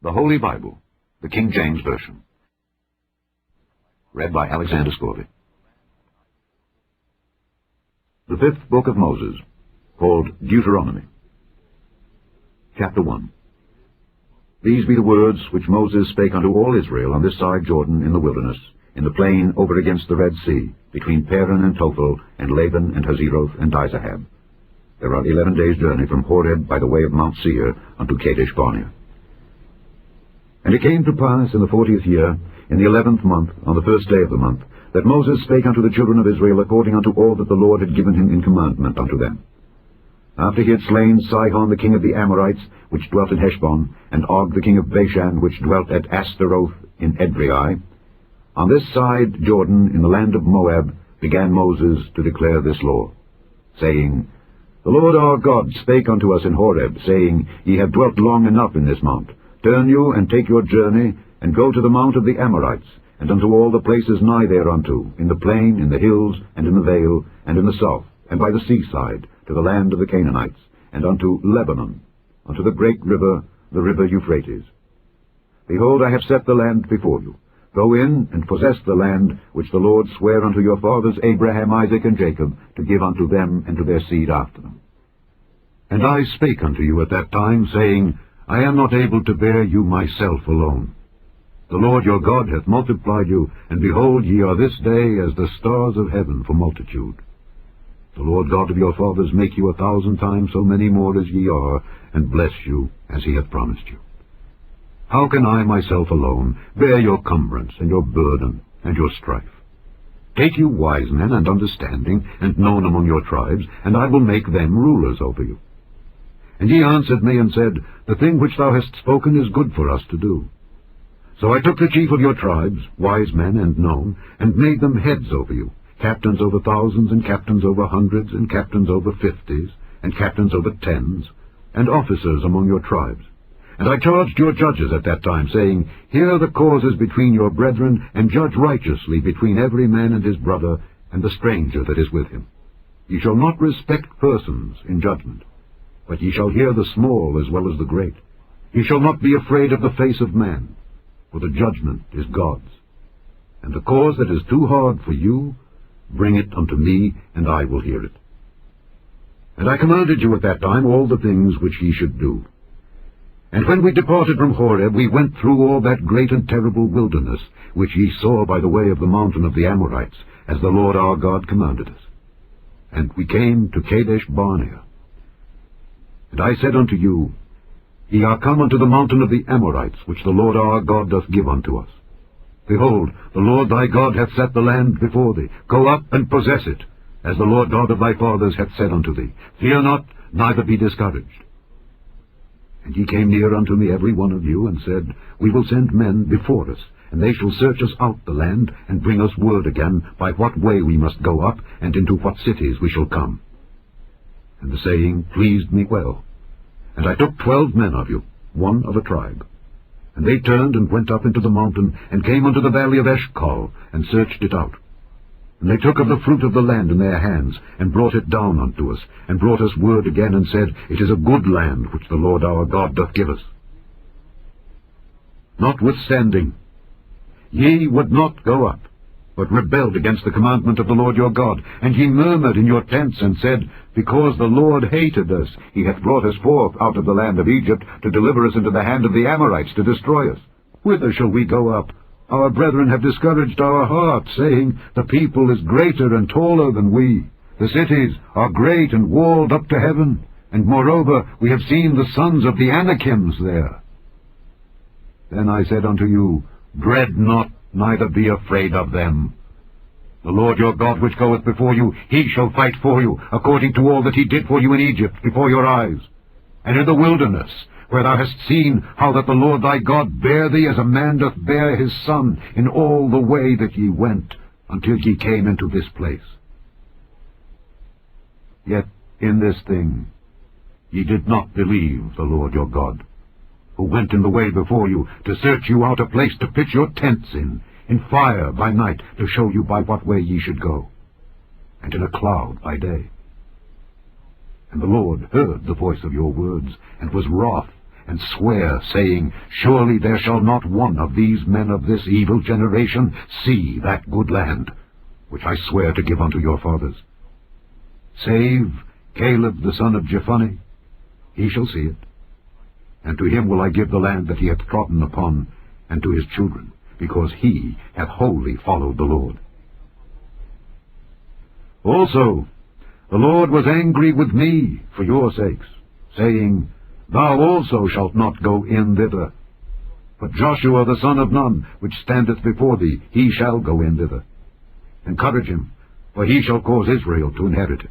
The Holy Bible, the King James Version. Read by Alexander Rofé. The fifth book of Moses, called Deuteronomy. Chapter 1. These be the words which Moses spake unto all Israel on this side Jordan in the wilderness, in the plain over against the Red Sea, between Paran and Tophel, and Laban and Hazeroth and Dizahab. There are 11 days' journey from Horeb by the way of Mount Seir unto Kadesh Barnea. And it came to pass in the 40th year, in the 11th month, on the first day of the month, that Moses spake unto the children of Israel according unto all that the Lord had given him in commandment unto them. After he had slain Sihon the king of the Amorites, which dwelt in Heshbon, and Og the king of Bashan, which dwelt at Ashtaroth in Edrei, on this side Jordan, in the land of Moab, began Moses to declare this law, saying, The Lord our God spake unto us in Horeb, saying, Ye have dwelt long enough in this mount. Turn you, and take your journey, and go to the mount of the Amorites, and unto all the places nigh thereunto, in the plain, in the hills, and in the vale, and in the south, and by the seaside, to the land of the Canaanites, and unto Lebanon, unto the great river, the river Euphrates. Behold, I have set the land before you. Go in, and possess the land which the Lord sware unto your fathers Abraham, Isaac, and Jacob, to give unto them and to their seed after them. And I spake unto you at that time, saying, I am not able to bear you myself alone. The Lord your God hath multiplied you, and behold, ye are this day as the stars of heaven for multitude. The Lord God of your fathers make you 1,000 times so many more as ye are, and bless you as he hath promised you. How can I myself alone bear your cumbrance, and your burden, and your strife? Take you wise men and understanding, and known among your tribes, and I will make them rulers over you. And he answered me and said, The thing which thou hast spoken is good for us to do. So I took the chief of your tribes, wise men and known, and made them heads over you, captains over thousands, and captains over hundreds, and captains over 50s, and captains over 10s, and officers among your tribes. And I charged your judges at that time, saying, Hear the causes between your brethren, and judge righteously between every man and his brother, and the stranger that is with him. Ye shall not respect persons in judgment, but ye shall hear the small as well as the great. Ye shall not be afraid of the face of man, for the judgment is God's. And the cause that is too hard for you, bring it unto me, and I will hear it. And I commanded you at that time all the things which ye should do. And when we departed from Horeb, we went through all that great and terrible wilderness, which ye saw by the way of the mountain of the Amorites, as the Lord our God commanded us. And we came to Kadesh Barnea. And I said unto you, Ye are come unto the mountain of the Amorites, which the Lord our God doth give unto us. Behold, the Lord thy God hath set the land before thee. Go up and possess it, as the Lord God of thy fathers hath said unto thee. Fear not, neither be discouraged. And ye came near unto me every one of you, and said, We will send men before us, and they shall search us out the land, and bring us word again by what way we must go up, and into what cities we shall come. And the saying pleased me well. And I took 12 men of you, one of a tribe. And they turned and went up into the mountain, and came unto the valley of Eshcol, and searched it out. And they took of the fruit of the land in their hands, and brought it down unto us, and brought us word again, and said, It is a good land which the Lord our God doth give us. Notwithstanding, ye would not go up, but rebelled against the commandment of the Lord your God. And ye murmured in your tents, and said, Because the Lord hated us, he hath brought us forth out of the land of Egypt, to deliver us into the hand of the Amorites, to destroy us. Whither shall we go up? Our brethren have discouraged our hearts, saying, The people is greater and taller than we. The cities are great and walled up to heaven. And moreover, we have seen the sons of the Anakims there. Then I said unto you, Dread not, neither be afraid of them. The Lord your God which goeth before you, he shall fight for you, according to all that he did for you in Egypt, before your eyes. And in the wilderness, where thou hast seen how that the Lord thy God bare thee as a man doth bear his son, in all the way that ye went, until ye came into this place. Yet in this thing ye did not believe the Lord your God, who went in the way before you, to search you out a place to pitch your tents in fire by night, to show you by what way ye should go, and in a cloud by day. And the Lord heard the voice of your words, and was wroth, and swear, saying, Surely there shall not one of these men of this evil generation see that good land, which I swear to give unto your fathers. Save Caleb the son of Jephunneh, he shall see it. And to him will I give the land that he hath trodden upon, and to his children, because he hath wholly followed the Lord. Also, the Lord was angry with me for your sakes, saying, Thou also shalt not go in thither. But Joshua the son of Nun, which standeth before thee, he shall go in thither. Encourage him, for he shall cause Israel to inherit it.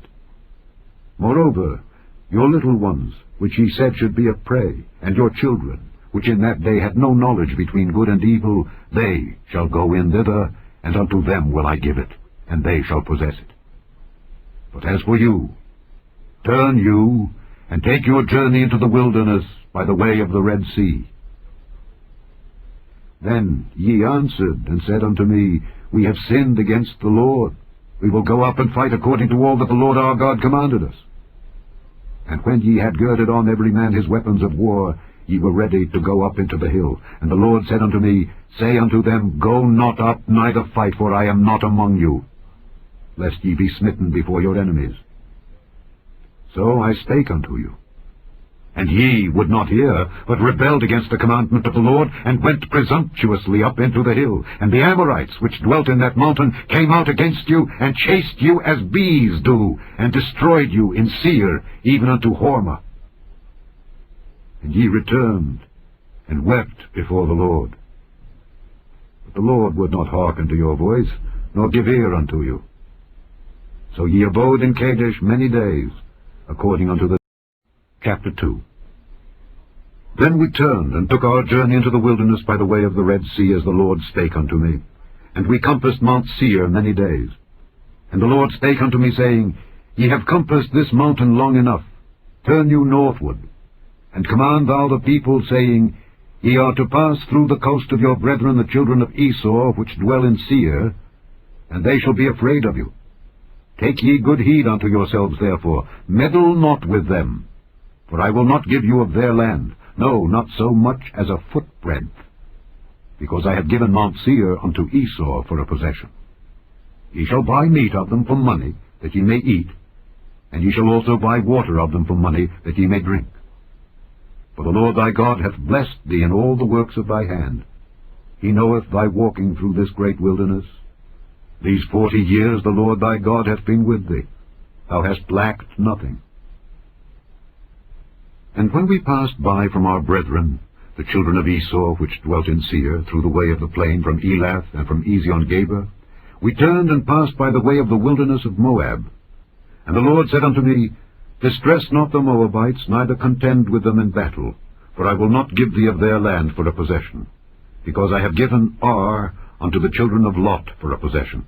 Moreover, your little ones, which he said should be a prey, and your children, which in that day had no knowledge between good and evil, they shall go in thither, and unto them will I give it, and they shall possess it. But as for you, turn you, and take your journey into the wilderness by the way of the Red Sea. Then ye answered and said unto me, We have sinned against the Lord. We will go up and fight according to all that the Lord our God commanded us. And when ye had girded on every man his weapons of war, ye were ready to go up into the hill. And the Lord said unto me, Say unto them, Go not up, neither fight, for I am not among you, lest ye be smitten before your enemies. So I spake unto you. And ye would not hear, but rebelled against the commandment of the Lord, and went presumptuously up into the hill. And the Amorites, which dwelt in that mountain, came out against you, and chased you as bees do, and destroyed you in Seir, even unto Hormah. And ye returned, and wept before the Lord. But the Lord would not hearken to your voice, nor give ear unto you. So ye abode in Kadesh many days, according unto the... Chapter 2. Then we turned, and took our journey into the wilderness by the way of the Red Sea, as the Lord spake unto me. And we compassed Mount Seir many days. And the Lord spake unto me, saying, Ye have compassed this mountain long enough. Turn you northward, and command thou the people, saying, Ye are to pass through the coast of your brethren the children of Esau, which dwell in Seir, and they shall be afraid of you. Take ye good heed unto yourselves, therefore, meddle not with them. For I will not give you of their land, no, not so much as a footbreadth, because I have given Mount Seir unto Esau for a possession. Ye shall buy meat of them for money, that ye may eat, and ye shall also buy water of them for money, that ye may drink. For the Lord thy God hath blessed thee in all the works of thy hand. He knoweth thy walking through this great wilderness. These 40 years the Lord thy God hath been with thee. Thou hast lacked nothing. And when we passed by from our brethren, the children of Esau, which dwelt in Seir, through the way of the plain from Elath and from Ezion-Geber, we turned and passed by the way of the wilderness of Moab. And the Lord said unto me, Distress not the Moabites, neither contend with them in battle, for I will not give thee of their land for a possession, because I have given Ar unto the children of Lot for a possession.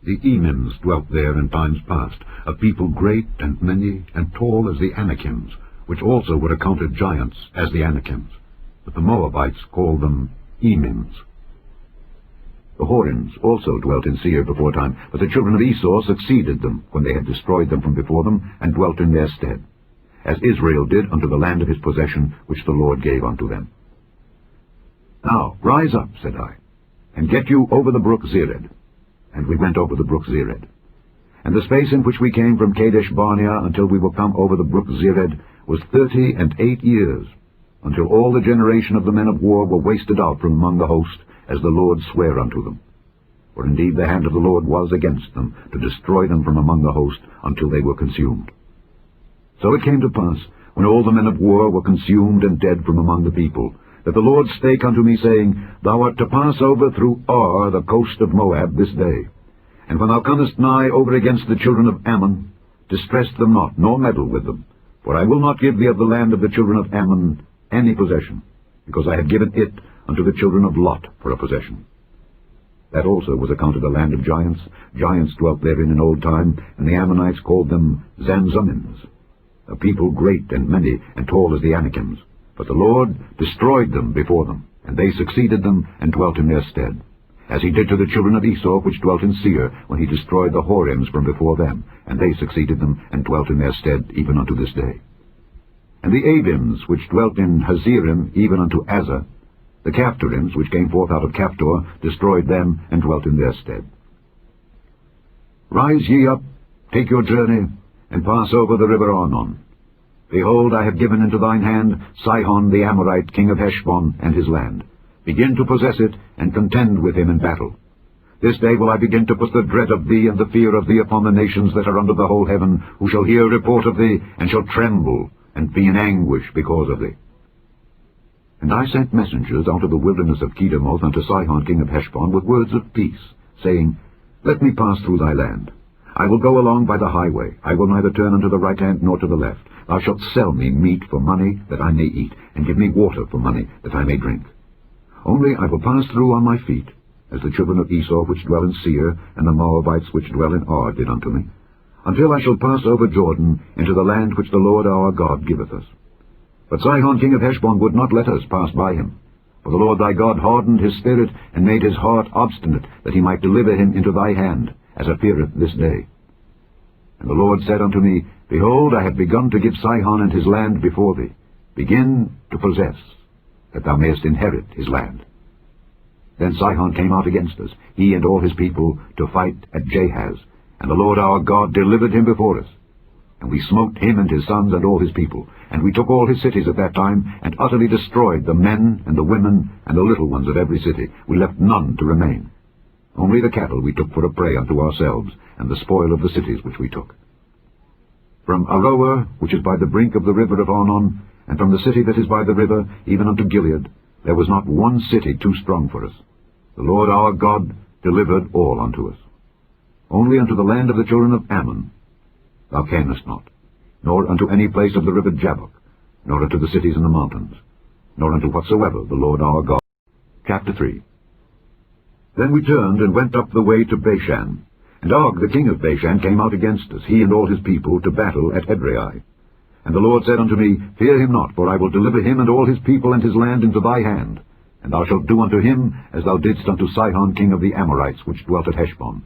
The Emims dwelt there in times past, a people great and many, and tall as the Anakims, which also were accounted giants as the Anakims, but the Moabites called them Emims. The Horims also dwelt in Seir before time, but the children of Esau succeeded them, when they had destroyed them from before them, and dwelt in their stead, as Israel did unto the land of his possession, which the Lord gave unto them. Now rise up, said I, and get you over the brook Zered. And we went over the brook Zered. And the space in which we came from Kadesh Barnea until we were come over the brook Zered was 38 years, until all the generation of the men of war were wasted out from among the host, as the Lord sware unto them. For indeed the hand of the Lord was against them, to destroy them from among the host, until they were consumed. So it came to pass, when all the men of war were consumed and dead from among the people, that the Lord spake unto me, saying, Thou art to pass over through Ar, the coast of Moab, this day. And when thou comest nigh over against the children of Ammon, distress them not, nor meddle with them. For I will not give thee of the land of the children of Ammon any possession, because I have given it unto the children of Lot for a possession. That also was accounted a land of giants. Giants dwelt therein in old time, and the Ammonites called them Zamzummims, a people great and many, and tall as the Anakims. But the Lord destroyed them before them, and they succeeded them, and dwelt in their stead, as he did to the children of Esau, which dwelt in Seir, when he destroyed the Horims from before them, and they succeeded them, and dwelt in their stead, even unto this day. and the Abims which dwelt in Hazerim, even unto Azza. The Caphtorims which came forth out of Caphtor destroyed them, and dwelt in their stead. Rise ye up, take your journey, and pass over the river Arnon. Behold, I have given into thine hand Sihon the Amorite, king of Heshbon, and his land. Begin to possess it, and contend with him in battle. This day will I begin to put the dread of thee and the fear of thee upon the nations that are under the whole heaven, who shall hear report of thee, and shall tremble, and be in anguish because of thee. And I sent messengers out of the wilderness of Kedemoth unto Sihon king of Heshbon with words of peace, saying, Let me pass through thy land. I will go along by the highway. I will neither turn unto the right hand nor to the left. Thou shalt sell me meat for money, that I may eat, and give me water for money, that I may drink. Only I will pass through on my feet, as the children of Esau which dwell in Seir, and the Moabites which dwell in Ar did unto me, until I shall pass over Jordan into the land which the Lord our God giveth us. But Sihon king of Heshbon would not let us pass by him. For the Lord thy God hardened his spirit, and made his heart obstinate, that he might deliver him into thy hand, as appeareth this day. And the Lord said unto me, Behold, I have begun to give Sihon and his land before thee. Begin to possess, that thou mayest inherit his land. Then Sihon came out against us, he and all his people, to fight at Jahaz, and the Lord our God delivered him before us. And we smote him and his sons and all his people, and we took all his cities at that time, and utterly destroyed the men and the women and the little ones of every city. We left none to remain. Only the cattle we took for a prey unto ourselves, and the spoil of the cities which we took. From Aroer, which is by the brink of the river of Arnon, and from the city that is by the river, even unto Gilead, there was not one city too strong for us. The Lord our God delivered all unto us. Only unto the land of the children of Ammon thou camest not, nor unto any place of the river Jabbok, nor unto the cities in the mountains, nor unto whatsoever the Lord our God. Chapter 3. Then we turned and went up the way to Bashan. And Og the king of Bashan came out against us, he and all his people, to battle at Edrei. And the Lord said unto me, Fear him not, for I will deliver him and all his people and his land into thy hand. And thou shalt do unto him as thou didst unto Sihon king of the Amorites, which dwelt at Heshbon.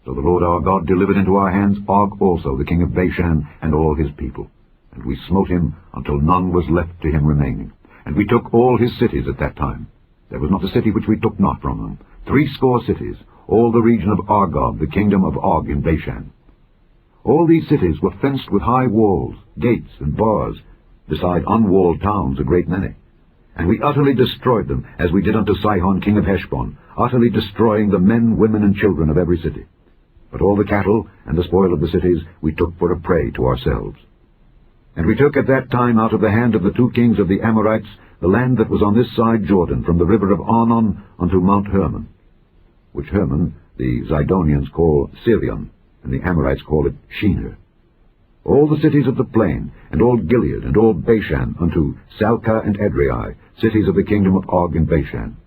So the Lord our God delivered into our hands Og also, the king of Bashan, and all his people. And we smote him until none was left to him remaining. And we took all his cities at that time. There was not a city which we took not from them. 80 cities, all the region of Argob, the kingdom of Og in Bashan. All these cities were fenced with high walls, gates, and bars, beside unwalled towns a great many. And we utterly destroyed them, as we did unto Sihon king of Heshbon, utterly destroying the men, women, and children of every city. But all the cattle and the spoil of the cities we took for a prey to ourselves. And we took at that time out of the hand of the 2 kings of the Amorites the land that was on this side Jordan, from the river of Arnon unto Mount Hermon, which Hermon the Zidonians call Sirion, and the Amorites call it Shinir. All the cities of the plain, and all Gilead, and all Bashan, unto Salcah and Edrei, cities of the kingdom of Og in Bashan.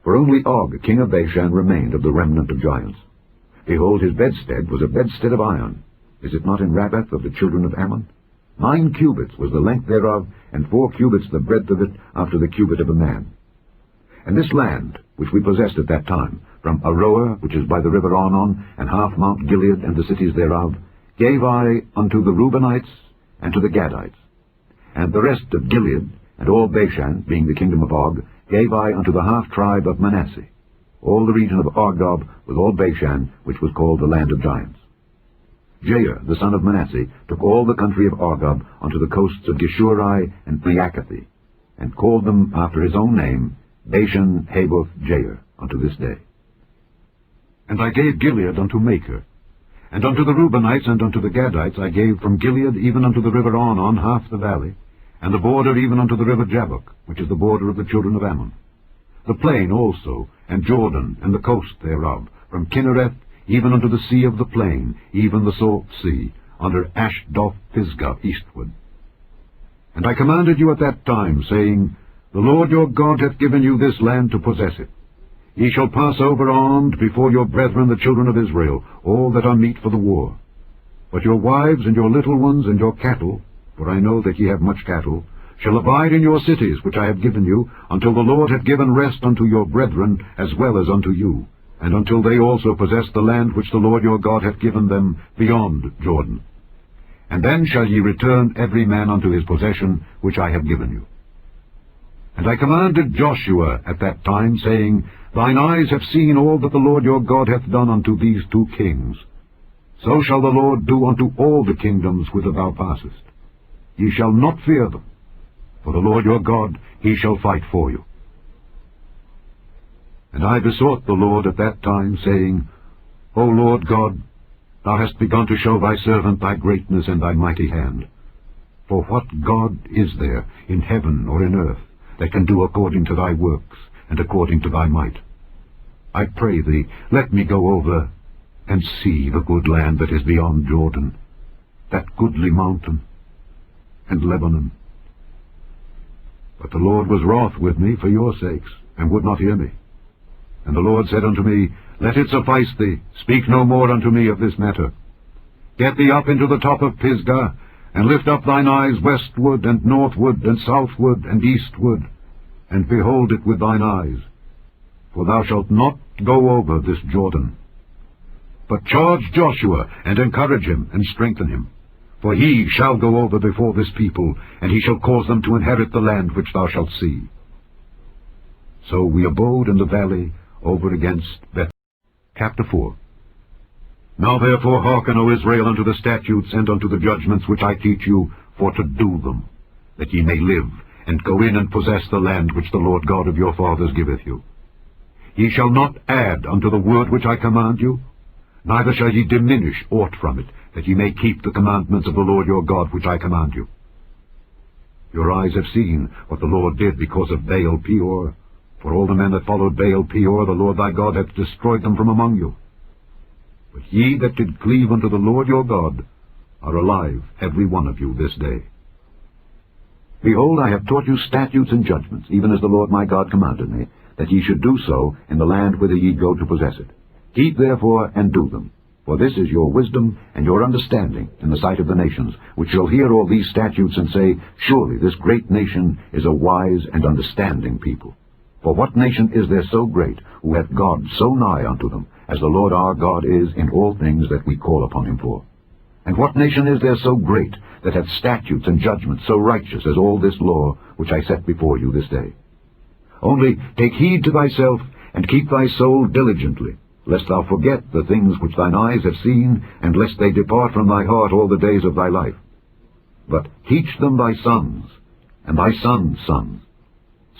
For only Og, king of Bashan, remained of the remnant of giants. Behold, his bedstead was a bedstead of iron. Is it not in Rabbath of the children of Ammon? 9 cubits was the length thereof, and 4 cubits the breadth of it, after the cubit of a man. And this land, which we possessed at that time, from Aroer, which is by the river Arnon, and half Mount Gilead and the cities thereof, gave I unto the Reubenites and to the Gadites. And the rest of Gilead, and all Bashan, being the kingdom of Og, gave I unto the half-tribe of Manasseh, all the region of Argob, with all Bashan, which was called the land of giants. Jair, the son of Manasseh, took all the country of Argob unto the coasts of Geshuri and Maacathi, and called them after his own name, Bashan Haboth Jair, unto this day. And I gave Gilead unto Machir, and unto the Reubenites and unto the Gadites I gave from Gilead even unto the river Arnon half the valley, and the border even unto the river Jabbok, which is the border of the children of Ammon. The plain also, and Jordan, and the coast thereof, from Kinnereth even unto the sea of the plain, even the salt sea, under Ashdoth Pisgah eastward. And I commanded you at that time, saying, The Lord your God hath given you this land to possess it. Ye shall pass over armed before your brethren the children of Israel, all that are meet for the war. But your wives and your little ones and your cattle, for I know that ye have much cattle, shall abide in your cities which I have given you, until the Lord hath given rest unto your brethren as well as unto you, and until they also possess the land which the Lord your God hath given them beyond Jordan. and then shall ye return every man unto his possession which I have given you. And I commanded Joshua at that time, saying, Thine eyes have seen all that the Lord your God hath done unto these 2 kings. So shall the Lord do unto all the kingdoms whither thou passest. Ye shall not fear them, for the Lord your God, he shall fight for you. And I besought the Lord at that time, saying, O Lord God, thou hast begun to show thy servant thy greatness and thy mighty hand. For what God is there in heaven or in earth that can do according to thy works and according to thy might? I pray thee, let me go over and see the good land that is beyond Jordan, that goodly mountain, and Lebanon. But the Lord was wroth with me for your sakes, and would not hear me. And the Lord said unto me, Let it suffice thee, speak no more unto me of this matter. Get thee up into the top of Pisgah, and lift up thine eyes westward, and northward, and southward, and eastward, and behold it with thine eyes. For thou shalt not go over this Jordan. But charge Joshua, and encourage him, and strengthen him. For he shall go over before this people, and he shall cause them to inherit the land which thou shalt see. So we abode in the valley over against Beth. Chapter 4. Now therefore hearken, O Israel, unto the statutes and unto the judgments which I teach you, for to do them, that ye may live, and go in and possess the land which the Lord God of your fathers giveth you. Ye shall not add unto the word which I command you, neither shall ye diminish aught from it, that ye may keep the commandments of the Lord your God which I command you. Your eyes have seen what the Lord did because of Baal Peor. For all the men that followed Baal Peor, the Lord thy God hath destroyed them from among you. But ye that did cleave unto the Lord your God are alive, every one of you, this day. Behold, I have taught you statutes and judgments, even as the Lord my God commanded me, that ye should do so in the land whither ye go to possess it. Keep therefore and do them, for this is your wisdom and your understanding in the sight of the nations, which shall hear all these statutes and say, Surely this great nation is a wise and understanding people. For what nation is there so great, who hath God so nigh unto them, as the Lord our God is in all things that we call upon him for? And what nation is there so great, that hath statutes and judgments so righteous as all this law which I set before you this day? Only take heed to thyself, and keep thy soul diligently, lest thou forget the things which thine eyes have seen, and lest they depart from thy heart all the days of thy life. But teach them thy sons, and thy sons' sons,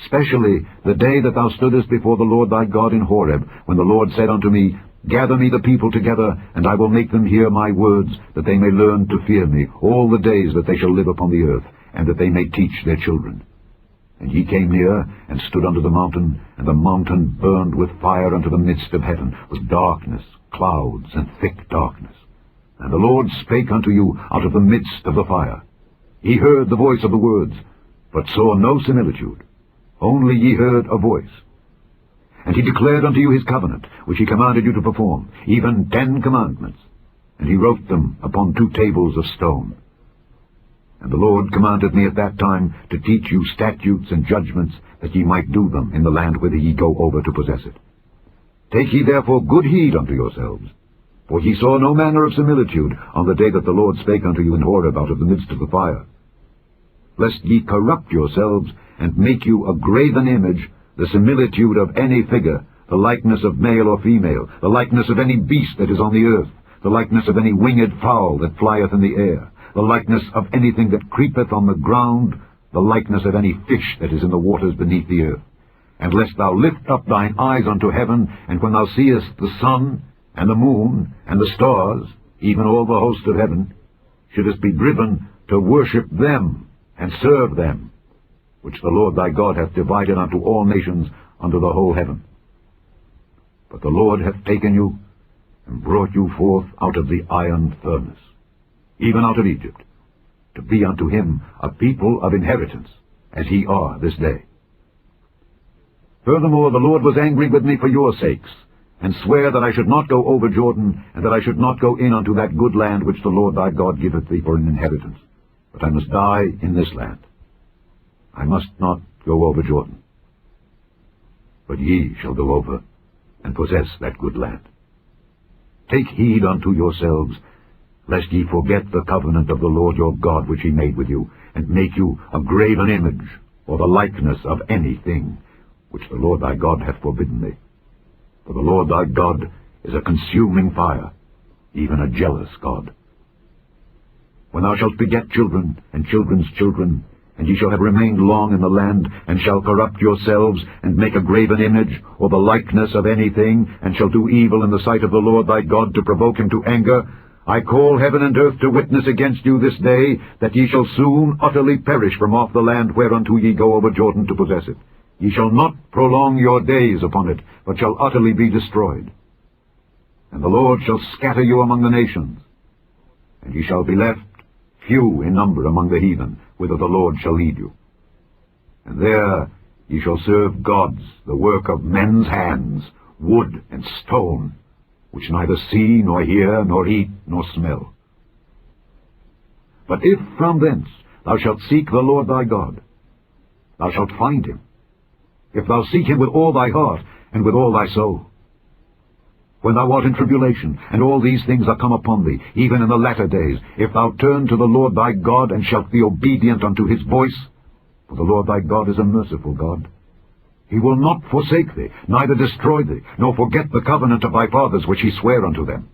especially the day that thou stoodest before the Lord thy God in Horeb, when the Lord said unto me, Gather me the people together, and I will make them hear my words, that they may learn to fear me all the days that they shall live upon the earth, and that they may teach their children. And ye came near, and stood under the mountain, and the mountain burned with fire unto the midst of heaven, with darkness, clouds, and thick darkness. And the Lord spake unto you out of the midst of the fire. Ye heard the voice of the words, but saw no similitude. Only ye heard a voice. And he declared unto you his covenant, which he commanded you to perform, even 10 commandments. And he wrote them upon 2 tables of stone. And the Lord commanded me at that time to teach you statutes and judgments, that ye might do them in the land whither ye go over to possess it. Take ye therefore good heed unto yourselves, for ye saw no manner of similitude on the day that the Lord spake unto you in Horeb out of the midst of the fire. Lest ye corrupt yourselves, and make you a graven image, the similitude of any figure, the likeness of male or female, the likeness of any beast that is on the earth, the likeness of any winged fowl that flieth in the air, the likeness of anything that creepeth on the ground, the likeness of any fish that is in the waters beneath the earth. And lest thou lift up thine eyes unto heaven, and when thou seest the sun, and the moon, and the stars, even all the host of heaven, shouldest be driven to worship them, and serve them, which the Lord thy God hath divided unto all nations under the whole heaven. But the Lord hath taken you, and brought you forth out of the iron furnace, even out of Egypt, to be unto him a people of inheritance, as ye are this day. Furthermore, the Lord was angry with me for your sakes, and sware that I should not go over Jordan, and that I should not go in unto that good land which the Lord thy God giveth thee for an inheritance, but I must die in this land. I must not go over Jordan. But ye shall go over, and possess that good land. Take heed unto yourselves, lest ye forget the covenant of the Lord your God which he made with you, and make you a graven image, or the likeness of anything, which the Lord thy God hath forbidden thee. For the Lord thy God is a consuming fire, even a jealous God. When thou shalt beget children, and children's children, and ye shall have remained long in the land, and shall corrupt yourselves, and make a graven image, or the likeness of anything, and shall do evil in the sight of the Lord thy God to provoke him to anger, I call heaven and earth to witness against you this day, that ye shall soon utterly perish from off the land whereunto ye go over Jordan to possess it. Ye shall not prolong your days upon it, but shall utterly be destroyed. And the Lord shall scatter you among the nations, and ye shall be left few in number among the heathen, whither the Lord shall lead you. And there ye shall serve gods, the work of men's hands, wood and stone, which neither see, nor hear, nor eat, nor smell. But if from thence thou shalt seek the Lord thy God, thou shalt find him, if thou seek him with all thy heart and with all thy soul. When thou art in tribulation, and all these things are come upon thee, even in the latter days, if thou turn to the Lord thy God, and shalt be obedient unto his voice, for the Lord thy God is a merciful God. He will not forsake thee, neither destroy thee, nor forget the covenant of thy fathers which he sware unto them.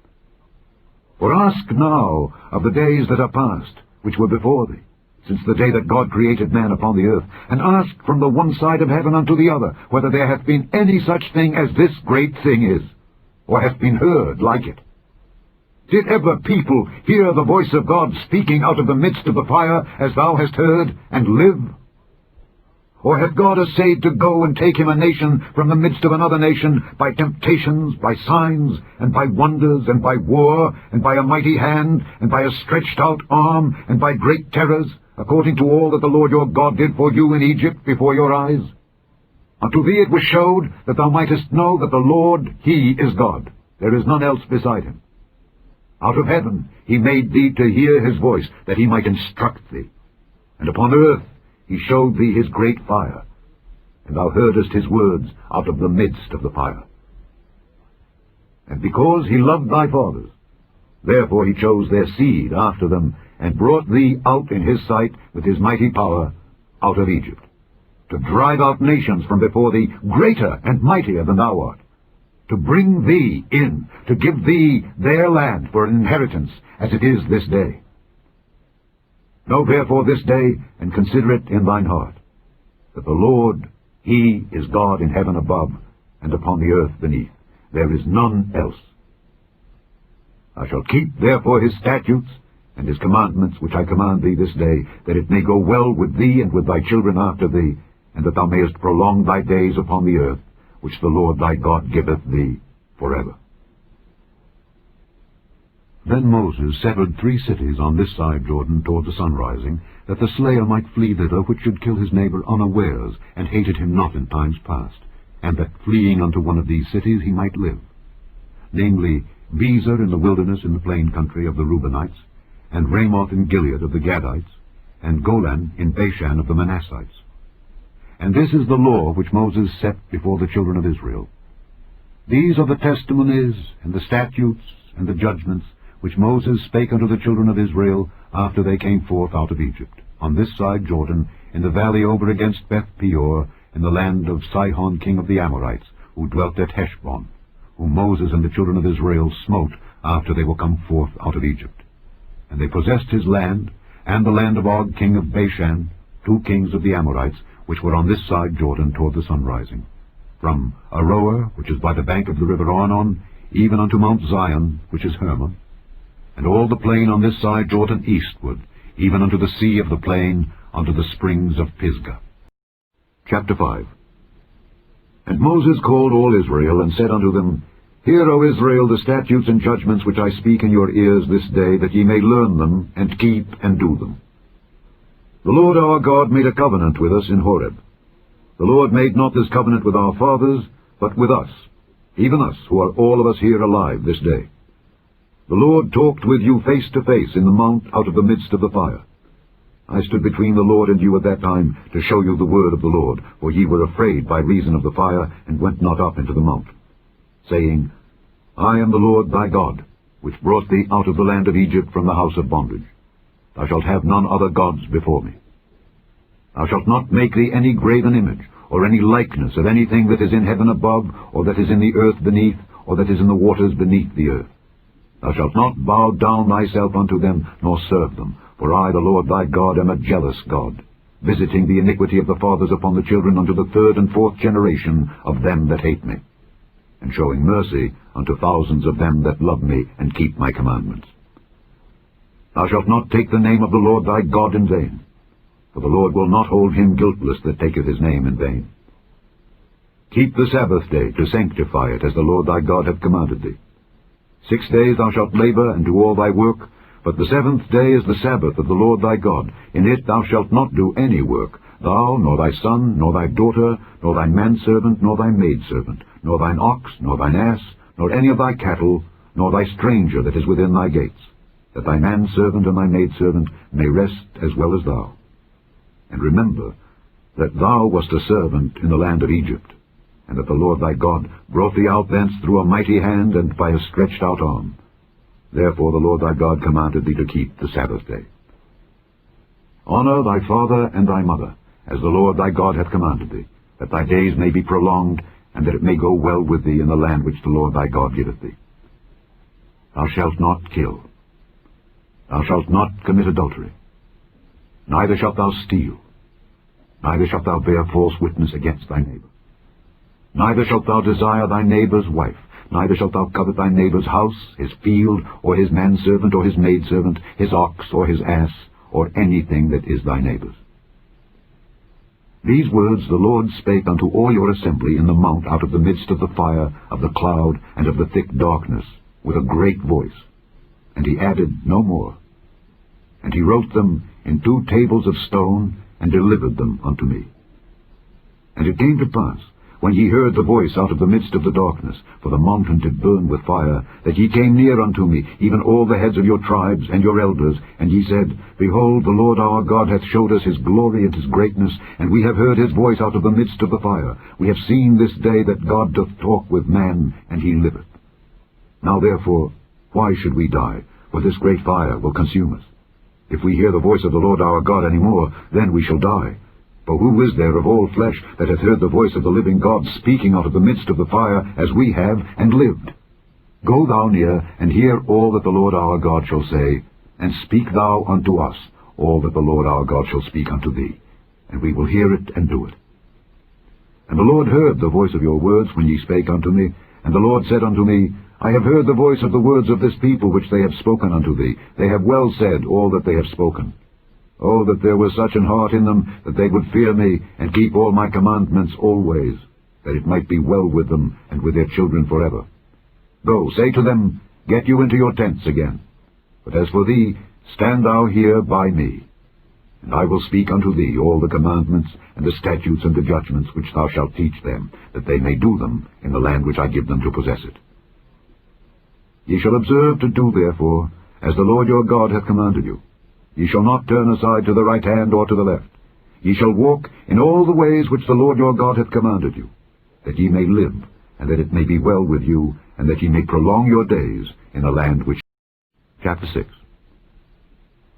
For ask now of the days that are past, which were before thee, since the day that God created man upon the earth, and ask from the one side of heaven unto the other, whether there hath been any such thing as this great thing is, or hath been heard like it. Did ever people hear the voice of God speaking out of the midst of the fire, as thou hast heard, and live? Or hath God essayed to go and take him a nation from the midst of another nation, by temptations, by signs, and by wonders, and by war, and by a mighty hand, and by a stretched out arm, and by great terrors, according to all that the Lord your God did for you in Egypt before your eyes? Unto thee it was showed, that thou mightest know that the Lord, he is God. There is none else beside him. Out of heaven he made thee to hear his voice, that he might instruct thee. And upon earth he showed thee his great fire, and thou heardest his words out of the midst of the fire. And because he loved thy fathers, therefore he chose their seed after them, and brought thee out in his sight with his mighty power out of Egypt, to drive out nations from before thee, greater and mightier than thou art, to bring thee in, to give thee their land for an inheritance, as it is this day. Know therefore this day, and consider it in thine heart, that the Lord, he is God in heaven above, and upon the earth beneath. There is none else. Thou shalt keep therefore his statutes and his commandments, which I command thee this day, that it may go well with thee and with thy children after thee, and that thou mayest prolong thy days upon the earth, which the Lord thy God giveth thee forever. Then Moses severed 3 cities on this side Jordan toward the sunrising, that the slayer might flee thither which should kill his neighbor unawares, and hated him not in times past, and that fleeing unto one of these cities he might live, namely Bezer in the wilderness in the plain country of the Reubenites, and Ramoth in Gilead of the Gadites, and Golan in Bashan of the Manassites. And this is the law which Moses set before the children of Israel. These are the testimonies, and the statutes, and the judgments, which Moses spake unto the children of Israel after they came forth out of Egypt, on this side Jordan, in the valley over against Beth-peor, in the land of Sihon king of the Amorites, who dwelt at Heshbon, whom Moses and the children of Israel smote after they were come forth out of Egypt. And they possessed his land, and the land of Og king of Bashan, 2 kings of the Amorites, which were on this side Jordan toward the sunrising, from Aroer, which is by the bank of the river Arnon, even unto Mount Zion, which is Hermon, and all the plain on this side Jordan eastward, even unto the sea of the plain, unto the springs of Pisgah. Chapter 5. And Moses called all Israel, and said unto them, Hear, O Israel, the statutes and judgments which I speak in your ears this day, that ye may learn them, and keep and do them. The Lord our God made a covenant with us in Horeb. The Lord made not this covenant with our fathers, but with us, even us, who are all of us here alive this day. The Lord talked with you face to face in the mount out of the midst of the fire. I stood between the Lord and you at that time, to show you the word of the Lord, for ye were afraid by reason of the fire, and went not up into the mount, saying, I am the Lord thy God. which brought thee out of the land of Egypt from the house of bondage. Thou shalt have none other gods before me. Thou shalt not make thee any graven image, or any likeness of anything that is in heaven above, or that is in the earth beneath, or that is in the waters beneath the earth. Thou shalt not bow down thyself unto them, nor serve them. For I, the Lord thy God, am a jealous God, visiting the iniquity of the fathers upon the children unto the third and fourth generation of them that hate me, and showing mercy unto thousands of them that love me and keep my commandments. Thou shalt not take the name of the Lord thy God in vain, for the Lord will not hold him guiltless that taketh his name in vain. Keep the Sabbath day to sanctify it, as the Lord thy God hath commanded thee. 6 days thou shalt labor and do all thy work, but the 7th day is the Sabbath of the Lord thy God. In it thou shalt not do any work, thou, nor thy son, nor thy daughter, nor thy manservant, nor thy maidservant, nor thine ox, nor thine ass, nor any of thy cattle, nor thy stranger that is within thy gates, that thy manservant and thy maidservant may rest as well as thou. And remember that thou wast a servant in the land of Egypt, and that the Lord thy God brought thee out thence through a mighty hand and by a stretched out arm. Therefore the Lord thy God commanded thee to keep the Sabbath day. Honor thy father and thy mother, as the Lord thy God hath commanded thee, that thy days may be prolonged, and that it may go well with thee in the land which the Lord thy God giveth thee. Thou shalt not kill. Thou shalt not commit adultery. Neither shalt thou steal. Neither shalt thou bear false witness against thy neighbor. Neither shalt thou desire thy neighbor's wife. Neither shalt thou covet thy neighbor's house, his field, or his manservant, or his maidservant, his ox, or his ass, or anything that is thy neighbor's. These words the Lord spake unto all your assembly in the mount out of the midst of the fire, of the cloud, and of the thick darkness, with a great voice. And he added no more. And he wrote them in 2 tables of stone, and delivered them unto me. And it came to pass, when ye heard the voice out of the midst of the darkness, for the mountain did burn with fire, that ye came near unto me, even all the heads of your tribes and your elders, and ye said, Behold, the Lord our God hath showed us his glory and his greatness, and we have heard his voice out of the midst of the fire. We have seen this day that God doth talk with man, and he liveth. Now therefore, why should we die? For this great fire will consume us. If we hear the voice of the Lord our God any more, then we shall die. For who is there of all flesh that hath heard the voice of the living God speaking out of the midst of the fire, as we have, and lived? Go thou near, and hear all that the Lord our God shall say, and speak thou unto us all that the Lord our God shall speak unto thee, and we will hear it and do it. And the Lord heard the voice of your words when ye spake unto me, and the Lord said unto me, I have heard the voice of the words of this people which they have spoken unto thee. They have well said all that they have spoken. Oh, that there was such an heart in them, that they would fear me, and keep all my commandments always, that it might be well with them, and with their children forever. Go, say to them, Get you into your tents again. But as for thee, stand thou here by me. And I will speak unto thee all the commandments, and the statutes, and the judgments, which thou shalt teach them, that they may do them in the land which I give them to possess it. Ye shall observe to do, therefore, as the Lord your God hath commanded you. Ye shall not turn aside to the right hand or to the left. Ye shall walk in all the ways which the Lord your God hath commanded you, that ye may live, and that it may be well with you, and that ye may prolong your days in the land which... Chapter 6.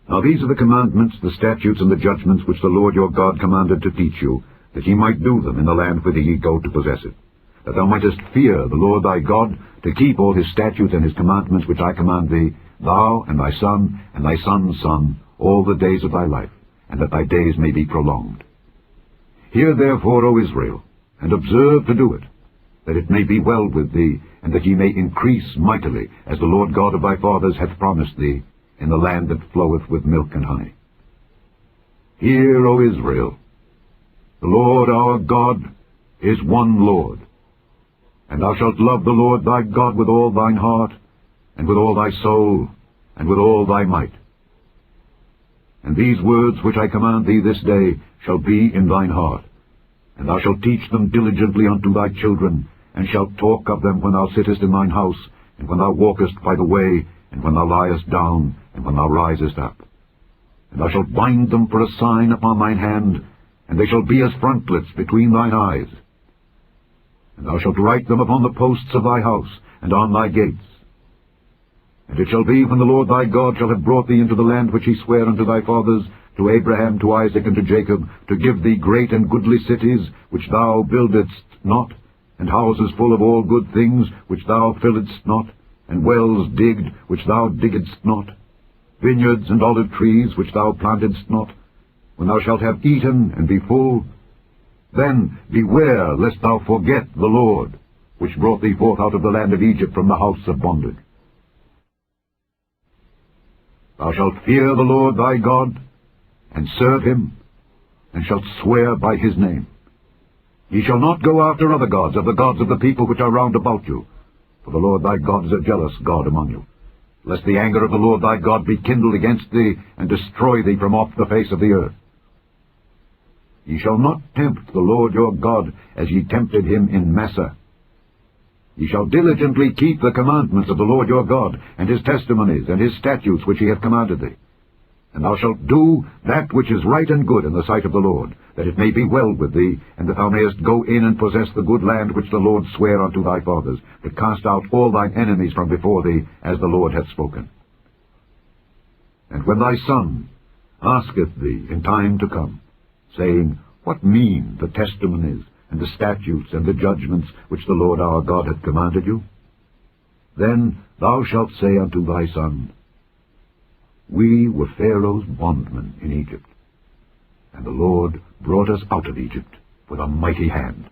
Now these are the commandments, the statutes, and the judgments which the Lord your God commanded to teach you, that ye might do them in the land whither ye go to possess it, that thou mightest fear the Lord thy God, to keep all his statutes and his commandments which I command thee, thou and thy son and thy son's son, all the days of thy life, and that thy days may be prolonged. Hear therefore, O Israel, and observe to do it, that it may be well with thee, and that ye may increase mightily, as the Lord God of thy fathers hath promised thee, in the land that floweth with milk and honey. Hear, O Israel, the Lord our God is one Lord, and thou shalt love the Lord thy God with all thine heart, and with all thy soul, and with all thy might. And these words which I command thee this day shall be in thine heart, and thou shalt teach them diligently unto thy children, and shalt talk of them when thou sittest in thine house, and when thou walkest by the way, and when thou liest down, and when thou risest up. And thou shalt bind them for a sign upon thine hand, and they shall be as frontlets between thine eyes. And thou shalt write them upon the posts of thy house, and on thy gates. And it shall be, when the Lord thy God shall have brought thee into the land which he sware unto thy fathers, to Abraham, to Isaac, and to Jacob, to give thee great and goodly cities, which thou buildedst not, and houses full of all good things, which thou filledst not, and wells digged, which thou diggedst not, vineyards and olive trees, which thou plantedst not, when thou shalt have eaten and be full, then beware lest thou forget the Lord, which brought thee forth out of the land of Egypt from the house of bondage. Thou shalt fear the Lord thy God, and serve him, and shalt swear by his name. Ye shall not go after other gods, of the gods of the people which are round about you, for the Lord thy God is a jealous God among you, lest the anger of the Lord thy God be kindled against thee, and destroy thee from off the face of the earth. Ye shall not tempt the Lord your God, as ye tempted him in Massah. Ye shall diligently keep the commandments of the Lord your God, and his testimonies, and his statutes which he hath commanded thee. And thou shalt do that which is right and good in the sight of the Lord, that it may be well with thee, and that thou mayest go in and possess the good land which the Lord sware unto thy fathers, to cast out all thine enemies from before thee, as the Lord hath spoken. And when thy son asketh thee in time to come, saying, What mean the testimonies, and the statutes, and the judgments, which the Lord our God hath commanded you? Then thou shalt say unto thy son, We were Pharaoh's bondmen in Egypt, and the Lord brought us out of Egypt with a mighty hand.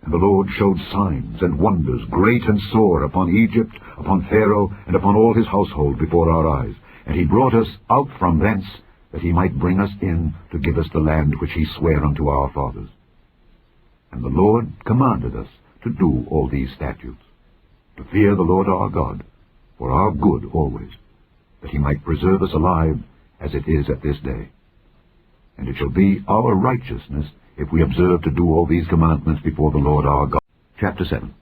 And the Lord showed signs and wonders great and sore upon Egypt, upon Pharaoh, and upon all his household before our eyes. And he brought us out from thence, that he might bring us in to give us the land which he sware unto our fathers. And the Lord commanded us to do all these statutes, to fear the Lord our God, for our good always, that he might preserve us alive, as it is at this day. And it shall be our righteousness, if we observe to do all these commandments before the Lord our God. Chapter 7.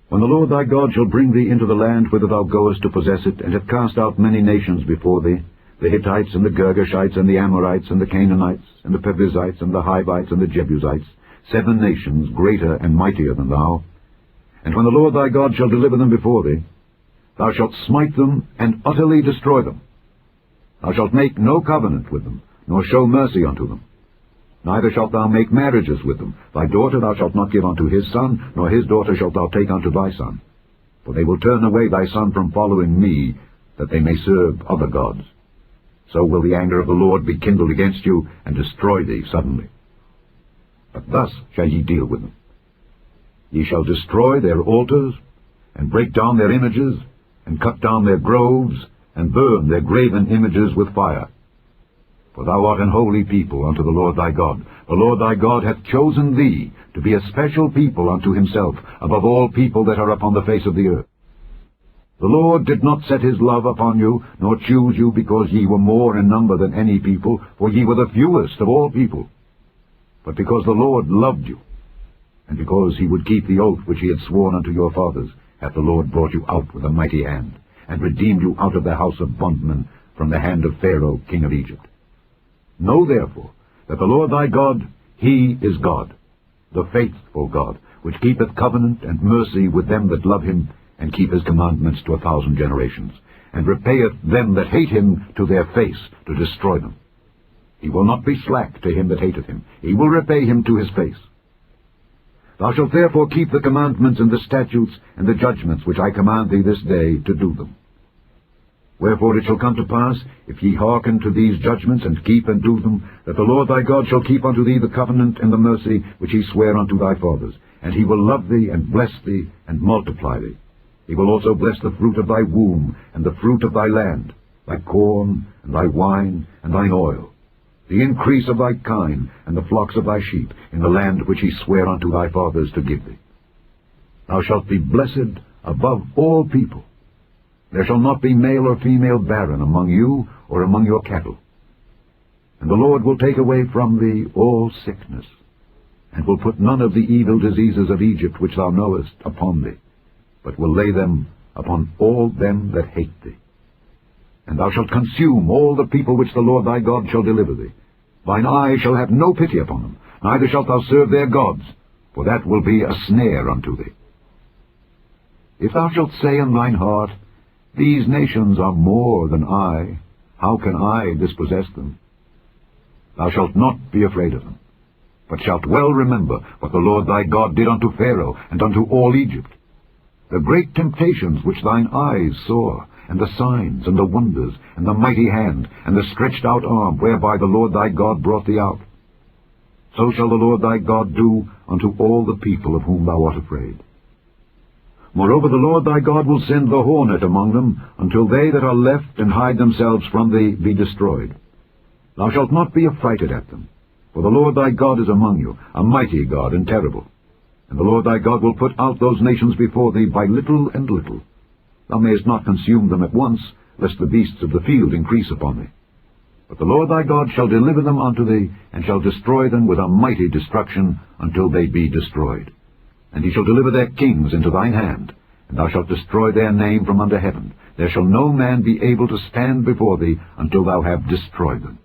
When the Lord thy God shall bring thee into the land whither thou goest to possess it, and hath cast out many nations before thee, the Hittites, and the Girgashites, and the Amorites, and the Canaanites, and the Perizzites, and the Hivites, and the Jebusites, 7 nations greater and mightier than thou. And when the Lord thy God shall deliver them before thee, thou shalt smite them, and utterly destroy them. Thou shalt make no covenant with them, nor show mercy unto them. Neither shalt thou make marriages with them. Thy daughter thou shalt not give unto his son, nor his daughter shalt thou take unto thy son. For they will turn away thy son from following me, that they may serve other gods. So will the anger of the Lord be kindled against you, and destroy thee suddenly. But thus shall ye deal with them. Ye shall destroy their altars, and break down their images, and cut down their groves, and burn their graven images with fire. For thou art an holy people unto the Lord thy God. The Lord thy God hath chosen thee to be a special people unto himself, above all people that are upon the face of the earth. The Lord did not set his love upon you, nor choose you because ye were more in number than any people, for ye were the fewest of all people. But because the Lord loved you, and because he would keep the oath which he had sworn unto your fathers, hath the Lord brought you out with a mighty hand, and redeemed you out of the house of bondmen, from the hand of Pharaoh king of Egypt. Know therefore that the Lord thy God, he is God, the faithful God, which keepeth covenant and mercy with them that love him, and keep his commandments to 1,000 generations, and repayeth them that hate him to their face, to destroy them. He will not be slack to him that hateth him. He will repay him to his face. Thou shalt therefore keep the commandments and the statutes and the judgments which I command thee this day to do them. Wherefore it shall come to pass, if ye hearken to these judgments, and keep and do them, that the Lord thy God shall keep unto thee the covenant and the mercy which he sware unto thy fathers. And he will love thee, and bless thee, and multiply thee. He will also bless the fruit of thy womb, and the fruit of thy land, thy corn, and thy wine, and thine oil, the increase of thy kine, and the flocks of thy sheep, in the land which he sware unto thy fathers to give thee. Thou shalt be blessed above all people. There shall not be male or female barren among you, or among your cattle. And the Lord will take away from thee all sickness, and will put none of the evil diseases of Egypt which thou knowest upon thee, but will lay them upon all them that hate thee. And thou shalt consume all the people which the Lord thy God shall deliver thee. Thine eye shall have no pity upon them, neither shalt thou serve their gods, for that will be a snare unto thee. If thou shalt say in thine heart, These nations are more than I. How can I dispossess them? Thou shalt not be afraid of them, but shalt well remember what the Lord thy God did unto Pharaoh and unto all Egypt, the great temptations which thine eyes saw, and the signs, and the wonders, and the mighty hand, and the stretched out arm, whereby the Lord thy God brought thee out. So shall the Lord thy God do unto all the people of whom thou art afraid. Moreover, the Lord thy God will send the hornet among them, until they that are left and hide themselves from thee be destroyed. Thou shalt not be affrighted at them, for the Lord thy God is among you, a mighty God and terrible. And the Lord thy God will put out those nations before thee by little and little. Thou mayest not consume them at once, lest the beasts of the field increase upon thee. But the Lord thy God shall deliver them unto thee, and shall destroy them with a mighty destruction until they be destroyed. And he shall deliver their kings into thine hand, and thou shalt destroy their name from under heaven. There shall no man be able to stand before thee until thou have destroyed them.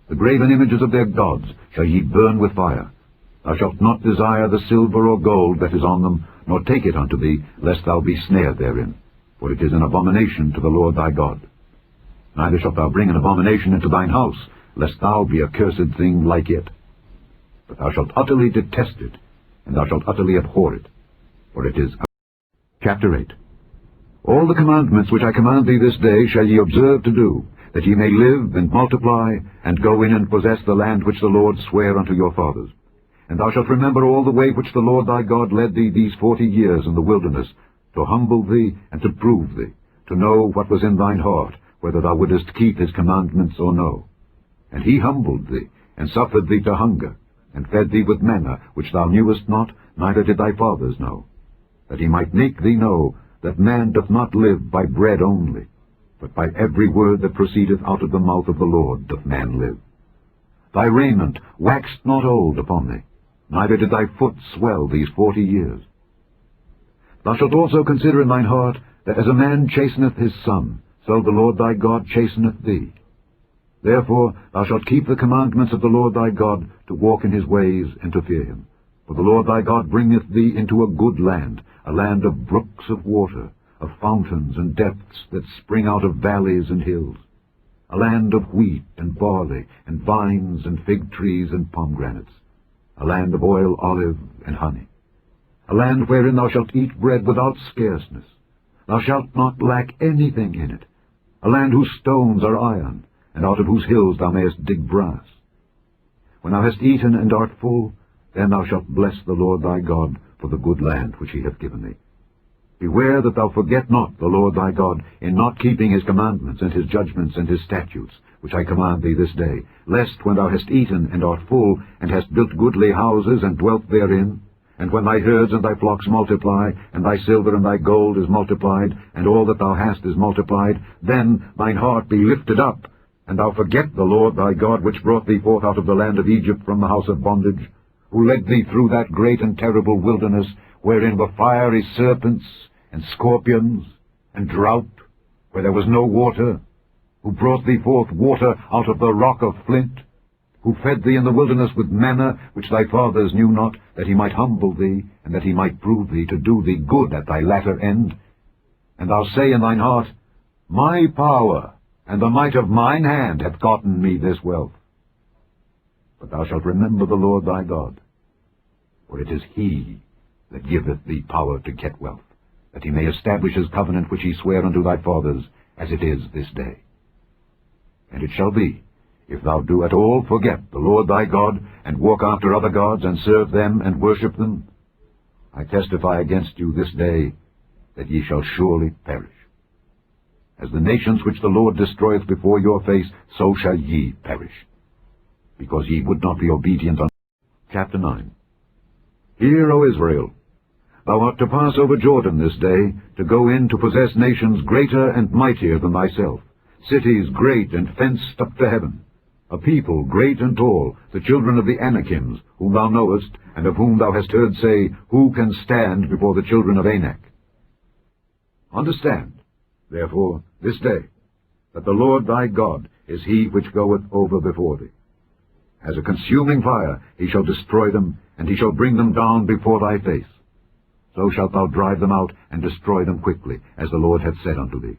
The graven images of their gods shall ye burn with fire. Thou shalt not desire the silver or gold that is on them, nor take it unto thee, lest thou be snared therein, for it is an abomination to the Lord thy God. Neither shalt thou bring an abomination into thine house, lest thou be a cursed thing like it. But thou shalt utterly detest it, and thou shalt utterly abhor it, for it is... Chapter 8. All the commandments which I command thee this day shall ye observe to do, that ye may live and multiply, and go in and possess the land which the Lord sware unto your fathers. And thou shalt remember all the way which the Lord thy God led thee these 40 years in the wilderness, to humble thee and to prove thee, to know what was in thine heart, whether thou wouldest keep his commandments or no. And he humbled thee, and suffered thee to hunger, and fed thee with manna, which thou knewest not, neither did thy fathers know, that he might make thee know that man doth not live by bread only, but by every word that proceedeth out of the mouth of the Lord doth man live. Thy raiment waxed not old upon thee, neither did thy foot swell these 40 years. Thou shalt also consider in thine heart, that as a man chasteneth his son, so the Lord thy God chasteneth thee. Therefore thou shalt keep the commandments of the Lord thy God, to walk in his ways, and to fear him. For the Lord thy God bringeth thee into a good land, a land of brooks of water, of fountains and depths that spring out of valleys and hills, a land of wheat and barley, and vines and fig trees and pomegranates, a land of oil, olive, and honey, a land wherein thou shalt eat bread without scarceness. Thou shalt not lack anything in it, a land whose stones are iron, and out of whose hills thou mayest dig brass. When thou hast eaten and art full, then thou shalt bless the Lord thy God for the good land which he hath given thee. Beware that thou forget not the Lord thy God in not keeping his commandments and his judgments and his statutes, which I command thee this day, lest when thou hast eaten and art full, and hast built goodly houses and dwelt therein, and when thy herds and thy flocks multiply, and thy silver and thy gold is multiplied, and all that thou hast is multiplied, then thine heart be lifted up, and thou forget the Lord thy God, which brought thee forth out of the land of Egypt from the house of bondage, who led thee through that great and terrible wilderness, wherein were fiery serpents, and scorpions, and drought, where there was no water, who brought thee forth water out of the rock of flint, who fed thee in the wilderness with manna, which thy fathers knew not, that he might humble thee, and that he might prove thee, to do thee good at thy latter end. And thou say in thine heart, My power and the might of mine hand hath gotten me this wealth. But thou shalt remember the Lord thy God, for it is he that giveth thee power to get wealth, that he may establish his covenant which he sware unto thy fathers, as it is this day. And it shall be, if thou do at all forget the Lord thy God, and walk after other gods, and serve them, and worship them, I testify against you this day, that ye shall surely perish. As the nations which the Lord destroyeth before your face, so shall ye perish, because ye would not be obedient unto... Chapter 9. Hear, O Israel, thou art to pass over Jordan this day, to go in to possess nations greater and mightier than thyself, cities great and fenced up to heaven, a people great and tall, the children of the Anakims, whom thou knowest, and of whom thou hast heard say, Who can stand before the children of Anak? Understand, therefore, this day, that the Lord thy God is he which goeth over before thee. As a consuming fire he shall destroy them, and he shall bring them down before thy face. so shalt thou drive them out, and destroy them quickly, as the Lord hath said unto thee.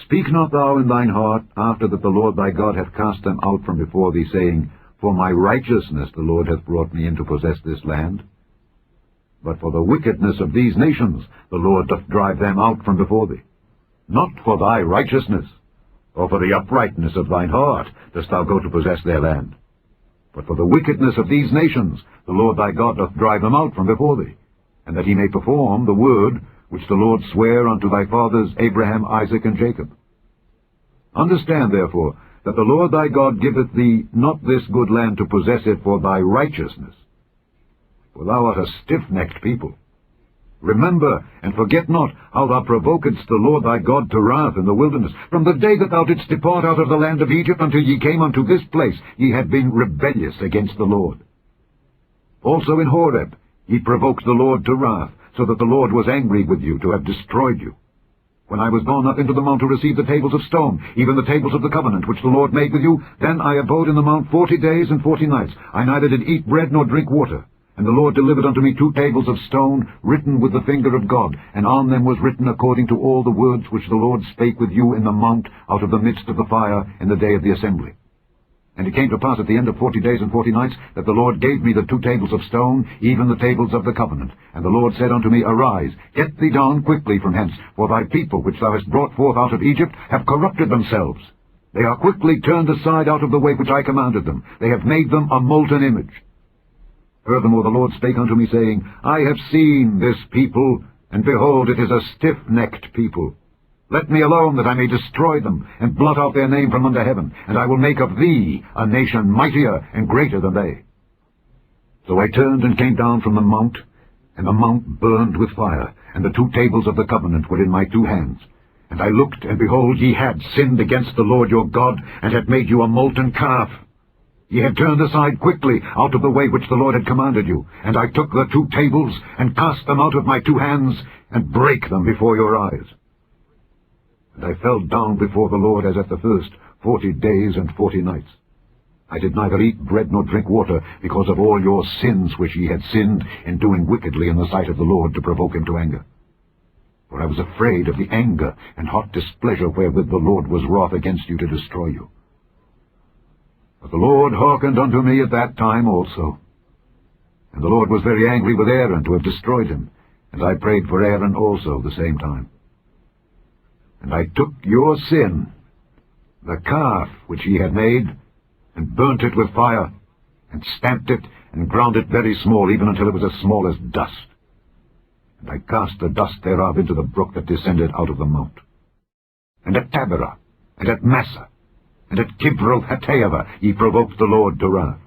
Speak not thou in thine heart, after that the Lord thy God hath cast them out from before thee, saying, For my righteousness the Lord hath brought me in to possess this land. But for the wickedness of these nations the Lord doth drive them out from before thee. Not for thy righteousness, or for the uprightness of thine heart dost thou go to possess their land. But for the wickedness of these nations the Lord thy God doth drive them out from before thee, and that he may perform the word which the Lord sware unto thy fathers Abraham, Isaac, and Jacob. Understand therefore that the Lord thy God giveth thee not this good land to possess it for thy righteousness, for thou art a stiff-necked people. Remember, and forget not how thou provokedst the Lord thy God to wrath in the wilderness. From the day that thou didst depart out of the land of Egypt until ye came unto this place, ye had been rebellious against the Lord. Also in Horeb ye provoked the Lord to wrath, so that the Lord was angry with you to have destroyed you. When I was gone up into the mount to receive the tables of stone, even the tables of the covenant which the Lord made with you, then I abode in the mount 40 days and 40 nights. I neither did eat bread nor drink water. And the Lord delivered unto me 2 tables of stone, written with the finger of God, and on them was written according to all the words which the Lord spake with you in the mount out of the midst of the fire in the day of the assembly. And it came to pass at the end of 40 days and 40 nights, that the Lord gave me the 2 tables of stone, even the tables of the covenant. And the Lord said unto me, Arise, get thee down quickly from hence, for thy people which thou hast brought forth out of Egypt have corrupted themselves. They are quickly turned aside out of the way which I commanded them. They have made them a molten image. Furthermore the Lord spake unto me, saying, I have seen this people, and behold, it is a stiff-necked people. Let me alone, that I may destroy them, and blot out their name from under heaven, and I will make of thee a nation mightier and greater than they. So I turned and came down from the mount, and the mount burned with fire, and the 2 tables of the covenant were in my 2 hands. And I looked, and behold, ye had sinned against the Lord your God, and had made you a molten calf. Ye had turned aside quickly out of the way which the Lord had commanded you. And I took the 2 tables, and cast them out of my 2 hands, and brake them before your eyes. And I fell down before the Lord as at the first 40 days and 40 nights. I did neither eat bread nor drink water, because of all your sins which ye had sinned in doing wickedly in the sight of the Lord to provoke him to anger. For I was afraid of the anger and hot displeasure wherewith the Lord was wroth against you to destroy you. But the Lord hearkened unto me at that time also. And the Lord was very angry with Aaron to have destroyed him, and I prayed for Aaron also the same time. And I took your sin, the calf which ye had made, and burnt it with fire, and stamped it, and ground it very small, even until it was as small as dust. And I cast the dust thereof into the brook that descended out of the mount. And at Taberah, and at Massa, and at Kibroth-Hattaavah ye provoked the Lord to wrath.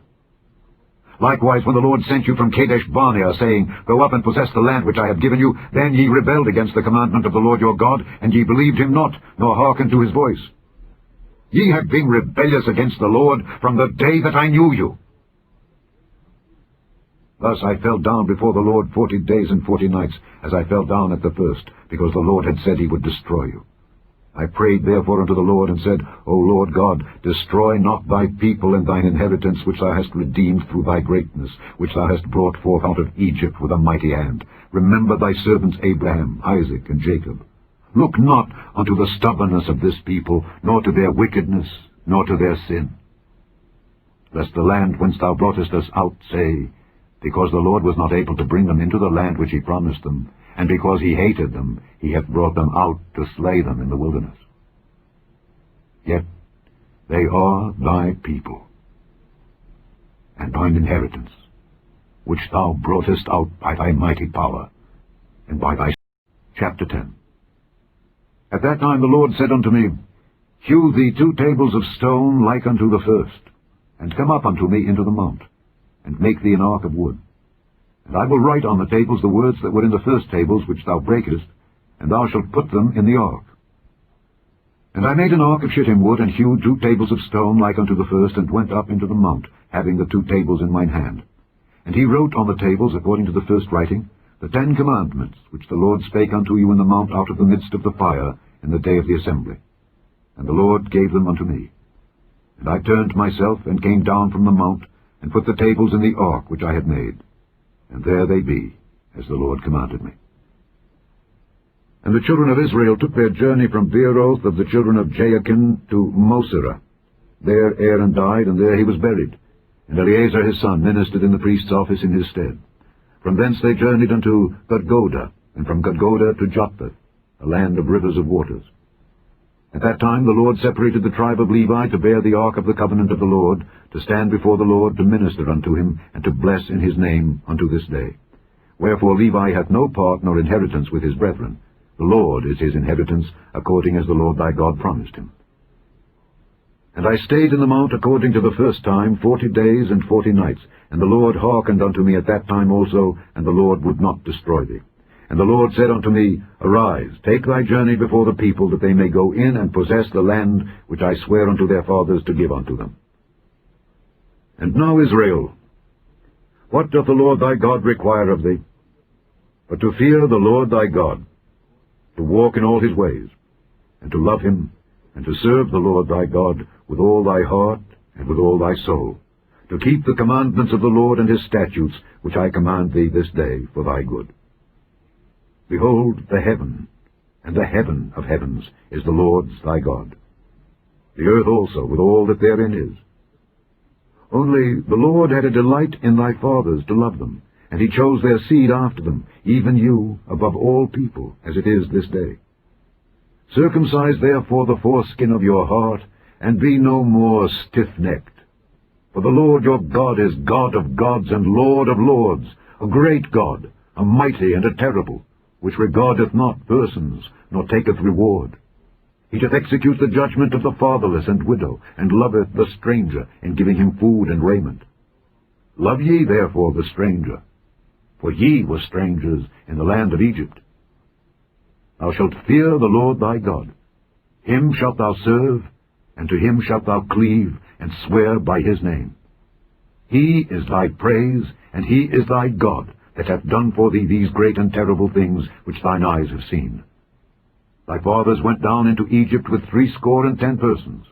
Likewise, when the Lord sent you from Kadesh Barnea, saying, Go up and possess the land which I have given you, then ye rebelled against the commandment of the Lord your God, and ye believed him not, nor hearkened to his voice. Ye have been rebellious against the Lord from the day that I knew you. Thus I fell down before the Lord 40 days and 40 nights, as I fell down at the first, because the Lord had said he would destroy you. I prayed therefore unto the Lord, and said, O Lord God, destroy not thy people and thine inheritance, which thou hast redeemed through thy greatness, which thou hast brought forth out of Egypt with a mighty hand. Remember thy servants Abraham, Isaac, and Jacob. Look not unto the stubbornness of this people, nor to their wickedness, nor to their sin. Lest the land whence thou broughtest us out say, Because the Lord was not able to bring them into the land which he promised them, and because he hated them, he hath brought them out to slay them in the wilderness. Yet they are thy people, and thine inheritance, which thou broughtest out by thy mighty power, and by thy... Chapter 10. At that time the Lord said unto me, Hew thee 2 tables of stone like unto the first, and come up unto me into the mount, and make thee an ark of wood. And I will write on the tables the words that were in the first tables which thou breakest, and thou shalt put them in the ark. And I made an ark of shittim wood, and hewed 2 tables of stone like unto the first, and went up into the mount, having the 2 tables in mine hand. And he wrote on the tables, according to the first writing, the 10 commandments, which the Lord spake unto you in the mount out of the midst of the fire, in the day of the assembly. And the Lord gave them unto me. And I turned myself, and came down from the mount, and put the tables in the ark which I had made. And there they be, as the Lord commanded me. And the children of Israel took their journey from Beeroth of the children of Jaakan to Moserah. There Aaron died, and there he was buried, and Eleazar his son ministered in the priest's office in his stead. From thence they journeyed unto Gudgodah, and from Gudgodah to Jotbath, a land of rivers of waters. At that time the Lord separated the tribe of Levi to bear the ark of the covenant of the Lord, to stand before the Lord, to minister unto him, and to bless in his name unto this day. Wherefore Levi hath no part nor inheritance with his brethren. The Lord is his inheritance, according as the Lord thy God promised him. And I stayed in the mount according to the first time 40 days and 40 nights, and the Lord hearkened unto me at that time also, and the Lord would not destroy thee. And the Lord said unto me, Arise, take thy journey before the people, that they may go in and possess the land which I swear unto their fathers to give unto them. And now, Israel, what doth the Lord thy God require of thee? But to fear the Lord thy God, to walk in all his ways, and to love him, and to serve the Lord thy God with all thy heart and with all thy soul, to keep the commandments of the Lord and his statutes, which I command thee this day for thy good. Behold, the heaven, and the heaven of heavens, is the Lord's thy God, the earth also with all that therein is. Only the Lord had a delight in thy fathers to love them, and he chose their seed after them, even you, above all people, as it is this day. Circumcise therefore the foreskin of your heart, and be no more stiff-necked. For the Lord your God is God of gods and Lord of lords, a great God, a mighty and a terrible, which regardeth not persons, nor taketh reward. He doth execute the judgment of the fatherless and widow, and loveth the stranger, in giving him food and raiment. Love ye therefore the stranger, for ye were strangers in the land of Egypt. Thou shalt fear the Lord thy God. Him shalt thou serve, and to him shalt thou cleave, and swear by his name. He is thy praise, and he is thy God, that hath done for thee these great and terrible things which thine eyes have seen. Thy fathers went down into Egypt with 70 persons.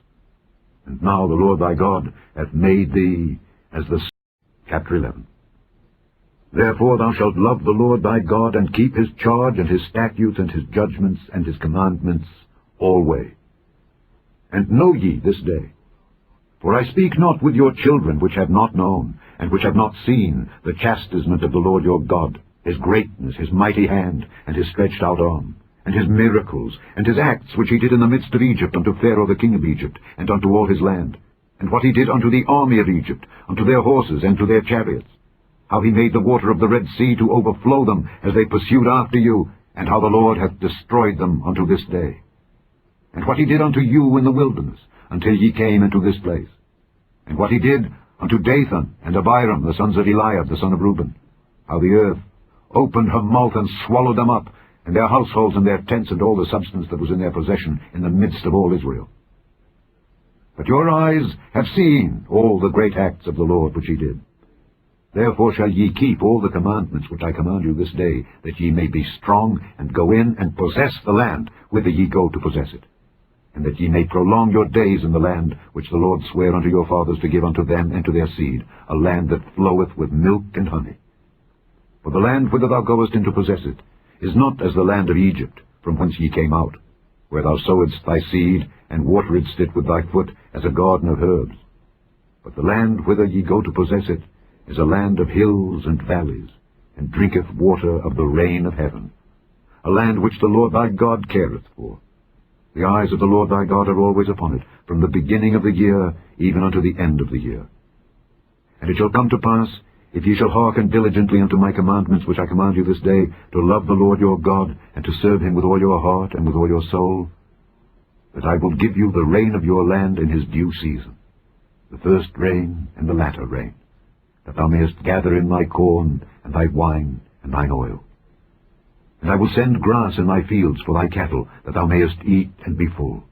And now the Lord thy God hath made thee as the... Chapter 11. Therefore thou shalt love the Lord thy God, and keep his charge, and his statutes, and his judgments, and his commandments alway. And know ye this day, for I speak not with your children which have not known, and which have not seen the chastisement of the Lord your God, his greatness, his mighty hand, and his stretched out arm, and his miracles, and his acts which he did in the midst of Egypt unto Pharaoh the king of Egypt, and unto all his land, and what he did unto the army of Egypt, unto their horses, and to their chariots, how he made the water of the Red Sea to overflow them as they pursued after you, and how the Lord hath destroyed them unto this day. And what he did unto you in the wilderness, until ye came into this place. And what he did unto Dathan and Abiram, the sons of Eliab, the son of Reuben, how the earth opened her mouth and swallowed them up, and their households and their tents and all the substance that was in their possession in the midst of all Israel. But your eyes have seen all the great acts of the Lord which he did. Therefore shall ye keep all the commandments which I command you this day, that ye may be strong, and go in and possess the land whither ye go to possess it, and that ye may prolong your days in the land which the Lord sware unto your fathers to give unto them and to their seed, a land that floweth with milk and honey. For the land whither thou goest in to possess it is not as the land of Egypt, from whence ye came out, where thou sowedst thy seed, and wateredst it with thy foot as a garden of herbs. But the land whither ye go to possess it is a land of hills and valleys, and drinketh water of the rain of heaven, a land which the Lord thy God careth for. The eyes of the Lord thy God are always upon it, from the beginning of the year even unto the end of the year. And it shall come to pass, if ye shall hearken diligently unto my commandments which I command you this day, to love the Lord your God, and to serve him with all your heart and with all your soul, that I will give you the rain of your land in his due season, the first rain and the latter rain, that thou mayest gather in thy corn, and thy wine, and thine oil. And I will send grass in thy fields for thy cattle, that thou mayest eat and be full.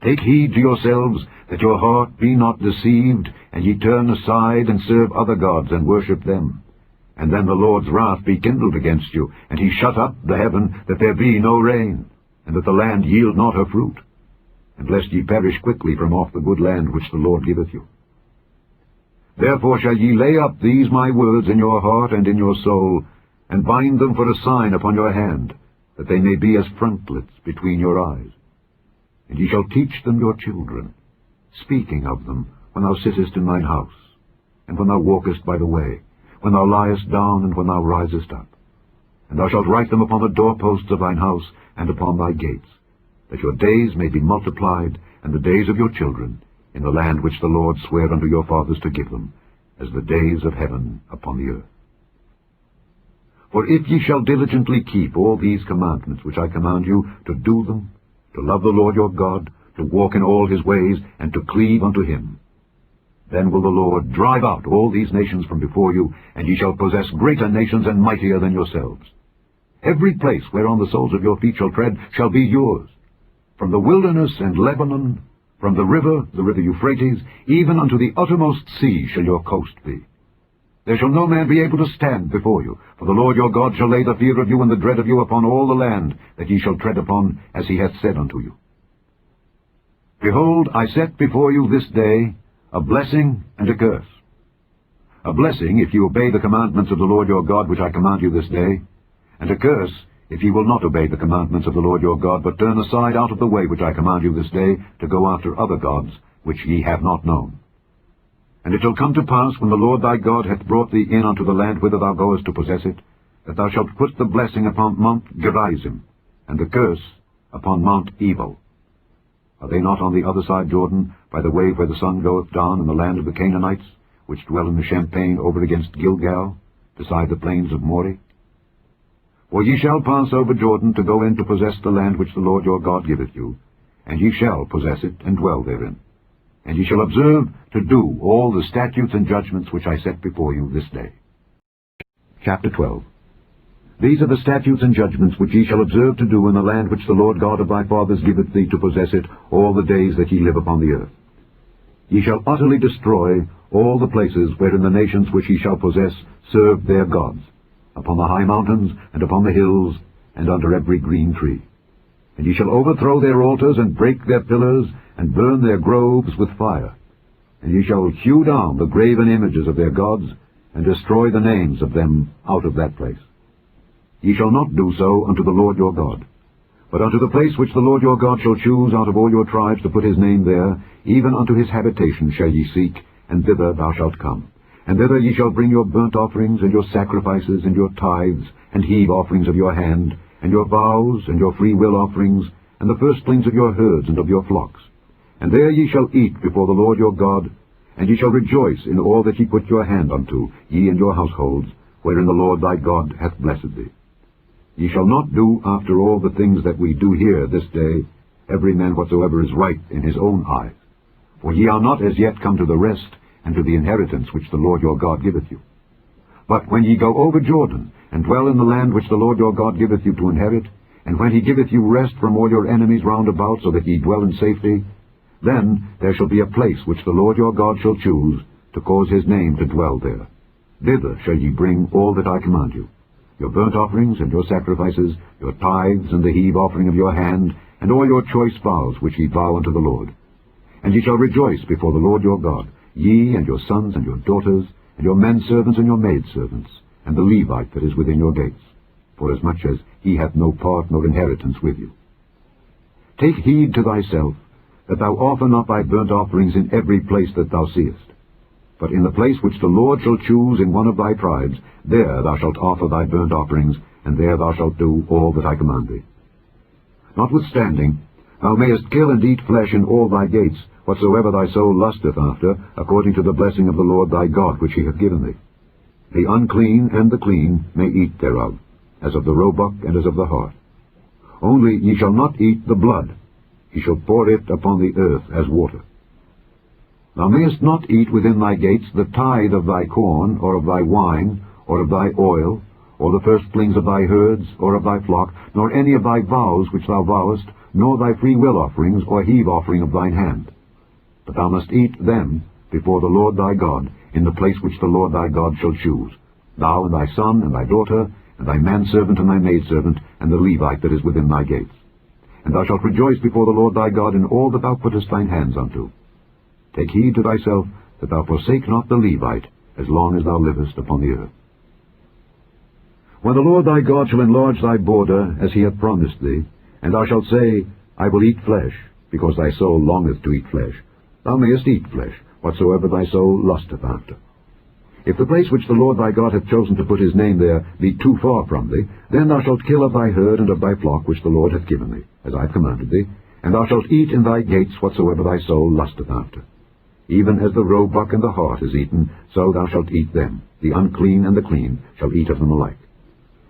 Take heed to yourselves, that your heart be not deceived, and ye turn aside and serve other gods, and worship them. And then the Lord's wrath be kindled against you, and he shut up the heaven, that there be no rain, and that the land yield not her fruit, and lest ye perish quickly from off the good land which the Lord giveth you. Therefore shall ye lay up these my words in your heart and in your soul, and bind them for a sign upon your hand, that they may be as frontlets between your eyes. And ye shall teach them your children, speaking of them when thou sittest in thine house, and when thou walkest by the way, when thou liest down, and when thou risest up. And thou shalt write them upon the doorposts of thine house, and upon thy gates, that your days may be multiplied, and the days of your children, in the land which the Lord sware unto your fathers to give them, as the days of heaven upon the earth. For if ye shall diligently keep all these commandments which I command you, to do them, to love the Lord your God, to walk in all his ways, and to cleave unto him, then will the Lord drive out all these nations from before you, and ye shall possess greater nations and mightier than yourselves. Every place whereon the soles of your feet shall tread shall be yours, from the wilderness and Lebanon, from the river Euphrates, even unto the uttermost sea shall your coast be. There shall no man be able to stand before you, for the Lord your God shall lay the fear of you and the dread of you upon all the land that ye shall tread upon, as he hath said unto you. Behold, I set before you this day a blessing and a curse. A blessing, if ye obey the commandments of the Lord your God which I command you this day, and a curse, if ye will not obey the commandments of the Lord your God, but turn aside out of the way which I command you this day, to go after other gods which ye have not known. And it shall come to pass, when the Lord thy God hath brought thee in unto the land whither thou goest to possess it, that thou shalt put the blessing upon Mount Gerizim, and the curse upon Mount Ebal. Are they not on the other side Jordan, by the way where the sun goeth down, in the land of the Canaanites, which dwell in the champaign over against Gilgal, beside the plains of Moreh? For ye shall pass over Jordan to go in to possess the land which the Lord your God giveth you, and ye shall possess it and dwell therein. And ye shall observe to do all the statutes and judgments which I set before you this day. Chapter 12. These are the statutes and judgments which ye shall observe to do in the land which the Lord God of thy fathers giveth thee to possess it all the days that ye live upon the earth. Ye shall utterly destroy all the places wherein the nations which ye shall possess serve their gods, upon the high mountains, and upon the hills, and under every green tree. And ye shall overthrow their altars, and break their pillars, and burn their groves with fire. And ye shall hew down the graven images of their gods, and destroy the names of them out of that place. Ye shall not do so unto the Lord your God, but unto the place which the Lord your God shall choose out of all your tribes to put his name there, even unto his habitation shall ye seek, and thither thou shalt come. And thither ye shall bring your burnt offerings, and your sacrifices, and your tithes, and heave offerings of your hand, and your vows, and your freewill offerings, and the firstlings of your herds and of your flocks. And there ye shall eat before the Lord your God, and ye shall rejoice in all that ye put your hand unto, ye and your households, wherein the Lord thy God hath blessed thee. Ye shall not do after all the things that we do here this day, every man whatsoever is right in his own eyes. For ye are not as yet come to the rest, and to the inheritance which the Lord your God giveth you. But when ye go over Jordan, and dwell in the land which the Lord your God giveth you to inherit, and when he giveth you rest from all your enemies round about, so that ye dwell in safety, then there shall be a place which the Lord your God shall choose, to cause his name to dwell there. Thither shall ye bring all that I command you, your burnt offerings and your sacrifices, your tithes and the heave offering of your hand, and all your choice vows which ye vow unto the Lord. And ye shall rejoice before the Lord your God, ye and your sons and your daughters, and your menservants and your maidservants, and the Levite that is within your gates, forasmuch as he hath no part nor inheritance with you. Take heed to thyself, that thou offer not thy burnt offerings in every place that thou seest. But in the place which the Lord shall choose in one of thy tribes, there thou shalt offer thy burnt offerings, and there thou shalt do all that I command thee. Notwithstanding, thou mayest kill and eat flesh in all thy gates, whatsoever thy soul lusteth after, according to the blessing of the Lord thy God which he hath given thee. The unclean and the clean may eat thereof, as of the roebuck and as of the hart. Only ye shall not eat the blood. Ye shall pour it upon the earth as water. Thou mayest not eat within thy gates the tithe of thy corn, or of thy wine, or of thy oil, or the firstlings of thy herds, or of thy flock, nor any of thy vows which thou vowest, nor thy freewill offerings, or heave offering of thine hand. But thou must eat them before the Lord thy God, in the place which the Lord thy God shall choose, thou and thy son and thy daughter, and thy manservant and thy maidservant, and the Levite that is within thy gates. And thou shalt rejoice before the Lord thy God in all that thou puttest thine hands unto. Take heed to thyself that thou forsake not the Levite, as long as thou livest upon the earth. When the Lord thy God shall enlarge thy border, as he hath promised thee, and thou shalt say, I will eat flesh, because thy soul longeth to eat flesh, thou mayest eat flesh, whatsoever thy soul lusteth after. If the place which the Lord thy God hath chosen to put his name there be too far from thee, then thou shalt kill of thy herd and of thy flock which the Lord hath given thee, as I have commanded thee, and thou shalt eat in thy gates whatsoever thy soul lusteth after. Even as the roebuck and the hart is eaten, so thou shalt eat them. The unclean and the clean shall eat of them alike.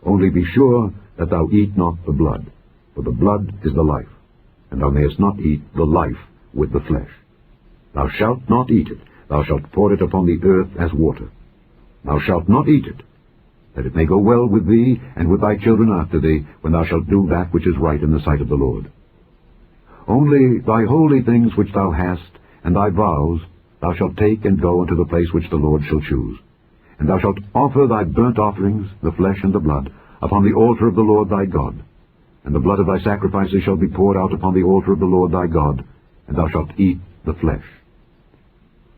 Only be sure that thou eat not the blood, for the blood is the life, and thou mayest not eat the life with the flesh. Thou shalt not eat it, thou shalt pour it upon the earth as water. Thou shalt not eat it, that it may go well with thee and with thy children after thee, when thou shalt do that which is right in the sight of the Lord. Only thy holy things which thou hast, and thy vows, thou shalt take and go unto the place which the Lord shall choose. And thou shalt offer thy burnt offerings, the flesh and the blood, upon the altar of the Lord thy God. And the blood of thy sacrifices shall be poured out upon the altar of the Lord thy God, and thou shalt eat the flesh.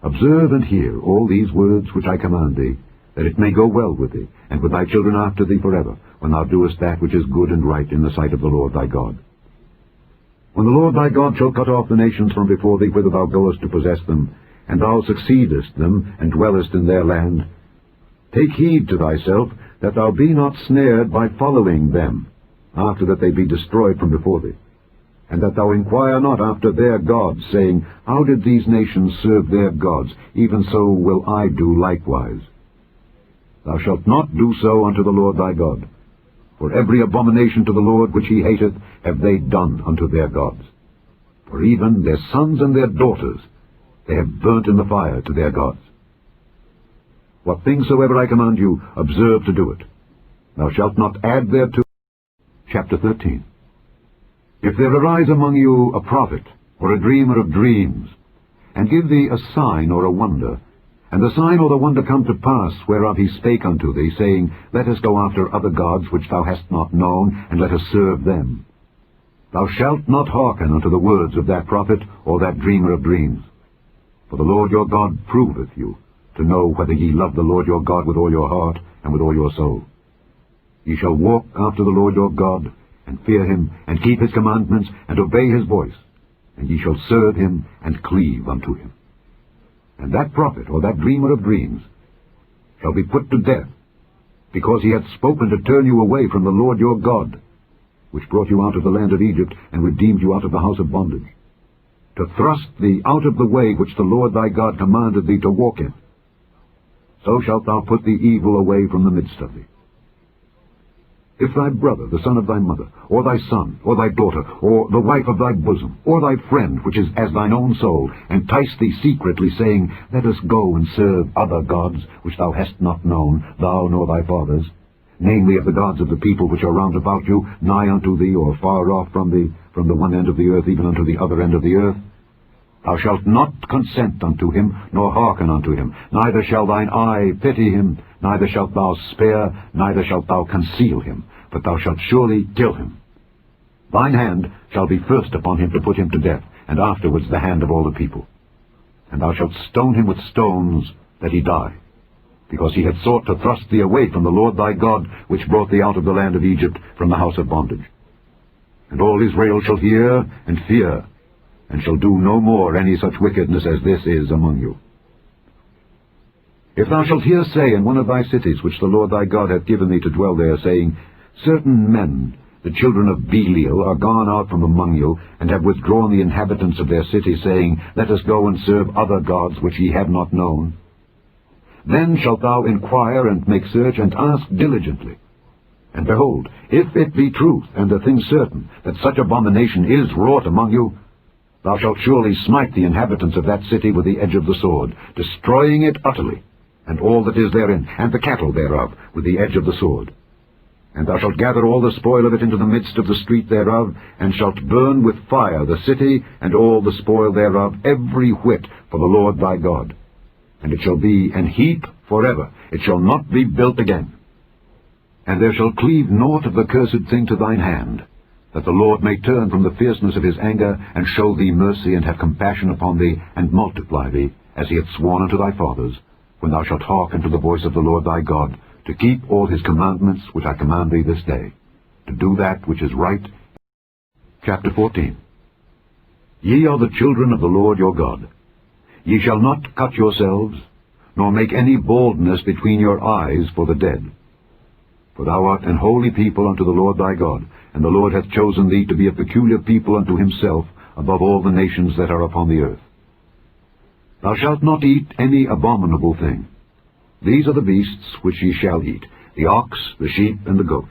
Observe and hear all these words which I command thee, that it may go well with thee, and with thy children after thee forever, when thou doest that which is good and right in the sight of the Lord thy God. When the Lord thy God shall cut off the nations from before thee whither thou goest to possess them, and thou succeedest them, and dwellest in their land, take heed to thyself, that thou be not snared by following them, after that they be destroyed from before thee, and that thou inquire not after their gods, saying, How did these nations serve their gods? Even so will I do likewise. Thou shalt not do so unto the Lord thy God. For every abomination to the Lord which he hateth have they done unto their gods. For even their sons and their daughters they have burnt in the fire to their gods. What things soever I command you, observe to do it. Thou shalt not add thereto. Chapter 13. If there arise among you a prophet, or a dreamer of dreams, and give thee a sign or a wonder, and the sign or the wonder come to pass, whereof he spake unto thee, saying, Let us go after other gods which thou hast not known, and let us serve them. Thou shalt not hearken unto the words of that prophet, or that dreamer of dreams. For the Lord your God proveth you, to know whether ye love the Lord your God with all your heart, and with all your soul. Ye shall walk after the Lord your God, and fear him, and keep his commandments, and obey his voice, and ye shall serve him, and cleave unto him. And that prophet, or that dreamer of dreams, shall be put to death, because he hath spoken to turn you away from the Lord your God, which brought you out of the land of Egypt, and redeemed you out of the house of bondage, to thrust thee out of the way which the Lord thy God commanded thee to walk in. So shalt thou put the evil away from the midst of thee. If thy brother, the son of thy mother, or thy son, or thy daughter, or the wife of thy bosom, or thy friend, which is as thine own soul, entice thee secretly, saying, Let us go and serve other gods, which thou hast not known, thou nor thy fathers, namely of the gods of the people which are round about you, nigh unto thee, or far off from thee, from the one end of the earth even unto the other end of the earth, thou shalt not consent unto him, nor hearken unto him, neither shall thine eye pity him, neither shalt thou spare, neither shalt thou conceal him, but thou shalt surely kill him. Thine hand shall be first upon him to put him to death, and afterwards the hand of all the people. And thou shalt stone him with stones, that he die, because he hath sought to thrust thee away from the Lord thy God, which brought thee out of the land of Egypt, from the house of bondage. And all Israel shall hear and fear, and shall do no more any such wickedness as this is among you. If thou shalt hear say in one of thy cities, which the Lord thy God hath given thee to dwell there, saying, Certain men, the children of Belial, are gone out from among you, and have withdrawn the inhabitants of their city, saying, Let us go and serve other gods which ye have not known. Then shalt thou inquire and make search, and ask diligently. And behold, if it be truth, and the thing certain, that such abomination is wrought among you, thou shalt surely smite the inhabitants of that city with the edge of the sword, destroying it utterly, and all that is therein, and the cattle thereof, with the edge of the sword. And thou shalt gather all the spoil of it into the midst of the street thereof, and shalt burn with fire the city, and all the spoil thereof, every whit, for the Lord thy God. And it shall be an heap forever, it shall not be built again. And there shall cleave naught of the cursed thing to thine hand, that the Lord may turn from the fierceness of his anger, and show thee mercy, and have compassion upon thee, and multiply thee, as he hath sworn unto thy fathers, when thou shalt hearken to the voice of the Lord thy God, to keep all his commandments which I command thee this day, to do that which is right. Chapter 14. Ye are the children of the Lord your God. Ye shall not cut yourselves, nor make any baldness between your eyes for the dead. For thou art an holy people unto the Lord thy God, and the Lord hath chosen thee to be a peculiar people unto himself above all the nations that are upon the earth. Thou shalt not eat any abominable thing. These are the beasts which ye shall eat, the ox, the sheep, and the goat,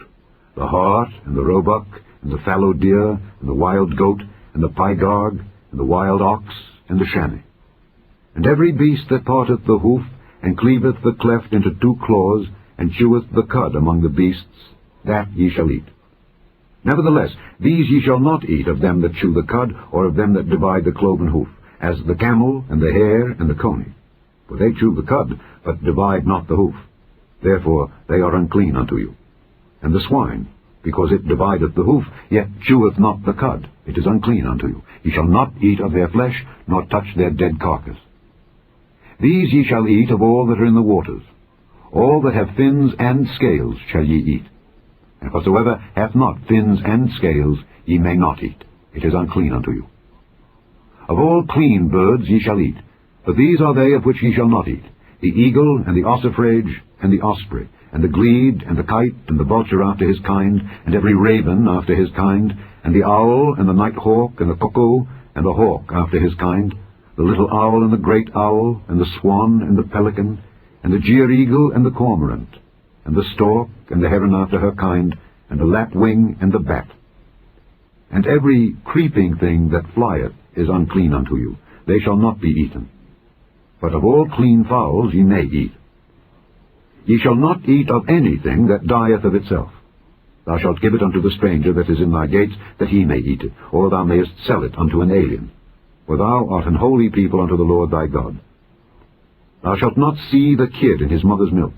the hart, and the roebuck, and the fallow deer, and the wild goat, and the pygarg, and the wild ox, and the chamois. And every beast that parteth the hoof, and cleaveth the cleft into two claws, and cheweth the cud among the beasts, that ye shall eat. Nevertheless, these ye shall not eat of them that chew the cud, or of them that divide the cloven hoof, as the camel, and the hare, and the coney. For they chew the cud, but divide not the hoof. Therefore they are unclean unto you. And the swine, because it divideth the hoof, yet cheweth not the cud, it is unclean unto you. Ye shall not eat of their flesh, nor touch their dead carcass. These ye shall eat of all that are in the waters. All that have fins and scales shall ye eat. And whatsoever hath not fins and scales ye may not eat. It is unclean unto you. Of all clean birds ye shall eat, but these are they of which ye shall not eat: the eagle, and the ossifrage, and the osprey, and the glede, and the kite, and the vulture after his kind, and every raven after his kind, and the owl, and the night hawk, and the cuckoo, and the hawk after his kind, the little owl, and the great owl, and the swan, and the pelican, and the jeer-eagle, and the cormorant, and the stork, and the heron after her kind, and the lapwing, and the bat. And every creeping thing that flieth is unclean unto you. They shall not be eaten. But of all clean fowls ye may eat. Ye shall not eat of anything that dieth of itself. Thou shalt give it unto the stranger that is in thy gates, that he may eat it, or thou mayest sell it unto an alien. For thou art an holy people unto the Lord thy God. Thou shalt not see the kid in his mother's milk.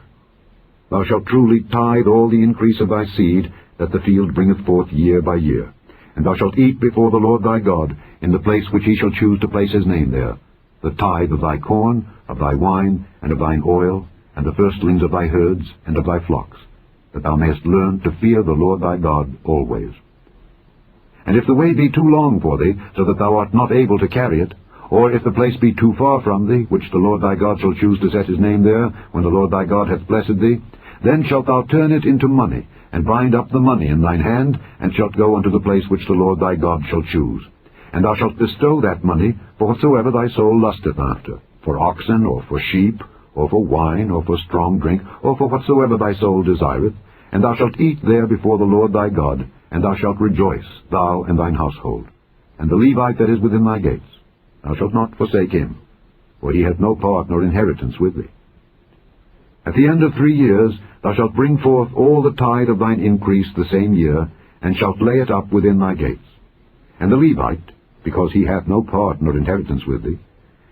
Thou shalt truly tithe all the increase of thy seed, that the field bringeth forth year by year. And thou shalt eat before the Lord thy God, in the place which he shall choose to place his name there, the tithe of thy corn, of thy wine, and of thine oil, and the firstlings of thy herds, and of thy flocks, that thou mayest learn to fear the Lord thy God always. And if the way be too long for thee, so that thou art not able to carry it, or if the place be too far from thee, which the Lord thy God shall choose to set his name there, when the Lord thy God hath blessed thee, then shalt thou turn it into money, and bind up the money in thine hand, and shalt go unto the place which the Lord thy God shall choose. And thou shalt bestow that money for whatsoever thy soul lusteth after, for oxen, or for sheep, or for wine, or for strong drink, or for whatsoever thy soul desireth, and thou shalt eat there before the Lord thy God, and thou shalt rejoice, thou and thine household. And the Levite that is within thy gates, thou shalt not forsake him, for he hath no part nor inheritance with thee. At the end of 3 years thou shalt bring forth all the tithe of thine increase the same year, and shalt lay it up within thy gates. And the Levite, because he hath no part nor inheritance with thee,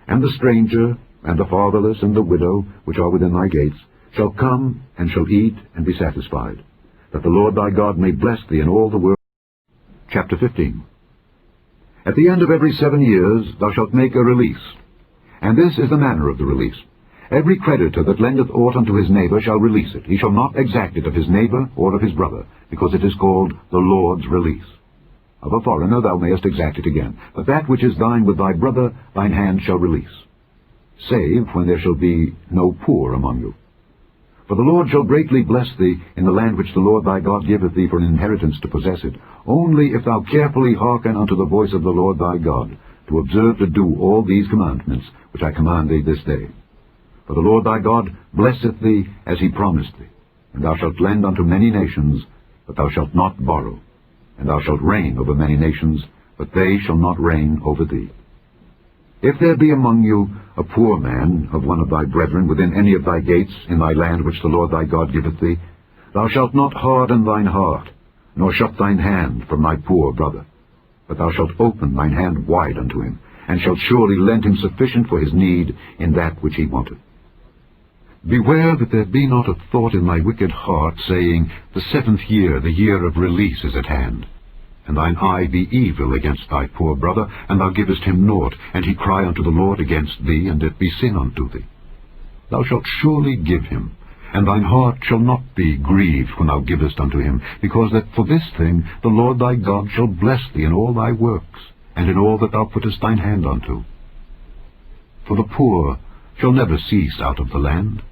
and the stranger, and the fatherless, and the widow, which are within thy gates, shall come, and shall eat, and be satisfied, that the Lord thy God may bless thee in all the world. Chapter 15. At the end of every 7 years thou shalt make a release. And this is the manner of the release. Every creditor that lendeth aught unto his neighbor shall release it. He shall not exact it of his neighbor or of his brother, because it is called the Lord's release. Of a foreigner thou mayest exact it again, but that which is thine with thy brother thine hand shall release, save when there shall be no poor among you. For the Lord shall greatly bless thee in the land which the Lord thy God giveth thee for an inheritance to possess it, only if thou carefully hearken unto the voice of the Lord thy God, to observe to do all these commandments which I command thee this day. For the Lord thy God blesseth thee as he promised thee, and thou shalt lend unto many nations, but thou shalt not borrow. And thou shalt reign over many nations, but they shall not reign over thee. If there be among you a poor man of one of thy brethren within any of thy gates in thy land which the Lord thy God giveth thee, thou shalt not harden thine heart, nor shut thine hand from thy poor brother, but thou shalt open thine hand wide unto him, and shalt surely lend him sufficient for his need in that which he wanteth. Beware that there be not a thought in thy wicked heart, saying, The 7th year, the year of release, is at hand. And thine eye be evil against thy poor brother, and thou givest him naught, and he cry unto the Lord against thee, and it be sin unto thee. Thou shalt surely give him, And thine heart shall not be grieved when thou givest unto him, because that for this thing the Lord thy God shall bless thee in all thy works, and in all that thou puttest thine hand unto. For the poor shall never cease out of the land.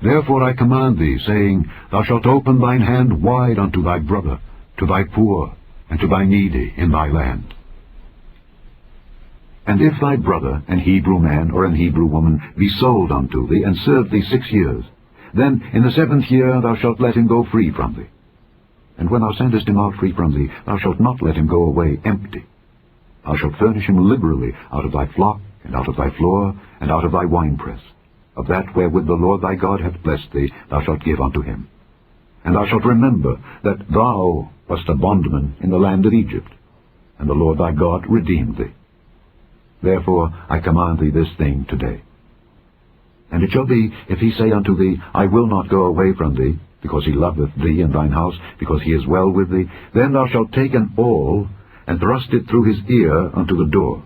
Therefore I command thee, saying, Thou shalt open thine hand wide unto thy brother, to thy poor, and to thy needy in thy land. And if thy brother, an Hebrew man or an Hebrew woman, be sold unto thee, and serve thee 6 years, then in the 7th year thou shalt let him go free from thee. And when thou sendest him out free from thee, thou shalt not let him go away empty. Thou shalt furnish him liberally out of thy flock, and out of thy floor, and out of thy winepress. Of that wherewith the Lord thy God hath blessed thee, thou shalt give unto him. And thou shalt remember that thou wast a bondman in the land of Egypt, and the Lord thy God redeemed thee. Therefore I command thee this thing today. And it shall be, if he say unto thee, I will not go away from thee, because he loveth thee and thine house, because he is well with thee, then thou shalt take an awl, and thrust it through his ear unto the door,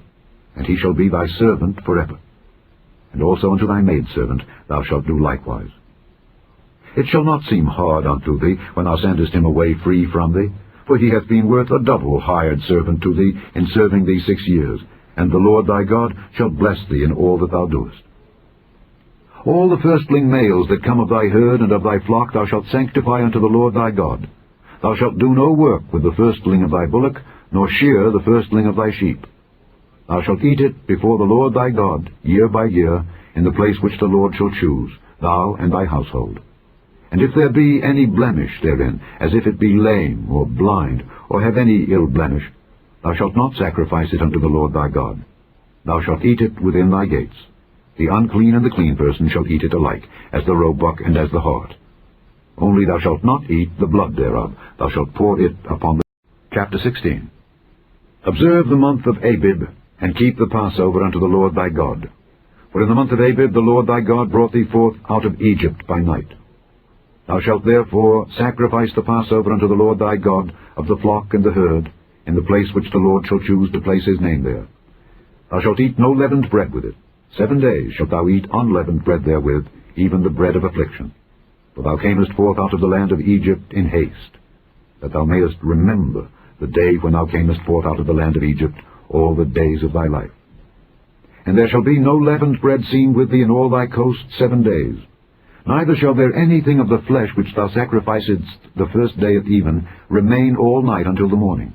and he shall be thy servant forever. And also unto thy maidservant thou shalt do likewise. It shall not seem hard unto thee, when thou sendest him away free from thee, for he hath been worth a double hired servant to thee in serving thee 6 years, and the Lord thy God shall bless thee in all that thou doest. All the firstling males that come of thy herd and of thy flock thou shalt sanctify unto the Lord thy God. Thou shalt do no work with the firstling of thy bullock, nor shear the firstling of thy sheep. Thou shalt eat it before the Lord thy God, year by year, in the place which the Lord shall choose, thou and thy household. And if there be any blemish therein, as if it be lame, or blind, or have any ill blemish, thou shalt not sacrifice it unto the Lord thy God. Thou shalt eat it within thy gates. The unclean and the clean person shall eat it alike, as the roebuck and as the hart. Only thou shalt not eat the blood thereof, thou shalt pour it upon the... Chapter 16. Observe the month of Abib, and keep the Passover unto the Lord thy God. For in the month of Abib the Lord thy God brought thee forth out of Egypt by night. Thou shalt therefore sacrifice the Passover unto the Lord thy God of the flock and the herd, in the place which the Lord shall choose to place his name there. Thou shalt eat no leavened bread with it. 7 days shalt thou eat unleavened bread therewith, even the bread of affliction. For thou camest forth out of the land of Egypt in haste, that thou mayest remember the day when thou camest forth out of the land of Egypt, all the days of thy life. And there shall be no leavened bread seen with thee in all thy coast 7 days. Neither shall there anything of the flesh which thou sacrificedst the first day at even remain all night until the morning.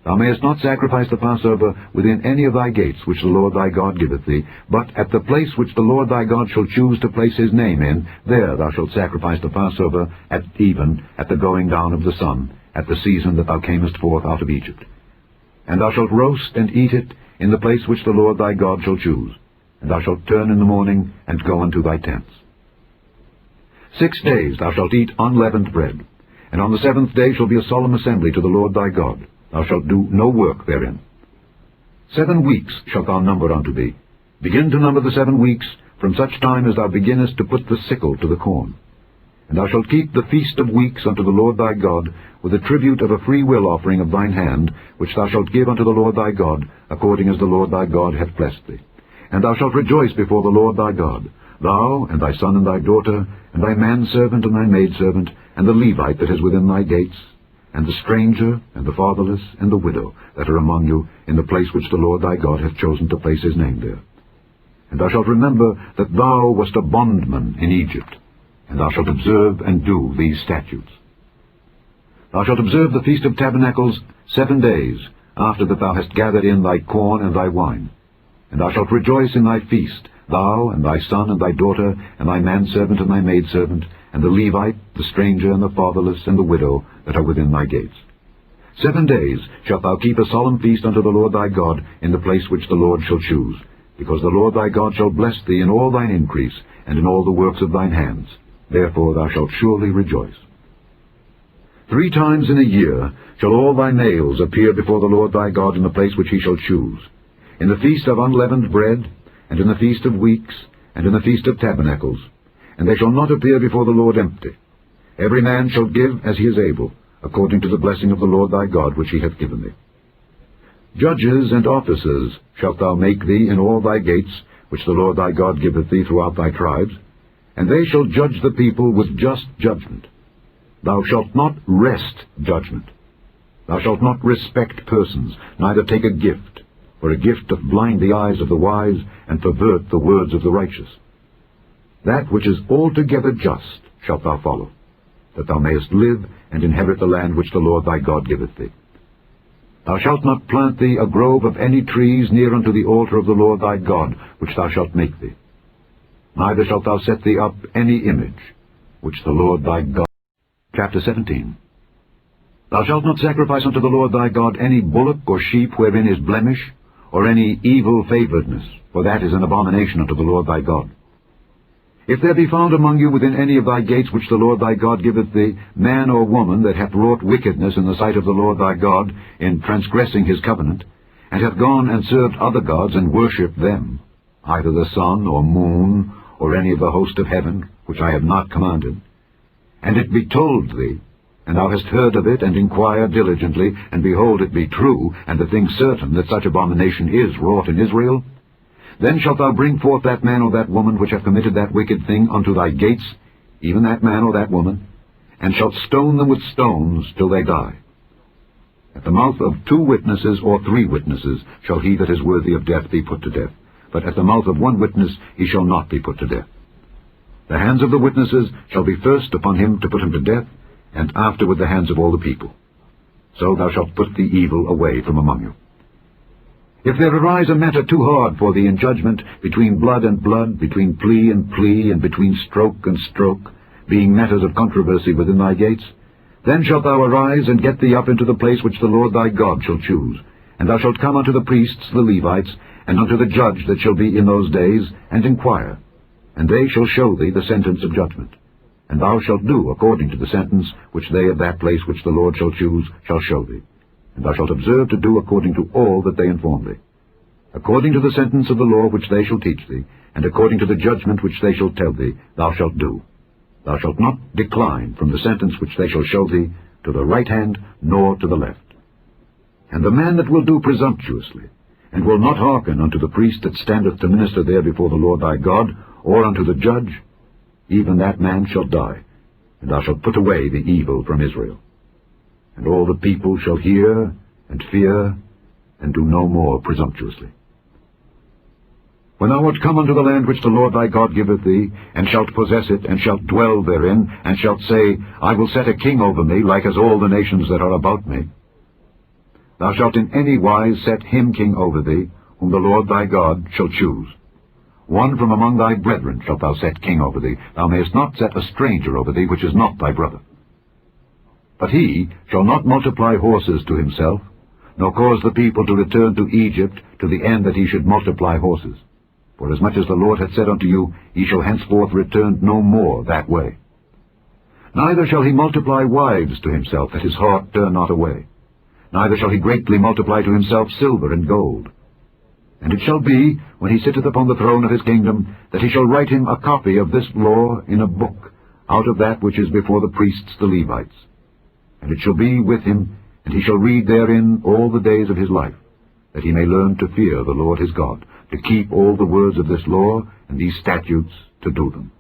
Thou mayest not sacrifice the Passover within any of thy gates which the Lord thy God giveth thee, but at the place which the Lord thy God shall choose to place his name in, there thou shalt sacrifice the Passover at even, at the going down of the sun, at the season that thou camest forth out of Egypt. And thou shalt roast and eat it in the place which the Lord thy God shall choose, and thou shalt turn in the morning and go unto thy tents. 6 days thou shalt eat unleavened bread, and on the 7th day shall be a solemn assembly to the Lord thy God. Thou shalt do no work therein. 7 weeks shalt thou number unto thee. Begin to number the 7 weeks, from such time as thou beginnest to put the sickle to the corn. And thou shalt keep the feast of weeks unto the Lord thy God, with a tribute of a freewill offering of thine hand, which thou shalt give unto the Lord thy God, according as the Lord thy God hath blessed thee. And thou shalt rejoice before the Lord thy God, thou, and thy son and thy daughter, and thy manservant and thy maidservant, and the Levite that is within thy gates, and the stranger, and the fatherless, and the widow that are among you, in the place which the Lord thy God hath chosen to place his name there. And thou shalt remember that thou wast a bondman in Egypt, and thou shalt observe and do these statutes. Thou shalt observe the Feast of Tabernacles 7 days, after that thou hast gathered in thy corn and thy wine. And thou shalt rejoice in thy feast, thou, and thy son, and thy daughter, and thy manservant, and thy maidservant, and the Levite, the stranger, and the fatherless, and the widow, that are within thy gates. 7 days shalt thou keep a solemn feast unto the Lord thy God, in the place which the Lord shall choose, because the Lord thy God shall bless thee in all thine increase, and in all the works of thine hands. Therefore thou shalt surely rejoice. 3 times in a year shall all thy males appear before the Lord thy God in the place which he shall choose, in the feast of unleavened bread, and in the feast of weeks, and in the feast of tabernacles, and they shall not appear before the Lord empty. Every man shall give as he is able, according to the blessing of the Lord thy God which he hath given thee. Judges and officers shalt thou make thee in all thy gates, which the Lord thy God giveth thee throughout thy tribes, and they shall judge the people with just judgment. Thou shalt not wrest judgment. Thou shalt not respect persons, neither take a gift, for a gift doth blind the eyes of the wise, and pervert the words of the righteous. That which is altogether just shalt thou follow, that thou mayest live and inherit the land which the Lord thy God giveth thee. Thou shalt not plant thee a grove of any trees near unto the altar of the Lord thy God, which thou shalt make thee. Neither shalt thou set thee up any image, which the Lord thy God... Chapter 17. Thou shalt not sacrifice unto the Lord thy God any bullock or sheep wherein is blemish, or any evil favouredness, for that is an abomination unto the Lord thy God. If there be found among you within any of thy gates which the Lord thy God giveth thee, man or woman that hath wrought wickedness in the sight of the Lord thy God, in transgressing his covenant, and hath gone and served other gods and worshipped them, either the sun or moon, or any of the host of heaven, which I have not commanded, and it be told thee, and thou hast heard of it, and inquired diligently, and behold, it be true, and the thing certain that such abomination is wrought in Israel, then shalt thou bring forth that man or that woman which hath committed that wicked thing unto thy gates, even that man or that woman, and shalt stone them with stones till they die. At the mouth of 2 witnesses or 3 witnesses shall he that is worthy of death be put to death, but at the mouth of 1 witness he shall not be put to death. The hands of the witnesses shall be first upon him to put him to death, and afterward the hands of all the people. So thou shalt put the evil away from among you. If there arise a matter too hard for thee in judgment, between blood and blood, between plea, and between stroke and stroke, being matters of controversy within thy gates, then shalt thou arise and get thee up into the place which the Lord thy God shall choose, and thou shalt come unto the priests, the Levites, and unto the judge that shall be in those days, and inquire, and they shall show thee the sentence of judgment. And thou shalt do according to the sentence which they of that place which the Lord shall choose shall show thee. And thou shalt observe to do according to all that they inform thee, according to the sentence of the law which they shall teach thee, and according to the judgment which they shall tell thee, thou shalt do. Thou shalt not decline from the sentence which they shall show thee, to the right hand, nor to the left. And the man that will do presumptuously, and will not hearken unto the priest that standeth to minister there before the Lord thy God, or unto the judge, even that man shall die, and thou shalt put away the evil from Israel. And all the people shall hear, and fear, and do no more presumptuously. When thou art come unto the land which the Lord thy God giveth thee, and shalt possess it, and shalt dwell therein, and shalt say, I will set a king over me, like as all the nations that are about me, thou shalt in any wise set him king over thee, whom the Lord thy God shall choose. One from among thy brethren shalt thou set king over thee. Thou mayest not set a stranger over thee, which is not thy brother. But he shall not multiply horses to himself, nor cause the people to return to Egypt, to the end that he should multiply horses. For as much as the Lord hath said unto you, he shall henceforth return no more that way. Neither shall he multiply wives to himself, that his heart turn not away. Neither shall he greatly multiply to himself silver and gold. And it shall be, when he sitteth upon the throne of his kingdom, that he shall write him a copy of this law in a book, out of that which is before the priests the Levites. And it shall be with him, and he shall read therein all the days of his life, that he may learn to fear the Lord his God, to keep all the words of this law and these statutes, to do them,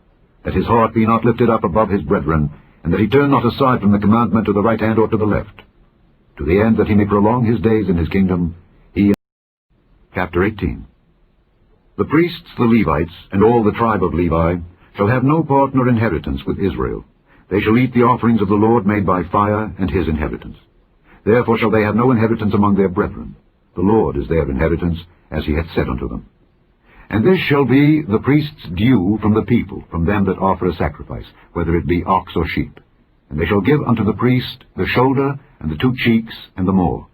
that his heart be not lifted up above his brethren, and that he turn not aside from the commandment to the right hand or to the left, to the end that he may prolong his days in his kingdom, he... Chapter 18. The priests, the Levites, and all the tribe of Levi, shall have no part nor inheritance with Israel. They shall eat the offerings of the Lord made by fire, and his inheritance. Therefore shall they have no inheritance among their brethren. The Lord is their inheritance, as he hath said unto them. And this shall be the priest's due from the people, from them that offer a sacrifice, whether it be ox or sheep. And they shall give unto the priest the shoulder, and the 2 cheeks, and the more.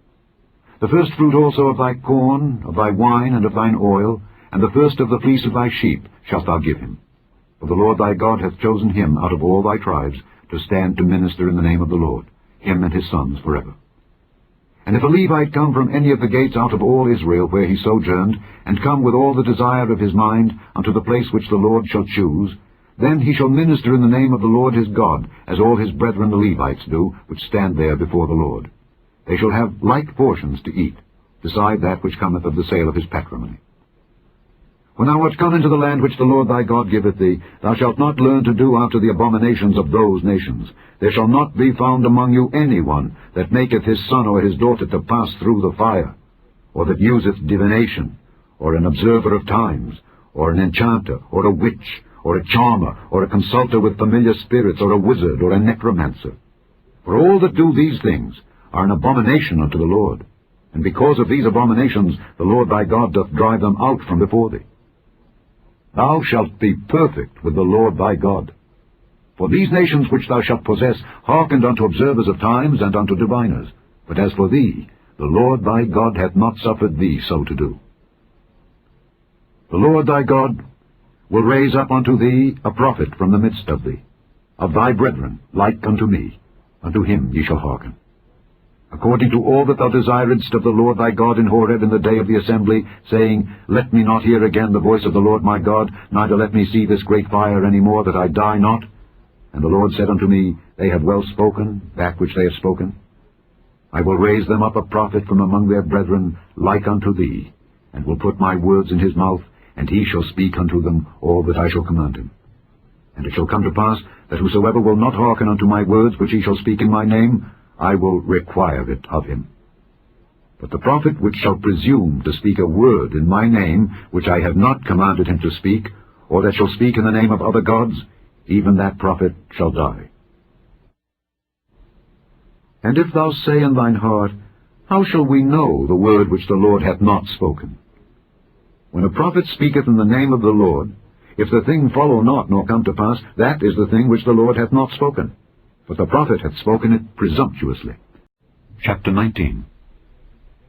The first fruit also of thy corn, of thy wine, and of thine oil, and the first of the fleece of thy sheep shalt thou give him. For the Lord thy God hath chosen him out of all thy tribes to stand to minister in the name of the Lord, him and his sons forever. And if a Levite come from any of the gates out of all Israel where he sojourned, and come with all the desire of his mind unto the place which the Lord shall choose, then he shall minister in the name of the Lord his God, as all his brethren the Levites do, which stand there before the Lord. They shall have like portions to eat, beside that which cometh of the sale of his patrimony. When thou art come into the land which the Lord thy God giveth thee, thou shalt not learn to do after the abominations of those nations. There shall not be found among you any one that maketh his son or his daughter to pass through the fire, or that useth divination, or an observer of times, or an enchanter, or a witch, or a charmer, or a consulter with familiar spirits, or a wizard, or a necromancer. For all that do these things are an abomination unto the Lord, and because of these abominations the Lord thy God doth drive them out from before thee. Thou shalt be perfect with the Lord thy God. For these nations which thou shalt possess hearkened unto observers of times and unto diviners. But as for thee, the Lord thy God hath not suffered thee so to do. The Lord thy God will raise up unto thee a prophet from the midst of thee, of thy brethren, like unto me. Unto him ye shall hearken. According to all that thou desiredst of the Lord thy God in Horeb in the day of the assembly, saying, Let me not hear again the voice of the Lord my God, neither let me see this great fire any more, that I die not. And the Lord said unto me, They have well spoken, that which they have spoken. I will raise them up a prophet from among their brethren, like unto thee, and will put my words in his mouth, and he shall speak unto them all that I shall command him. And it shall come to pass, that whosoever will not hearken unto my words which he shall speak in my name, I will require it of him. But the prophet which shall presume to speak a word in my name, which I have not commanded him to speak, or that shall speak in the name of other gods, even that prophet shall die. And if thou say in thine heart, How shall we know the word which the Lord hath not spoken? When a prophet speaketh in the name of the Lord, if the thing follow not, nor come to pass, that is the thing which the Lord hath not spoken. But the prophet hath spoken it presumptuously. Chapter 19.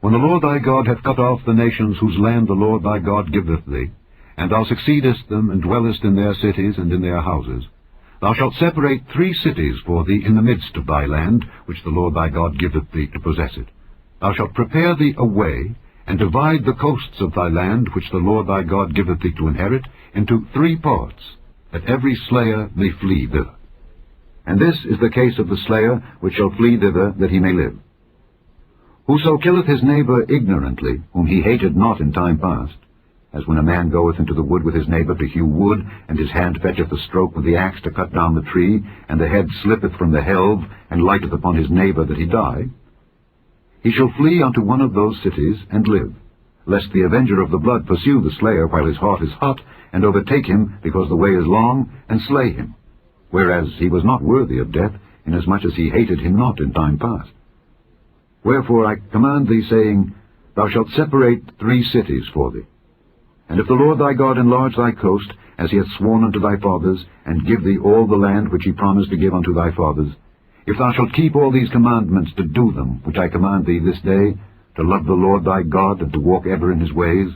When the Lord thy God hath cut off the nations whose land the Lord thy God giveth thee, and thou succeedest them, and dwellest in their cities and in their houses, thou shalt separate 3 cities for thee in the midst of thy land, which the Lord thy God giveth thee to possess it. Thou shalt prepare thee a way, and divide the coasts of thy land, which the Lord thy God giveth thee to inherit, into 3 parts, that every slayer may flee thither. And this is the case of the slayer which shall flee thither, that he may live. Whoso killeth his neighbor ignorantly, whom he hated not in time past, as when a man goeth into the wood with his neighbor to hew wood, and his hand fetcheth a stroke with the axe to cut down the tree, and the head slippeth from the helve, and lighteth upon his neighbor that he die, he shall flee unto one of those cities, and live, lest the avenger of the blood pursue the slayer while his heart is hot, and overtake him, because the way is long, and slay him, whereas he was not worthy of death, inasmuch as he hated him not in time past. Wherefore I command thee, saying, Thou shalt separate 3 cities for thee. And if the Lord thy God enlarge thy coast, as he hath sworn unto thy fathers, and give thee all the land which he promised to give unto thy fathers, if thou shalt keep all these commandments to do them, which I command thee this day, to love the Lord thy God, and to walk ever in his ways,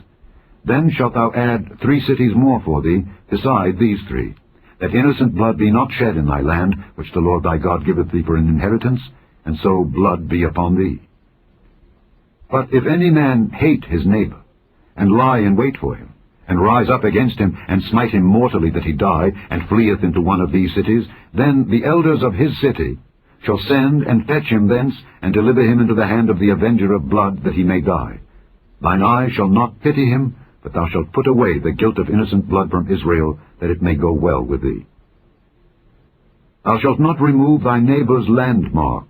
then shalt thou add 3 cities more for thee, beside these 3, that innocent blood be not shed in thy land, which the Lord thy God giveth thee for an inheritance, and so blood be upon thee. But if any man hate his neighbor, and lie in wait for him, and rise up against him, and smite him mortally that he die, and fleeth into one of these cities, then the elders of his city shall send and fetch him thence, and deliver him into the hand of the avenger of blood, that he may die. Thine eye shall not pity him, but thou shalt put away the guilt of innocent blood from Israel, that it may go well with thee. Thou shalt not remove thy neighbour's landmark,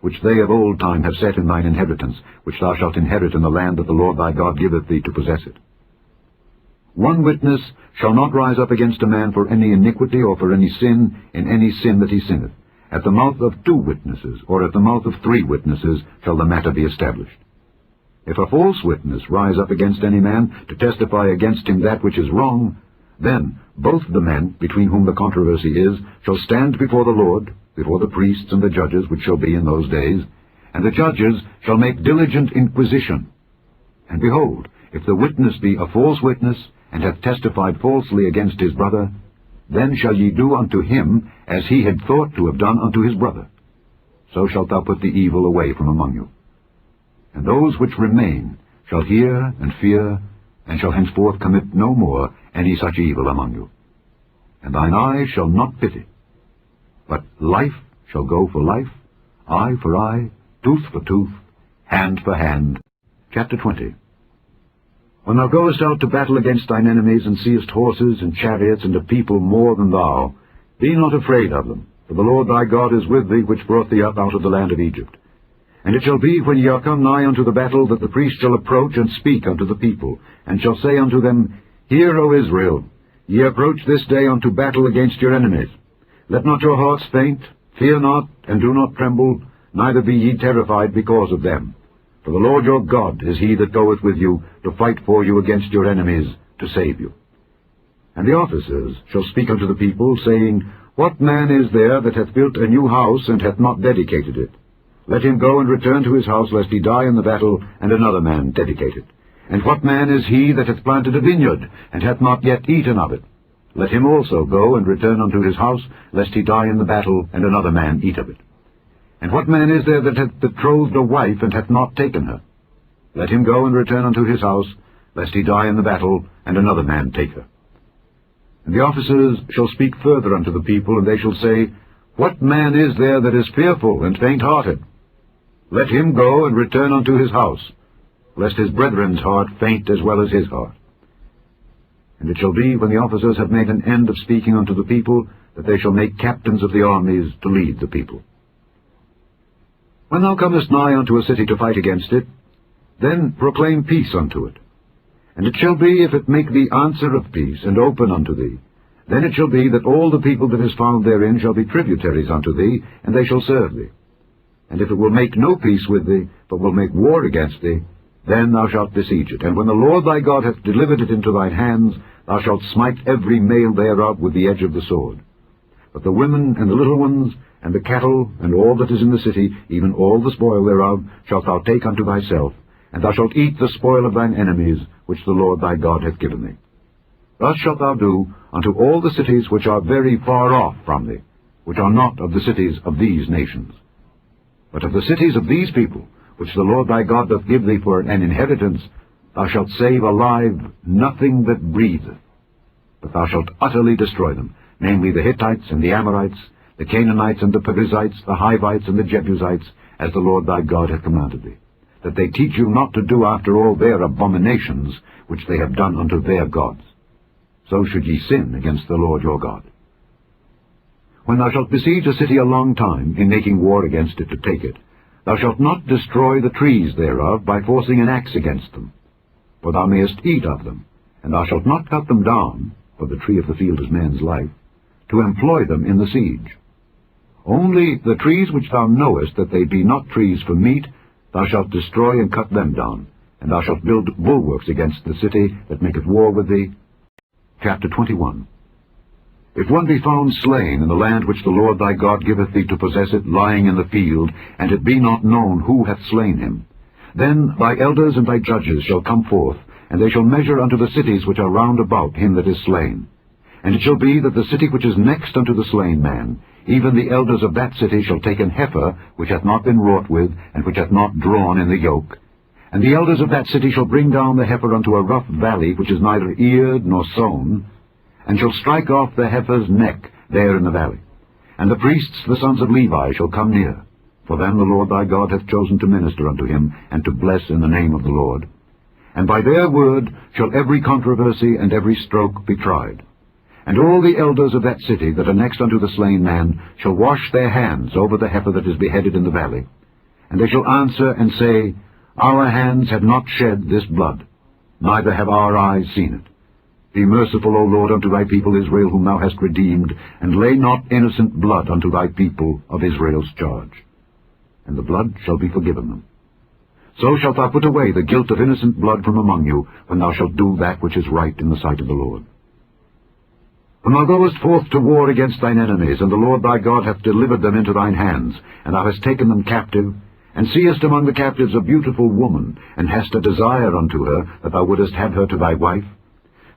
which they of old time have set in thine inheritance, which thou shalt inherit in the land that the Lord thy God giveth thee to possess it. 1 witness shall not rise up against a man for any iniquity or for any sin, in any sin that he sinneth. At the mouth of 2 witnesses, or at the mouth of 3 witnesses, shall the matter be established. If a false witness rise up against any man to testify against him that which is wrong, then both the men between whom the controversy is shall stand before the Lord, before the priests and the judges which shall be in those days, and the judges shall make diligent inquisition. And behold, if the witness be a false witness, and hath testified falsely against his brother, then shall ye do unto him as he had thought to have done unto his brother. So shalt thou put the evil away from among you. And those which remain shall hear and fear, and shall henceforth commit no more any such evil among you. And thine eye shall not pity, but life shall go for life, eye for eye, tooth for tooth, hand for hand. Chapter 20. When thou goest out to battle against thine enemies, and seest horses and chariots and a people more than thou, be not afraid of them, for the Lord thy God is with thee, which brought thee up out of the land of Egypt. And it shall be, when ye are come nigh unto the battle, that the priest shall approach and speak unto the people, and shall say unto them, Hear, O Israel, ye approach this day unto battle against your enemies. Let not your hearts faint, fear not, and do not tremble, neither be ye terrified because of them. For the Lord your God is he that goeth with you to fight for you against your enemies, to save you. And the officers shall speak unto the people, saying, What man is there that hath built a new house, and hath not dedicated it? Let him go and return to his house, lest he die in the battle, and another man dedicate it. And what man is he that hath planted a vineyard, and hath not yet eaten of it? Let him also go and return unto his house, lest he die in the battle, and another man eat of it. And what man is there that hath betrothed a wife, and hath not taken her? Let him go and return unto his house, lest he die in the battle, and another man take her. And the officers shall speak further unto the people, and they shall say, What man is there that is fearful and faint-hearted? Let him go and return unto his house, lest his brethren's heart faint as well as his heart. And it shall be, when the officers have made an end of speaking unto the people, that they shall make captains of the armies to lead the people. When thou comest nigh unto a city to fight against it, then proclaim peace unto it. And it shall be, if it make thee answer of peace, and open unto thee, then it shall be that all the people that is found therein shall be tributaries unto thee, and they shall serve thee. And if it will make no peace with thee, but will make war against thee, then thou shalt besiege it. And when the Lord thy God hath delivered it into thine hands, thou shalt smite every male thereof with the edge of the sword. But the women and the little ones, and the cattle, and all that is in the city, even all the spoil thereof, shalt thou take unto thyself, and thou shalt eat the spoil of thine enemies, which the Lord thy God hath given thee. Thus shalt thou do unto all the cities which are very far off from thee, which are not of the cities of these nations. But of the cities of these people, which the Lord thy God doth give thee for an inheritance, thou shalt save alive nothing that breatheth, but thou shalt utterly destroy them, namely the Hittites and the Amorites, the Canaanites and the Perizzites, the Hivites and the Jebusites, as the Lord thy God hath commanded thee, that they teach you not to do after all their abominations, which they have done unto their gods. So should ye sin against the Lord your God. When thou shalt besiege a city a long time, in making war against it to take it, thou shalt not destroy the trees thereof by forcing an axe against them. For thou mayest eat of them, and thou shalt not cut them down, for the tree of the field is man's life, to employ them in the siege. Only the trees which thou knowest that they be not trees for meat, thou shalt destroy and cut them down, and thou shalt build bulwarks against the city that maketh war with thee. Chapter 21. If one be found slain in the land which the Lord thy God giveth thee to possess it, lying in the field, and it be not known who hath slain him, then thy elders and thy judges shall come forth, and they shall measure unto the cities which are round about him that is slain. And it shall be that the city which is next unto the slain man, even the elders of that city shall take an heifer which hath not been wrought with, and which hath not drawn in the yoke. And the elders of that city shall bring down the heifer unto a rough valley, which is neither eared nor sown, and shall strike off the heifer's neck there in the valley. And the priests, the sons of Levi, shall come near, for them the Lord thy God hath chosen to minister unto him, and to bless in the name of the Lord. And by their word shall every controversy and every stroke be tried. And all the elders of that city that are next unto the slain man shall wash their hands over the heifer that is beheaded in the valley. And they shall answer and say, Our hands have not shed this blood, neither have our eyes seen it. Be merciful, O Lord, unto thy people Israel, whom thou hast redeemed, and lay not innocent blood unto thy people of Israel's charge. And the blood shall be forgiven them. So shalt thou put away the guilt of innocent blood from among you, when thou shalt do that which is right in the sight of the Lord. When thou goest forth to war against thine enemies, and the Lord thy God hath delivered them into thine hands, and thou hast taken them captive, and seest among the captives a beautiful woman, and hast a desire unto her, that thou wouldest have her to thy wife,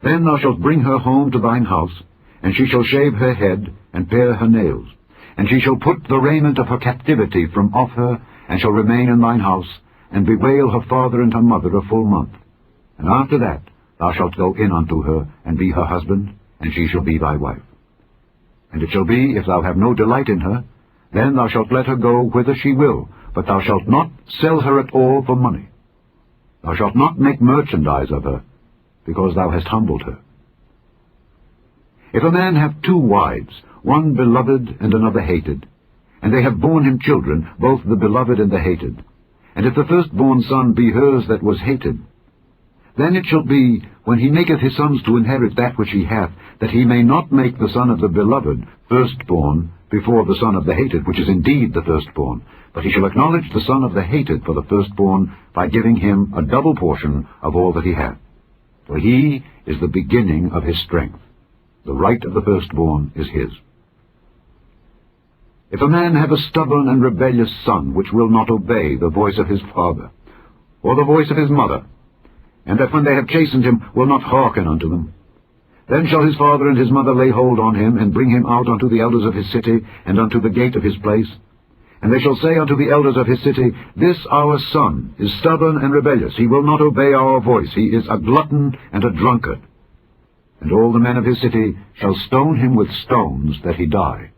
then thou shalt bring her home to thine house, and she shall shave her head, and pare her nails. And she shall put the raiment of her captivity from off her, and shall remain in thine house, and bewail her father and her mother a full month. And after that thou shalt go in unto her, and be her husband, and she shall be thy wife. And it shall be, if thou have no delight in her, then thou shalt let her go whither she will, but thou shalt not sell her at all for money. Thou shalt not make merchandise of her, because thou hast humbled her. If a man have 2 wives, one beloved and another hated, and they have borne him children, both the beloved and the hated, and if the firstborn son be hers that was hated, then it shall be, when he maketh his sons to inherit that which he hath, that he may not make the son of the beloved firstborn before the son of the hated, which is indeed the firstborn, but he shall acknowledge the son of the hated for the firstborn by giving him a double portion of all that he hath. For he is the beginning of his strength. The right of the firstborn is his. If a man have a stubborn and rebellious son, which will not obey the voice of his father, or the voice of his mother, and that when they have chastened him will not hearken unto them, then shall his father and his mother lay hold on him, and bring him out unto the elders of his city, and unto the gate of his place. And they shall say unto the elders of his city, This our son is stubborn and rebellious, he will not obey our voice, he is a glutton and a drunkard. And all the men of his city shall stone him with stones, that he die.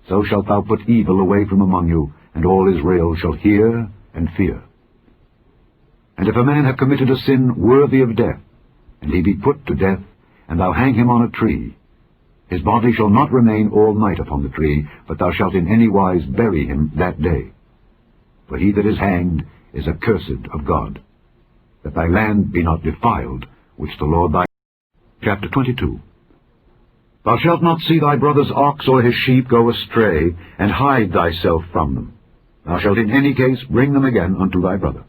So shalt thou put evil away from among you, and all Israel shall hear and fear. And if a man have committed a sin worthy of death, and he be put to death, and thou hang him on a tree, his body shall not remain all night upon the tree, but thou shalt in any wise bury him that day. For he that is hanged is accursed of God, that thy land be not defiled, which the Lord thy... Chapter 22. Thou shalt not see thy brother's ox or his sheep go astray, and hide thyself from them. Thou shalt in any case bring them again unto thy brother.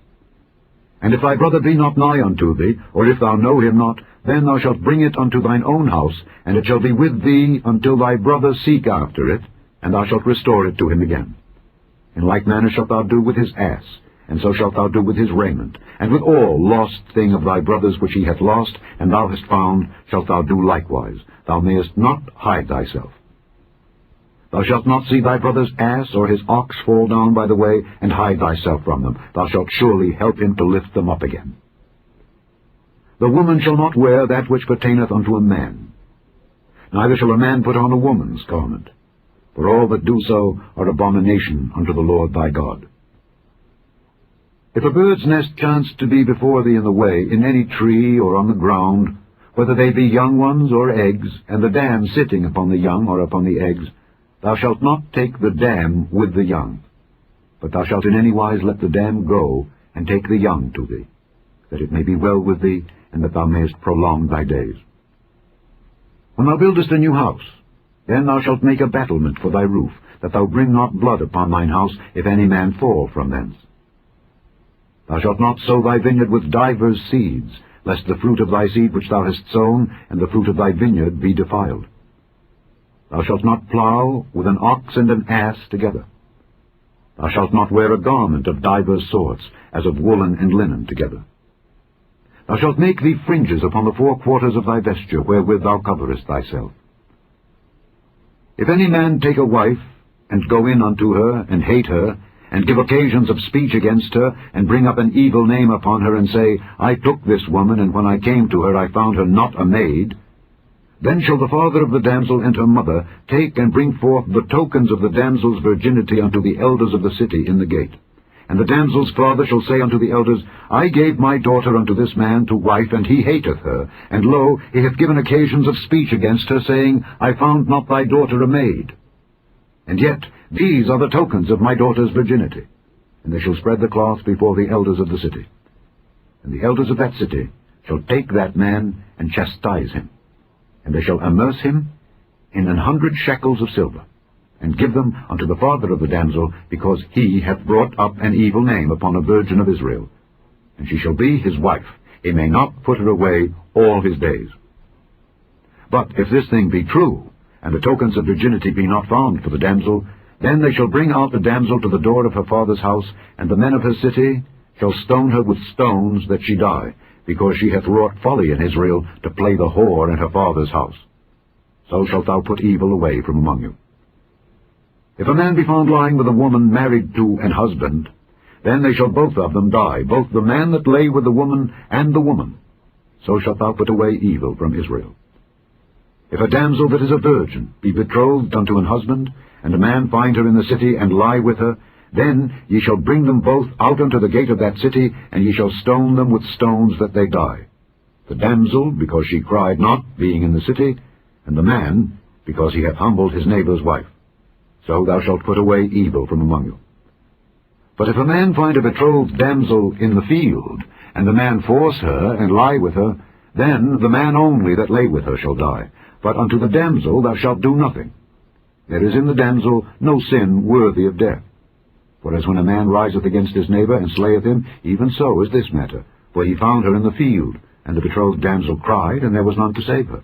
And if thy brother be not nigh unto thee, or if thou know him not, then thou shalt bring it unto thine own house, and it shall be with thee until thy brother seek after it, and thou shalt restore it to him again. In like manner shalt thou do with his ass, and so shalt thou do with his raiment, and with all lost thing of thy brother's which he hath lost, and thou hast found, shalt thou do likewise. Thou mayest not hide thyself. Thou shalt not see thy brother's ass or his ox fall down by the way, and hide thyself from them. Thou shalt surely help him to lift them up again. The woman shall not wear that which pertaineth unto a man, neither shall a man put on a woman's garment, for all that do so are abomination unto the Lord thy God. If a bird's nest chance to be before thee in the way, in any tree or on the ground, whether they be young ones or eggs, and the dam sitting upon the young or upon the eggs, thou shalt not take the dam with the young, but thou shalt in any wise let the dam go, and take the young to thee, that it may be well with thee, and that thou mayest prolong thy days. When thou buildest a new house, then thou shalt make a battlement for thy roof, that thou bring not blood upon thine house, if any man fall from thence. Thou shalt not sow thy vineyard with divers seeds, lest the fruit of thy seed which thou hast sown, and the fruit of thy vineyard be defiled. Thou shalt not plow with an ox and an ass together. Thou shalt not wear a garment of divers sorts, as of woolen and linen together. Thou shalt make thee fringes upon the 4 quarters of thy vesture, wherewith thou coverest thyself. If any man take a wife, and go in unto her, and hate her, and give occasions of speech against her, and bring up an evil name upon her, and say, I took this woman, and when I came to her I found her not a maid, then shall the father of the damsel and her mother take and bring forth the tokens of the damsel's virginity unto the elders of the city in the gate. And the damsel's father shall say unto the elders, I gave my daughter unto this man to wife, and he hateth her. And lo, he hath given occasions of speech against her, saying, I found not thy daughter a maid. And yet these are the tokens of my daughter's virginity. And they shall spread the cloth before the elders of the city. And the elders of that city shall take that man and chastise him. And they shall immerse him in 100 shekels of silver, and give them unto the father of the damsel, because he hath brought up an evil name upon a virgin of Israel. And she shall be his wife. He may not put her away all his days. But if this thing be true, and the tokens of virginity be not found for the damsel, then they shall bring out the damsel to the door of her father's house, and the men of her city shall stone her with stones that she die, because she hath wrought folly in Israel, to play the whore in her father's house. So shalt thou put evil away from among you. If a man be found lying with a woman married to an husband, then they shall both of them die, both the man that lay with the woman and the woman. So shalt thou put away evil from Israel. If a damsel that is a virgin be betrothed unto an husband, and a man find her in the city, and lie with her, then ye shall bring them both out unto the gate of that city, and ye shall stone them with stones that they die. the damsel, because she cried not, being in the city, and the man, because he hath humbled his neighbour's wife. So thou shalt put away evil from among you. But if a man find a betrothed damsel in the field, and the man force her, and lie with her, then the man only that lay with her shall die. But unto the damsel thou shalt do nothing. There is in the damsel no sin worthy of death. For as when a man riseth against his neighbour, and slayeth him, even so is this matter. For he found her in the field, and the betrothed damsel cried, and there was none to save her.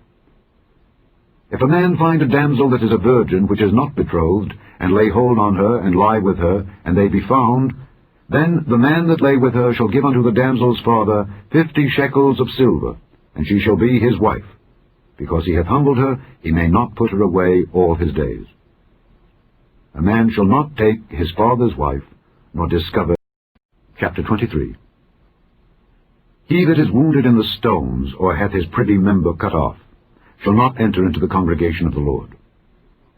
If a man find a damsel that is a virgin, which is not betrothed, and lay hold on her, and lie with her, and they be found, then the man that lay with her shall give unto the damsel's father 50 shekels of silver, and she shall be his wife. Because he hath humbled her, he may not put her away all his days. A man shall not take his father's wife, nor discover. Chapter 23. He that is wounded in the stones, or hath his privy member cut off, shall not enter into the congregation of the Lord.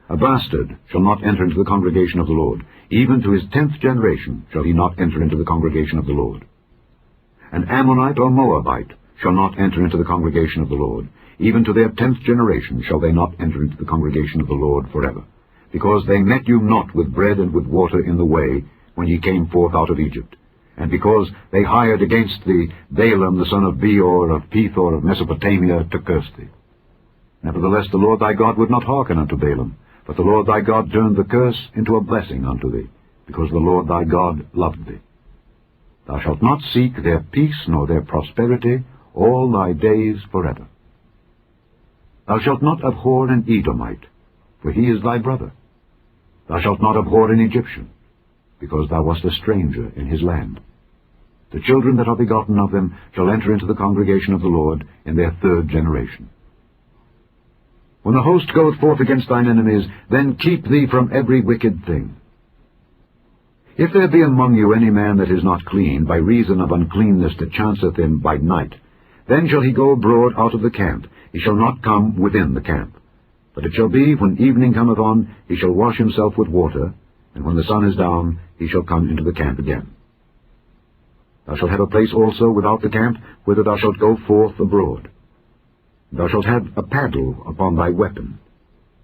A bastard shall not enter into the congregation of the Lord. Even to his 10th generation shall he not enter into the congregation of the Lord. An Ammonite or Moabite shall not enter into the congregation of the Lord. Even to their 10th generation shall they not enter into the congregation of the Lord forever. Because they met you not with bread and with water in the way, when ye came forth out of Egypt. And because they hired against thee Balaam the son of Beor of Pethor of Mesopotamia to curse thee. Nevertheless the Lord thy God would not hearken unto Balaam, but the Lord thy God turned the curse into a blessing unto thee, because the Lord thy God loved thee. Thou shalt not seek their peace nor their prosperity all thy days forever. Thou shalt not abhor an Edomite, for he is thy brother. Thou shalt not abhor an Egyptian, because thou wast a stranger in his land. The children that are begotten of them shall enter into the congregation of the Lord in their 3rd generation. When the host goeth forth against thine enemies, then keep thee from every wicked thing. If there be among you any man that is not clean, by reason of uncleanness that chanceth him by night, then shall he go abroad out of the camp. He shall not come within the camp. But it shall be, when evening cometh on, he shall wash himself with water, and when the sun is down, he shall come into the camp again. Thou shalt have a place also without the camp, whither thou shalt go forth abroad. Thou shalt have a paddle upon thy weapon.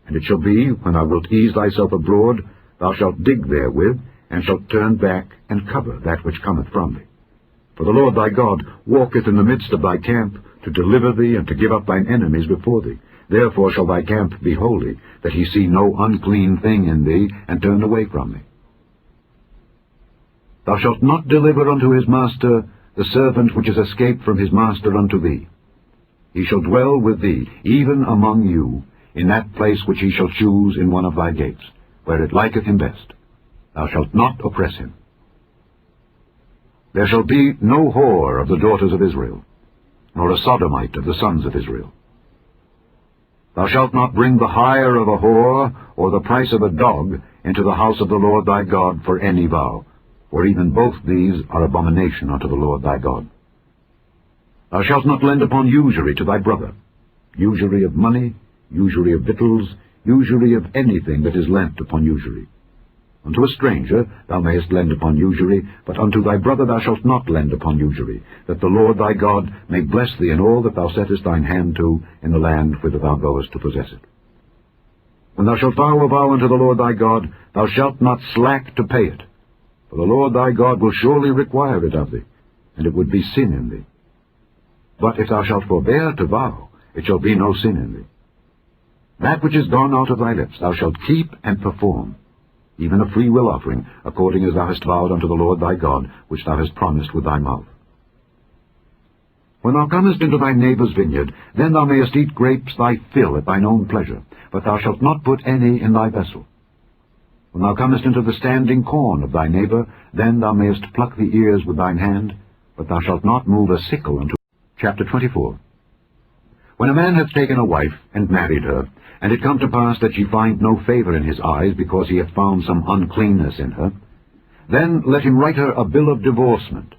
And it shall be, when thou wilt ease thyself abroad, thou shalt dig therewith, and shalt turn back and cover that which cometh from thee. For the Lord thy God walketh in the midst of thy camp, to deliver thee and to give up thine enemies before thee. Therefore shall thy camp be holy, that he see no unclean thing in thee, and turn away from thee. Thou shalt not deliver unto his master the servant which is escaped from his master unto thee. He shall dwell with thee, even among you, in that place which he shall choose in one of thy gates, where it liketh him best. Thou shalt not oppress him. There shall be no whore of the daughters of Israel, nor a sodomite of the sons of Israel. Thou shalt not bring the hire of a whore, or the price of a dog, into the house of the Lord thy God for any vow, for even both these are abomination unto the Lord thy God. Thou shalt not lend upon usury to thy brother, usury of money, usury of victuals, usury of anything that is lent upon usury. Unto a stranger thou mayest lend upon usury, but unto thy brother thou shalt not lend upon usury, that the Lord thy God may bless thee in all that thou settest thine hand to in the land whither thou goest to possess it. When thou shalt vow a vow unto the Lord thy God, thou shalt not slack to pay it, for the Lord thy God will surely require it of thee, and it would be sin in thee. But if thou shalt forbear to vow, it shall be no sin in thee. That which is gone out of thy lips thou shalt keep and perform, even a freewill offering, according as thou hast vowed unto the Lord thy God, which thou hast promised with thy mouth. When thou comest into thy neighbour's vineyard, then thou mayest eat grapes thy fill at thine own pleasure, but thou shalt not put any in thy vessel. When thou comest into the standing corn of thy neighbour, then thou mayest pluck the ears with thine hand, but thou shalt not move a sickle unto. Chapter 24. When a man hath taken a wife, and married her, and it come to pass that she find no favour in his eyes, because he hath found some uncleanness in her, then let him write her a bill of divorcement,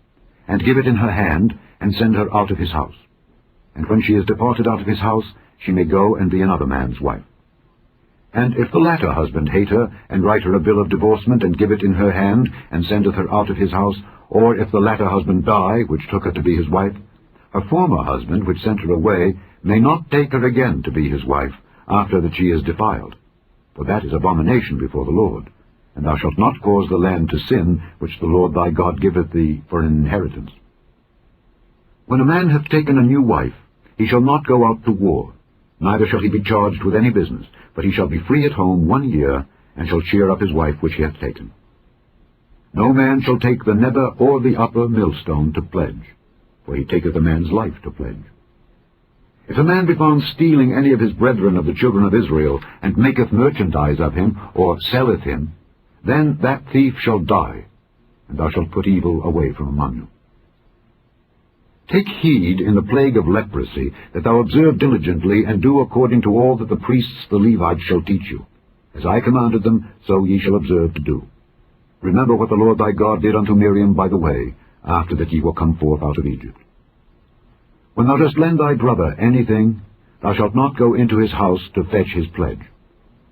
and give it in her hand, and send her out of his house. And when she is departed out of his house, she may go and be another man's wife. And if the latter husband hate her, and write her a bill of divorcement, and give it in her hand, and sendeth her out of his house, or if the latter husband die, which took her to be his wife, A former husband which sent her away may not take her again to be his wife, after that she is defiled, for that is abomination before the Lord. And thou shalt not cause the land to sin, which the Lord thy God giveth thee for an inheritance. When a man hath taken a new wife, he shall not go out to war, neither shall he be charged with any business, but he shall be free at home 1 year, and shall cheer up his wife which he hath taken. No man shall take the nether or the upper millstone to pledge, for he taketh a man's life to pledge. If a man be found stealing any of his brethren of the children of Israel, and maketh merchandise of him, or selleth him, then that thief shall die, and thou shalt put evil away from among you. Take heed in the plague of leprosy, that thou observe diligently, and do according to all that the priests the Levites shall teach you. As I commanded them, so ye shall observe to do. Remember what the Lord thy God did unto Miriam by the way, after that ye were come forth out of Egypt. When thou dost lend thy brother anything, thou shalt not go into his house to fetch his pledge.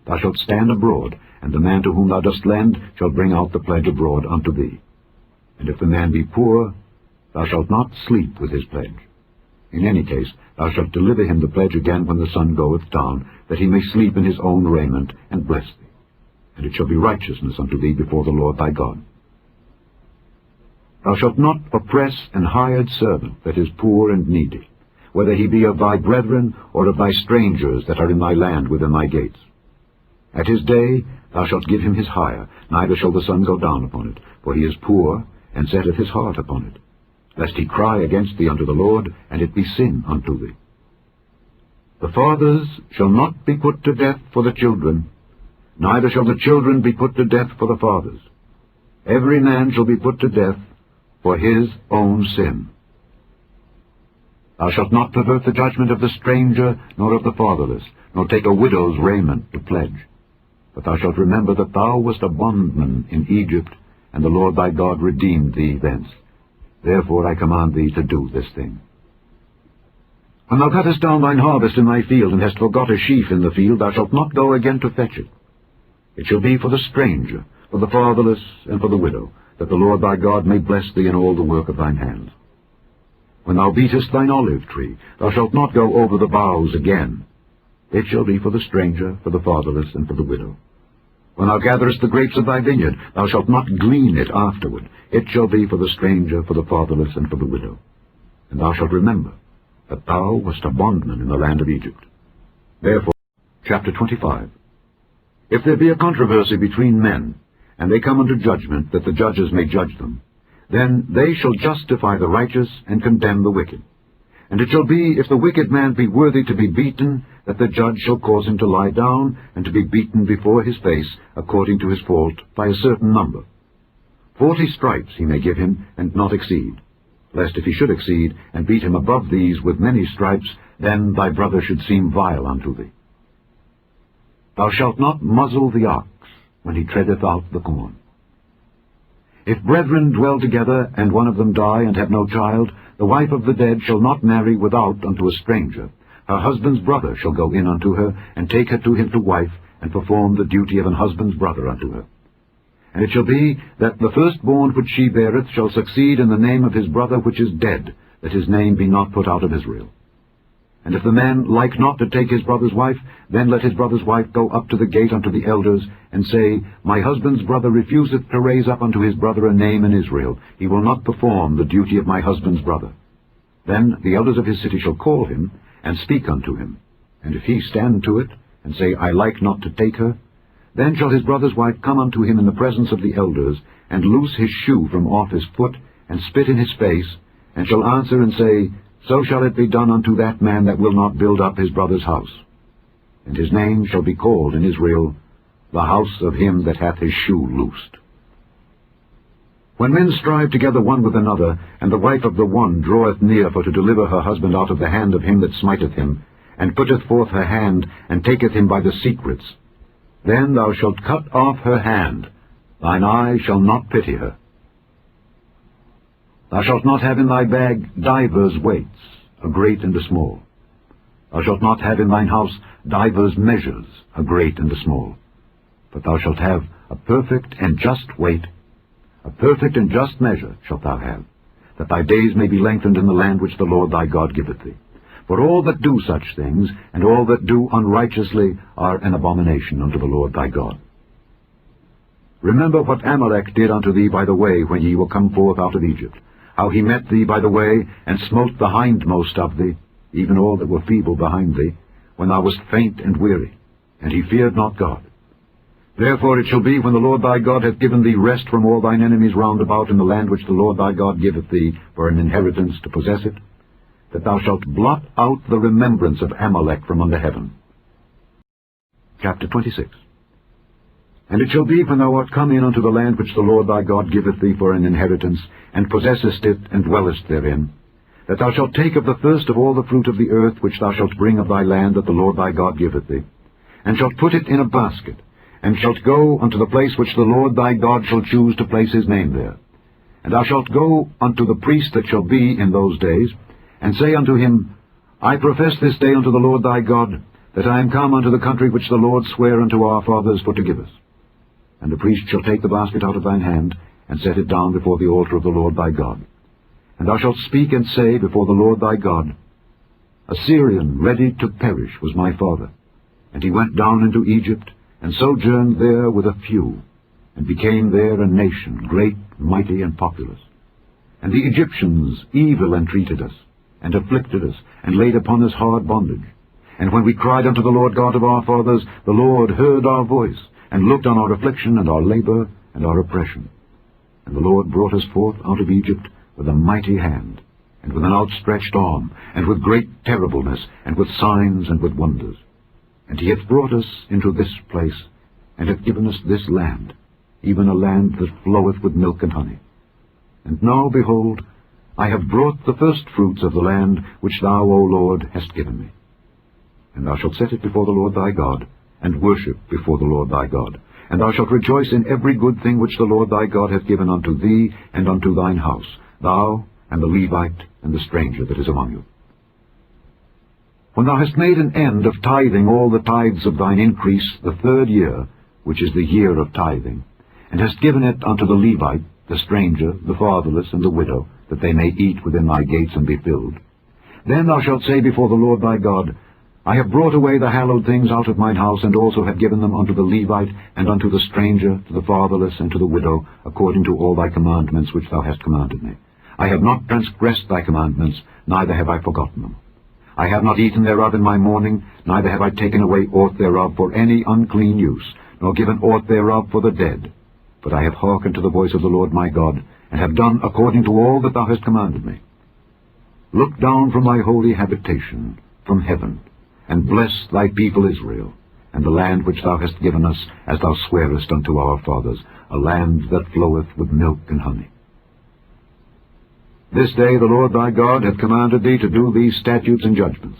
Thou shalt stand abroad, and the man to whom thou dost lend shall bring out the pledge abroad unto thee. And if the man be poor, thou shalt not sleep with his pledge. In any case, thou shalt deliver him the pledge again when the sun goeth down, that he may sleep in his own raiment, and bless thee. And it shall be righteousness unto thee before the Lord thy God. Thou shalt not oppress an hired servant that is poor and needy, whether he be of thy brethren or of thy strangers that are in thy land within thy gates. At his day thou shalt give him his hire, neither shall the sun go down upon it, for he is poor, and setteth his heart upon it, lest he cry against thee unto the Lord, and it be sin unto thee. The fathers shall not be put to death for the children, neither shall the children be put to death for the fathers. Every man shall be put to death for his own sin. Thou shalt not pervert the judgment of the stranger, nor of the fatherless, nor take a widow's raiment to pledge. But thou shalt remember that thou wast a bondman in Egypt, and the Lord thy God redeemed thee thence. Therefore I command thee to do this thing. When thou cuttest down thine harvest in thy field, and hast forgot a sheaf in the field, thou shalt not go again to fetch it. It shall be for the stranger, for the fatherless, and for the widow, that the Lord thy God may bless thee in all the work of thine hands. When thou beatest thine olive tree, thou shalt not go over the boughs again. It shall be for the stranger, for the fatherless, and for the widow. When thou gatherest the grapes of thy vineyard, thou shalt not glean it afterward. It shall be for the stranger, for the fatherless, and for the widow. And thou shalt remember that thou wast a bondman in the land of Egypt. Therefore, chapter 25. If there be a controversy between men, and they come unto judgment, that the judges may judge them, then they shall justify the righteous, and condemn the wicked. And it shall be, if the wicked man be worthy to be beaten, that the judge shall cause him to lie down, and to be beaten before his face, according to his fault, by a certain number. 40 stripes he may give him, and not exceed. Lest if he should exceed, and beat him above these with many stripes, then thy brother should seem vile unto thee. Thou shalt not muzzle the ox when he treadeth out the corn. If brethren dwell together, and one of them die, and have no child, the wife of the dead shall not marry without unto a stranger. Her husband's brother shall go in unto her, and take her to him to wife, and perform the duty of an husband's brother unto her. And it shall be, that the firstborn which she beareth shall succeed in the name of his brother which is dead, that his name be not put out of Israel. And if the man like not to take his brother's wife, then let his brother's wife go up to the gate unto the elders, and say, My husband's brother refuseth to raise up unto his brother a name in Israel. He will not perform the duty of my husband's brother. Then the elders of his city shall call him, and speak unto him. And if he stand to it, and say, I like not to take her, then shall his brother's wife come unto him in the presence of the elders, and loose his shoe from off his foot, and spit in his face, and shall answer and say, So shall it be done unto that man that will not build up his brother's house. And his name shall be called in Israel, the house of him that hath his shoe loosed. When men strive together one with another, and the wife of the one draweth near for to deliver her husband out of the hand of him that smiteth him, and putteth forth her hand, and taketh him by the secrets, then thou shalt cut off her hand, thine eye shall not pity her. Thou shalt not have in thy bag divers weights, a great and a small. Thou shalt not have in thine house divers measures, a great and a small. But thou shalt have a perfect and just weight, a perfect and just measure shalt thou have. that thy days may be lengthened in the land which the Lord thy God giveth thee. For all that do such things, and all that do unrighteously, are an abomination unto the Lord thy God. Remember what Amalek did unto thee by the way when ye were come forth out of Egypt, how he met thee by the way, and smote the hindmost of thee, even all that were feeble behind thee, when thou wast faint and weary, and he feared not God. Therefore it shall be, when the Lord thy God hath given thee rest from all thine enemies round about in the land which the Lord thy God giveth thee for an inheritance to possess it, that thou shalt blot out the remembrance of Amalek from under heaven. Chapter 26. And it shall be, when thou art come in unto the land which the Lord thy God giveth thee for an inheritance, and possessest it, and dwellest therein, that thou shalt take of the first of all the fruit of the earth which thou shalt bring of thy land that the Lord thy God giveth thee, and shalt put it in a basket, and shalt go unto the place which the Lord thy God shall choose to place his name there. And thou shalt go unto the priest that shall be in those days, and say unto him, I profess this day unto the Lord thy God, that I am come unto the country which the Lord sware unto our fathers for to give us. And the priest shall take the basket out of thine hand, and set it down before the altar of the Lord thy God. And thou shalt speak and say before the Lord thy God, A Syrian ready to perish was my father, and he went down into Egypt, and sojourned there with a few, and became there a nation, great, mighty, and populous. And the Egyptians evil entreated us, and afflicted us, and laid upon us hard bondage. And when we cried unto the Lord God of our fathers, the Lord heard our voice, and looked on our affliction, and our labor, and our oppression. And the Lord brought us forth out of Egypt with a mighty hand, and with an outstretched arm, and with great terribleness, and with signs, and with wonders. And he hath brought us into this place, and hath given us this land, even a land that floweth with milk and honey. And now, behold, I have brought the first fruits of the land which thou, O Lord, hast given me. And thou shalt set it before the Lord thy God, and worship before the Lord thy God. And thou shalt rejoice in every good thing which the Lord thy God hath given unto thee and unto thine house, thou and the Levite and the stranger that is among you. When thou hast made an end of tithing all the tithes of thine increase the third year, which is the year of tithing, and hast given it unto the Levite, the stranger, the fatherless, and the widow, that they may eat within thy gates and be filled, then thou shalt say before the Lord thy God, I have brought away the hallowed things out of mine house, and also have given them unto the Levite, and unto the stranger, to the fatherless, and to the widow, according to all thy commandments which thou hast commanded me. I have not transgressed thy commandments, neither have I forgotten them. I have not eaten thereof in my mourning, neither have I taken away aught thereof for any unclean use, nor given aught thereof for the dead. But I have hearkened to the voice of the Lord my God, and have done according to all that thou hast commanded me. Look down from thy holy habitation, from heaven, and bless thy people Israel, and the land which thou hast given us, as thou swarest unto our fathers, a land that floweth with milk and honey. This day the Lord thy God hath commanded thee to do these statutes and judgments.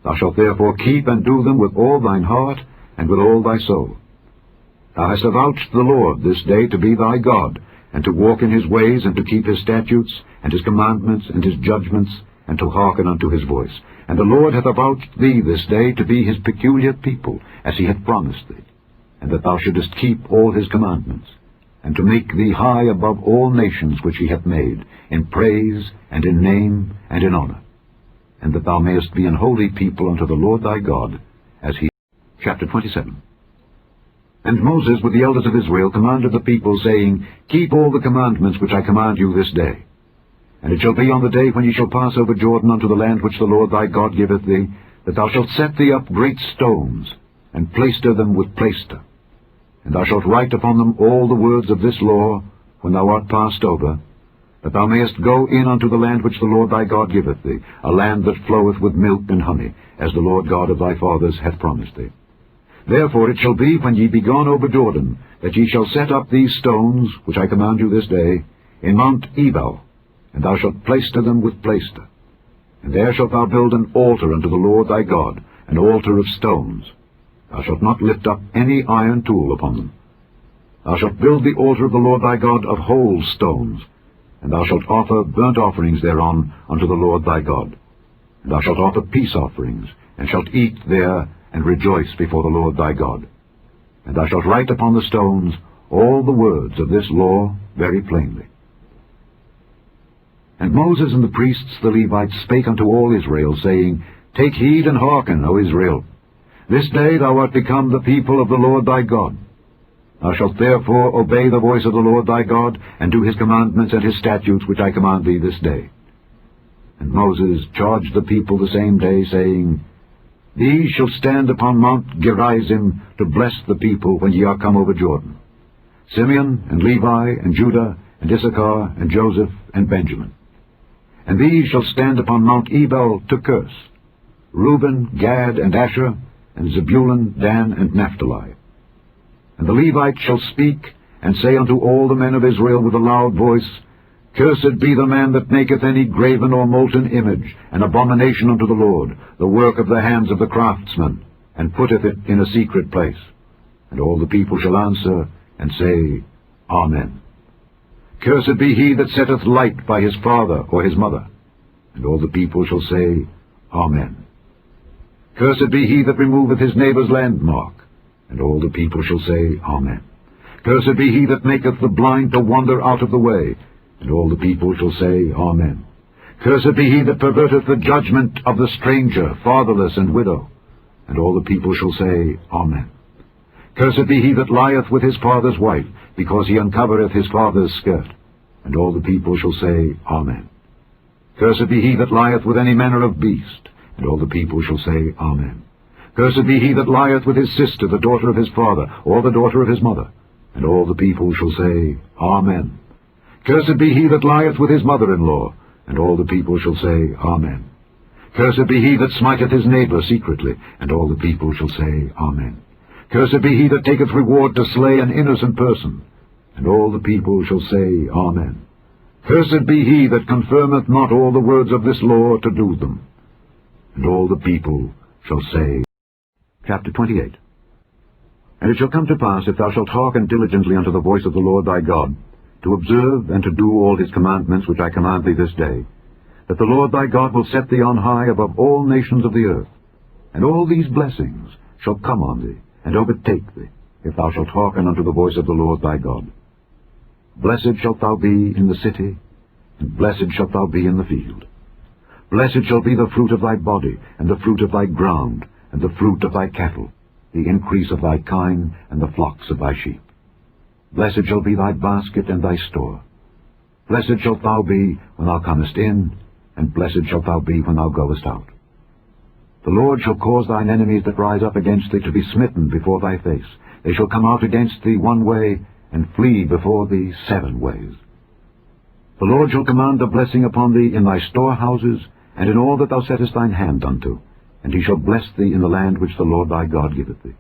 Thou shalt therefore keep and do them with all thine heart and with all thy soul. Thou hast avouched the Lord this day to be thy God, and to walk in his ways, and to keep his statutes, and his commandments, and his judgments, and to hearken unto his voice. And the Lord hath avouched thee this day to be his peculiar people, as he hath promised thee, and that thou shouldest keep all his commandments, and to make thee high above all nations which he hath made, in praise, and in name, and in honor, and that thou mayest be an holy people unto the Lord thy God, as he... Chapter 27. And Moses with the elders of Israel commanded the people, saying, Keep all the commandments which I command you this day. And it shall be on the day when ye shall pass over Jordan unto the land which the Lord thy God giveth thee, that thou shalt set thee up great stones, and plaister them with plaister. And thou shalt write upon them all the words of this law, when thou art passed over, that thou mayest go in unto the land which the Lord thy God giveth thee, a land that floweth with milk and honey, as the Lord God of thy fathers hath promised thee. Therefore it shall be, when ye be gone over Jordan, that ye shall set up these stones, which I command you this day, in Mount Ebal, and thou shalt plaister them with plaister. And there shalt thou build an altar unto the Lord thy God, an altar of stones. Thou shalt not lift up any iron tool upon them. Thou shalt build the altar of the Lord thy God of whole stones, and thou shalt offer burnt offerings thereon unto the Lord thy God. And thou shalt offer peace offerings, and shalt eat there, and rejoice before the Lord thy God. And thou shalt write upon the stones all the words of this law very plainly. And Moses and the priests the Levites spake unto all Israel, saying, Take heed and hearken, O Israel. This day thou art become the people of the Lord thy God. Thou shalt therefore obey the voice of the Lord thy God, and do his commandments and his statutes which I command thee this day. And Moses charged the people the same day, saying, These shall stand upon Mount Gerizim to bless the people when ye are come over Jordan. Simeon and Levi and Judah and Issachar and Joseph and Benjamin. And these shall stand upon Mount Ebal to curse, Reuben, Gad, and Asher, and Zebulun, Dan, and Naphtali. And the Levites shall speak, and say unto all the men of Israel with a loud voice, Cursed be the man that maketh any graven or molten image, an abomination unto the Lord, the work of the hands of the craftsman, and putteth it in a secret place. And all the people shall answer, and say, Amen. Cursed be he that setteth light by his father or his mother. And all the people shall say, Amen. Cursed be he that removeth his neighbour's landmark. And all the people shall say, Amen. Cursed be he that maketh the blind to wander out of the way. And all the people shall say, Amen. Cursed be he that perverteth the judgment of the stranger, fatherless, and widow. And all the people shall say, Amen. Cursed be he that lieth with his father's wife, because he uncovereth his father's skirt. And all the people shall say, Amen. Cursed be he that lieth with any manner of beast. And all the people shall say, Amen. Cursed be he that lieth with his sister, the daughter of his father, or the daughter of his mother. And all the people shall say, Amen. Cursed be he that lieth with his mother-in-law. And all the people shall say, Amen. Cursed be he that smiteth his neighbour secretly. And all the people shall say, Amen. Cursed be he that taketh reward to slay an innocent person. And all the people shall say, Amen. Cursed be he that confirmeth not all the words of this law to do them. And all the people shall say. Chapter 28. And it shall come to pass, if thou shalt hearken diligently unto the voice of the Lord thy God, to observe and to do all his commandments which I command thee this day, that the Lord thy God will set thee on high above all nations of the earth, and all these blessings shall come on thee, and overtake thee, if thou shalt hearken unto the voice of the Lord thy God. Blessed shalt thou be in the city, and blessed shalt thou be in the field. Blessed shall be the fruit of thy body, and the fruit of thy ground, and the fruit of thy cattle, the increase of thy kine, and the flocks of thy sheep. Blessed shall be thy basket and thy store. Blessed shalt thou be when thou comest in, and blessed shalt thou be when thou goest out. The Lord shall cause thine enemies that rise up against thee to be smitten before thy face. They shall come out against thee one way, and flee before thee 7 ways. The Lord shall command a blessing upon thee in thy storehouses, and in all that thou settest thine hand unto, and he shall bless thee in the land which the Lord thy God giveth thee.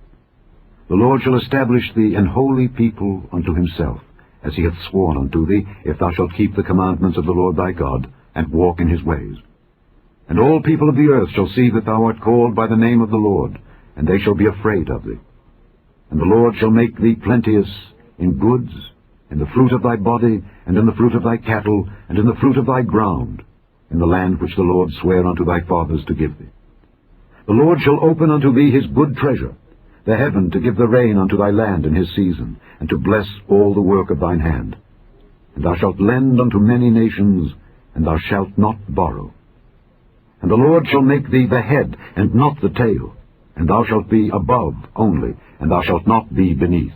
The Lord shall establish thee an holy people unto himself, as he hath sworn unto thee, if thou shalt keep the commandments of the Lord thy God, and walk in his ways. And all people of the earth shall see that thou art called by the name of the Lord, and they shall be afraid of thee. And the Lord shall make thee plenteous in goods, in the fruit of thy body, and in the fruit of thy cattle, and in the fruit of thy ground, in the land which the Lord sware unto thy fathers to give thee. The Lord shall open unto thee his good treasure, the heaven to give the rain unto thy land in his season, and to bless all the work of thine hand. And thou shalt lend unto many nations, and thou shalt not borrow. And the Lord shall make thee the head, and not the tail, and thou shalt be above only, and thou shalt not be beneath,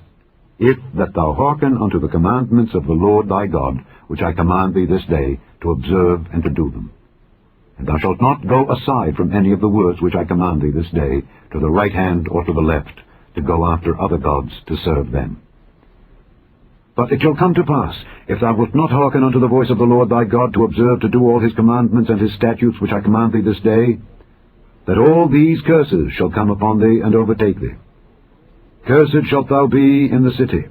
if that thou hearken unto the commandments of the Lord thy God, which I command thee this day, to observe and to do them. And thou shalt not go aside from any of the words which I command thee this day, to the right hand or to the left, to go after other gods to serve them. But it shall come to pass, if thou wilt not hearken unto the voice of the Lord thy God, to observe to do all his commandments and his statutes which I command thee this day, that all these curses shall come upon thee and overtake thee. Cursed shalt thou be in the city,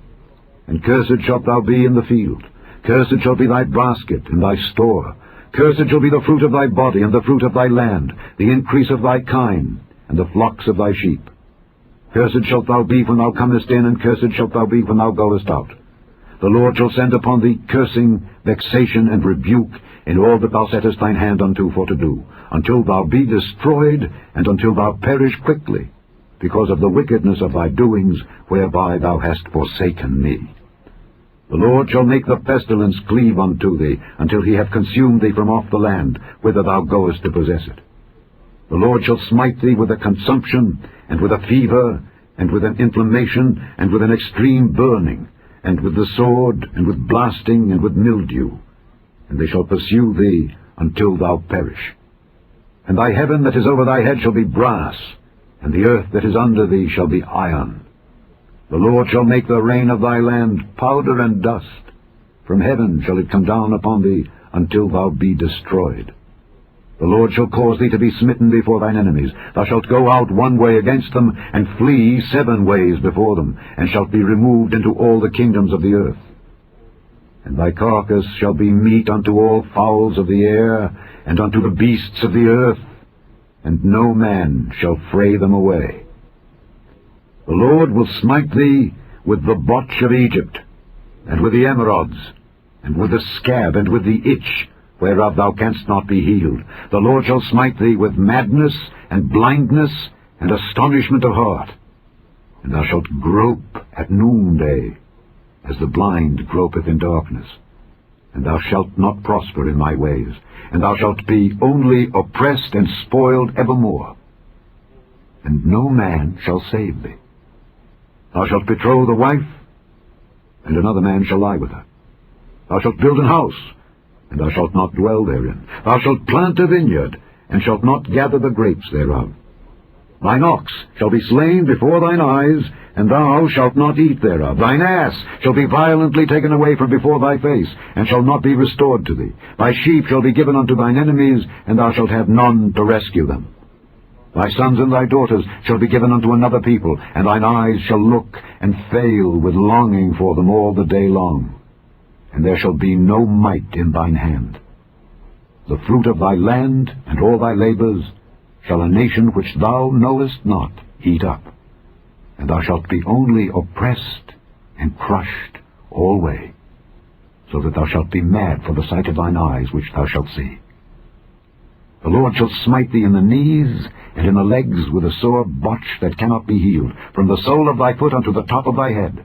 and cursed shalt thou be in the field. Cursed shall be thy basket and thy store. Cursed shall be the fruit of thy body, and the fruit of thy land, the increase of thy kine, and the flocks of thy sheep. Cursed shalt thou be when thou comest in, and cursed shalt thou be when thou goest out. The Lord shall send upon thee cursing, vexation, and rebuke, in all that thou settest thine hand unto for to do, until thou be destroyed, and until thou perish quickly, because of the wickedness of thy doings, whereby thou hast forsaken me. The Lord shall make the pestilence cleave unto thee, until he have consumed thee from off the land, whither thou goest to possess it. The Lord shall smite thee with a consumption, and with a fever, and with an inflammation, and with an extreme burning, and with the sword, and with blasting, and with mildew. And they shall pursue thee until thou perish. And thy heaven that is over thy head shall be brass, and the earth that is under thee shall be iron. The Lord shall make the rain of thy land powder and dust. From heaven shall it come down upon thee until thou be destroyed. The Lord shall cause thee to be smitten before thine enemies. Thou shalt go out one way against them, and flee 7 ways before them, and shalt be removed into all the kingdoms of the earth. And thy carcass shall be meat unto all fowls of the air, and unto the beasts of the earth, and no man shall fray them away. The Lord will smite thee with the botch of Egypt, and with the emerods, and with the scab, and with the itch, whereof thou canst not be healed. The Lord shall smite thee with madness, and blindness, and astonishment of heart. And thou shalt grope at noonday, as the blind gropeth in darkness. And thou shalt not prosper in my ways, and thou shalt be only oppressed and spoiled evermore. And no man shall save thee. Thou shalt betroth a wife, and another man shall lie with her. Thou shalt build an house, and thou shalt not dwell therein. Thou shalt plant a vineyard, and shalt not gather the grapes thereof. Thine ox shall be slain before thine eyes, and thou shalt not eat thereof. Thine ass shall be violently taken away from before thy face, and shall not be restored to thee. Thy sheep shall be given unto thine enemies, and thou shalt have none to rescue them. Thy sons and thy daughters shall be given unto another people, and thine eyes shall look and fail with longing for them all the day long. And there shall be no might in thine hand. The fruit of thy land and all thy labors shall a nation which thou knowest not eat up. And thou shalt be only oppressed and crushed alway, so that thou shalt be mad for the sight of thine eyes which thou shalt see. The Lord shall smite thee in the knees and in the legs with a sore botch that cannot be healed, from the sole of thy foot unto the top of thy head.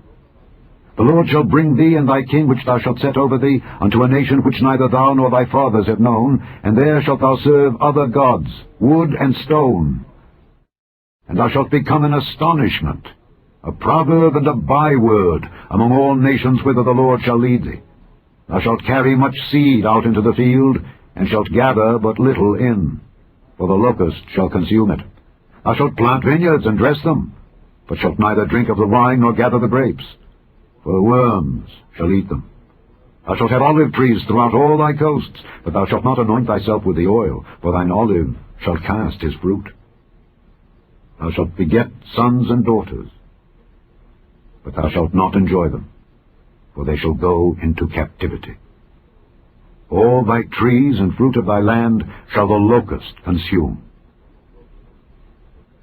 The Lord shall bring thee and thy king which thou shalt set over thee unto a nation which neither thou nor thy fathers have known, and there shalt thou serve other gods, wood and stone. And thou shalt become an astonishment, a proverb and a byword among all nations whither the Lord shall lead thee. Thou shalt carry much seed out into the field, and shalt gather but little in, for the locust shall consume it. Thou shalt plant vineyards and dress them, but shalt neither drink of the wine nor gather the grapes, for the worms shall eat them. Thou shalt have olive trees throughout all thy coasts, but thou shalt not anoint thyself with the oil, for thine olive shall cast his fruit. Thou shalt beget sons and daughters, but thou shalt not enjoy them, for they shall go into captivity. All thy trees and fruit of thy land shall the locust consume.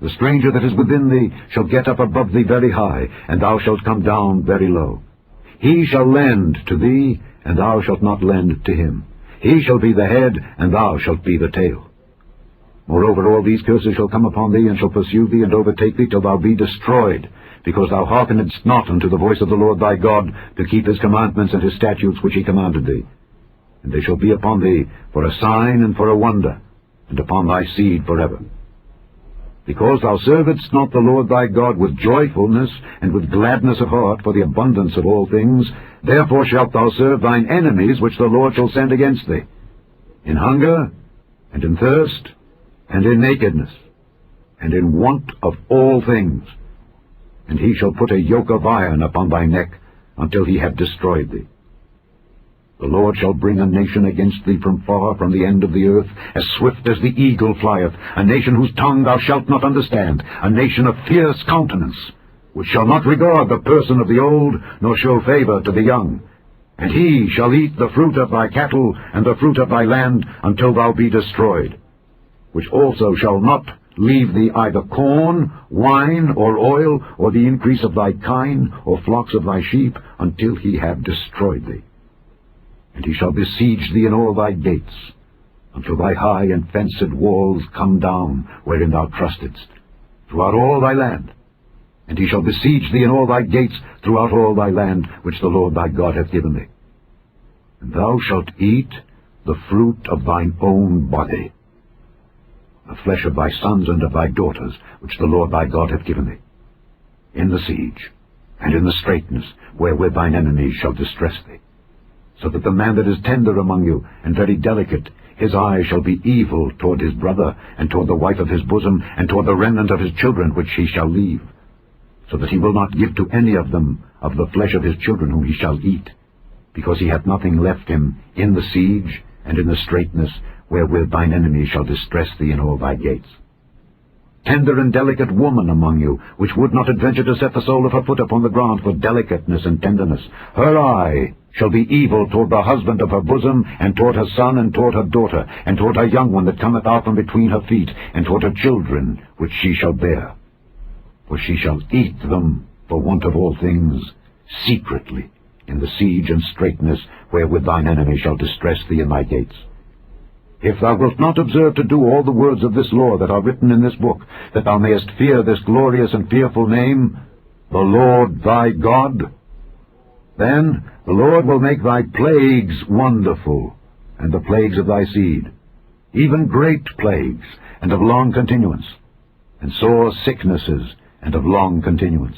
The stranger that is within thee shall get up above thee very high, and thou shalt come down very low. He shall lend to thee, and thou shalt not lend to him. He shall be the head, and thou shalt be the tail. Moreover, all these curses shall come upon thee, and shall pursue thee, and overtake thee, till thou be destroyed, because thou hearkenedst not unto the voice of the Lord thy God, to keep his commandments and his statutes which he commanded thee. And they shall be upon thee for a sign and for a wonder, and upon thy seed forever. Because thou servedst not the Lord thy God with joyfulness and with gladness of heart for the abundance of all things, therefore shalt thou serve thine enemies which the Lord shall send against thee, in hunger, and in thirst, and in nakedness, and in want of all things. And he shall put a yoke of iron upon thy neck, until he have destroyed thee. The Lord shall bring a nation against thee from far, from the end of the earth, as swift as the eagle flieth, a nation whose tongue thou shalt not understand, a nation of fierce countenance, which shall not regard the person of the old, nor show favor to the young. And he shall eat the fruit of thy cattle, and the fruit of thy land, until thou be destroyed, which also shall not leave thee either corn, wine, or oil, or the increase of thy kine, or flocks of thy sheep, until he have destroyed thee. And he shall besiege thee in all thy gates, until thy high and fenced walls come down, wherein thou trustedst, throughout all thy land. and he shall besiege thee in all thy gates throughout all thy land, which the Lord thy God hath given thee. And thou shalt eat the fruit of thine own body, the flesh of thy sons and of thy daughters, which the Lord thy God hath given thee, in the siege, and in the straitness, wherewith thine enemies shall distress thee. So that the man that is tender among you, and very delicate, his eye shall be evil toward his brother, and toward the wife of his bosom, and toward the remnant of his children which he shall leave, so that he will not give to any of them of the flesh of his children whom he shall eat, because he hath nothing left him in the siege and in the straitness, wherewith thine enemies shall distress thee in all thy gates. Tender and delicate woman among you, which would not adventure to set the sole of her foot upon the ground for delicateness and tenderness, her eye shall be evil toward the husband of her bosom, and toward her son, and toward her daughter, and toward her young one that cometh out from between her feet, and toward her children which she shall bear. For she shall eat them, for want of all things, secretly, in the siege and straitness, wherewith thine enemy shall distress thee in thy gates. If thou wilt not observe to do all the words of this law that are written in this book, that thou mayest fear this glorious and fearful name, the Lord thy God, then the Lord will make thy plagues wonderful, and the plagues of thy seed, even great plagues, and of long continuance, and sore sicknesses, and of long continuance.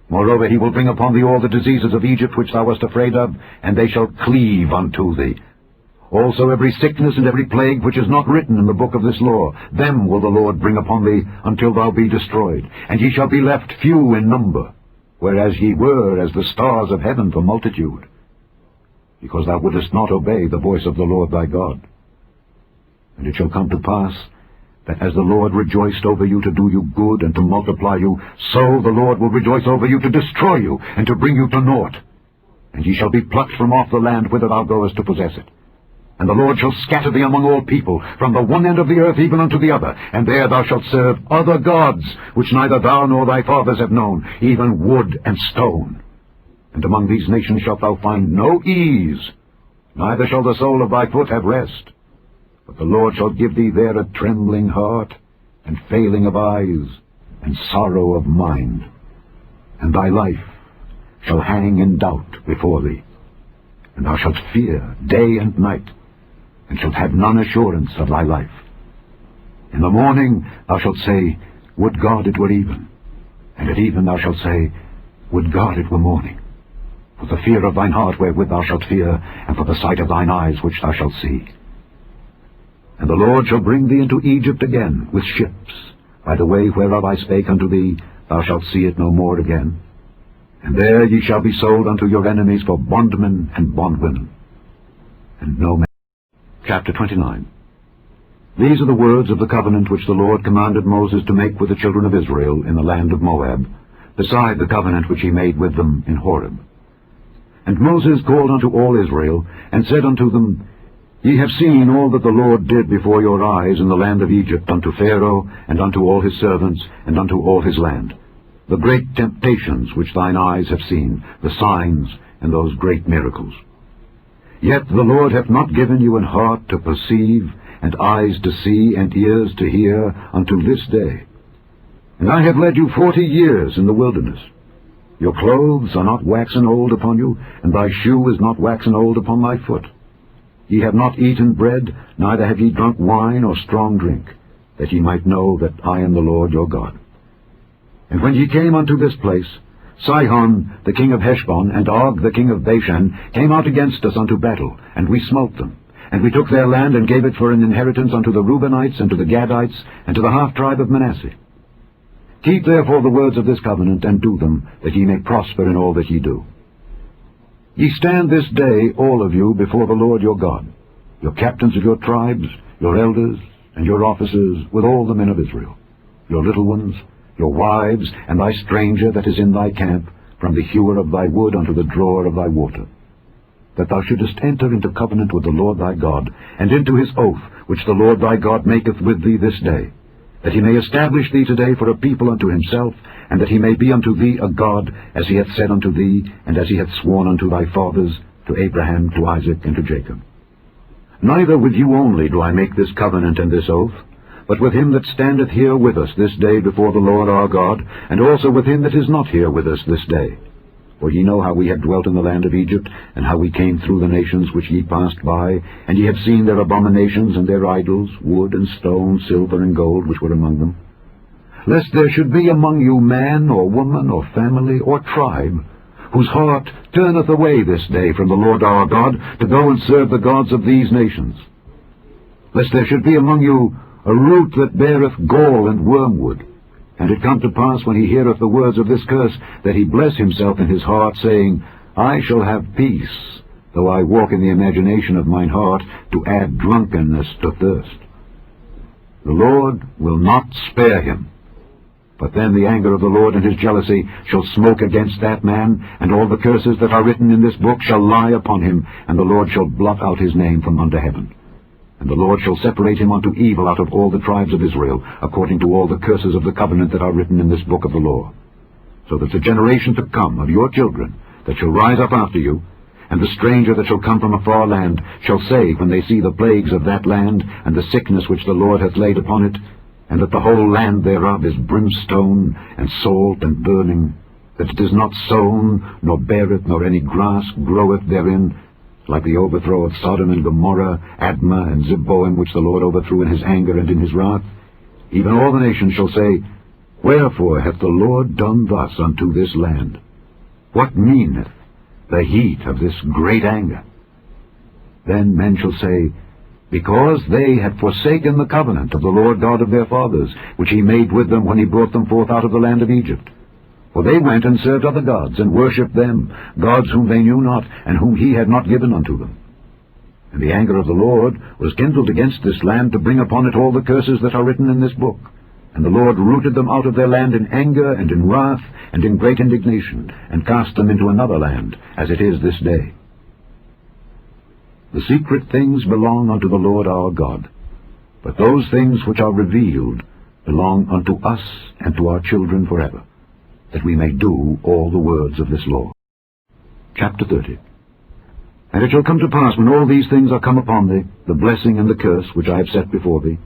Moreover, he will bring upon thee all the diseases of Egypt which thou wast afraid of, and they shall cleave unto thee. Also every sickness and every plague which is not written in the book of this law, them will the Lord bring upon thee until thou be destroyed, and ye shall be left few in number, whereas ye were as the stars of heaven for multitude, because thou wouldest not obey the voice of the Lord thy God. And it shall come to pass, that as the Lord rejoiced over you to do you good and to multiply you, so the Lord will rejoice over you to destroy you and to bring you to naught. And ye shall be plucked from off the land whither thou goest to possess it. And the Lord shall scatter thee among all people, from the one end of the earth even unto the other, and there thou shalt serve other gods, which neither thou nor thy fathers have known, even wood and stone. And among these nations shalt thou find no ease, neither shall the sole of thy foot have rest. But the Lord shall give thee there a trembling heart, and failing of eyes, and sorrow of mind. And thy life shall hang in doubt before thee, and thou shalt fear day and night, and shalt have none assurance of thy life. In the morning thou shalt say, Would God it were even. And at even thou shalt say, Would God it were morning. For the fear of thine heart wherewith thou shalt fear, and for the sight of thine eyes which thou shalt see. And the Lord shall bring thee into Egypt again with ships, by the way whereof I spake unto thee, thou shalt see it no more again. And there ye shall be sold unto your enemies for bondmen and bondwomen. And no man. Chapter 29. These are the words of the covenant which the Lord commanded Moses to make with the children of Israel in the land of Moab, beside the covenant which he made with them in Horeb. And Moses called unto all Israel, and said unto them, Ye have seen all that the Lord did before your eyes in the land of Egypt unto Pharaoh, and unto all his servants, and unto all his land, the great temptations which thine eyes have seen, the signs, and those great miracles. Yet the Lord hath not given you an heart to perceive, and eyes to see, and ears to hear, unto this day. And I have led you 40 years in the wilderness. Your clothes are not waxen old upon you, and thy shoe is not waxen old upon thy foot. Ye have not eaten bread, neither have ye drunk wine or strong drink, that ye might know that I am the Lord your God. And when ye came unto this place, Sihon the king of Heshbon, and Og the king of Bashan, came out against us unto battle, and we smote them. And we took their land, and gave it for an inheritance unto the Reubenites, and to the Gadites, and to the half-tribe of Manasseh. Keep therefore the words of this covenant, and do them, that ye may prosper in all that ye do. Ye stand this day, all of you, before the Lord your God, your captains of your tribes, your elders, and your officers, with all the men of Israel, your little ones, your wives, and thy stranger that is in thy camp, from the hewer of thy wood unto the drawer of thy water, that thou shouldest enter into covenant with the Lord thy God, and into his oath, which the Lord thy God maketh with thee this day, that he may establish thee today for a people unto himself, and that he may be unto thee a God, as he hath said unto thee, and as he hath sworn unto thy fathers, to Abraham, to Isaac, and to Jacob. Neither with you only do I make this covenant and this oath, but with him that standeth here with us this day before the Lord our God, and also with him that is not here with us this day. For ye know how we have dwelt in the land of Egypt, and how we came through the nations which ye passed by, and ye have seen their abominations and their idols, wood and stone, silver and gold, which were among them. Lest there should be among you man, or woman, or family, or tribe, whose heart turneth away this day from the Lord our God, to go and serve the gods of these nations. Lest there should be among you a root that beareth gall and wormwood, and it come to pass, when he heareth the words of this curse, that he bless himself in his heart, saying, I shall have peace, though I walk in the imagination of mine heart, to add drunkenness to thirst. The Lord will not spare him. But then the anger of the Lord and his jealousy shall smoke against that man, and all the curses that are written in this book shall lie upon him, and the Lord shall blot out his name from under heaven. And the Lord shall separate him unto evil out of all the tribes of Israel, according to all the curses of the covenant that are written in this book of the law. So that the generation to come of your children that shall rise up after you, and the stranger that shall come from a far land, shall say, when they see the plagues of that land, and the sickness which the Lord hath laid upon it, and that the whole land thereof is brimstone, and salt, and burning, that it is not sown, nor beareth, nor any grass groweth therein, like the overthrow of Sodom and Gomorrah, Admah, and Zeboim, which the Lord overthrew in his anger and in his wrath, even all the nations shall say, Wherefore hath the Lord done thus unto this land? What meaneth the heat of this great anger? Then men shall say, Because they had forsaken the covenant of the Lord God of their fathers, which he made with them when he brought them forth out of the land of Egypt. For they went and served other gods, and worshipped them, gods whom they knew not, and whom he had not given unto them. And the anger of the Lord was kindled against this land, to bring upon it all the curses that are written in this book. And the Lord rooted them out of their land in anger, and in wrath, and in great indignation, and cast them into another land, as it is this day. The secret things belong unto the Lord our God, but those things which are revealed belong unto us and to our children forever, that we may do all the words of this law. Chapter 30. And it shall come to pass, when all these things are come upon thee, the blessing and the curse which I have set before thee,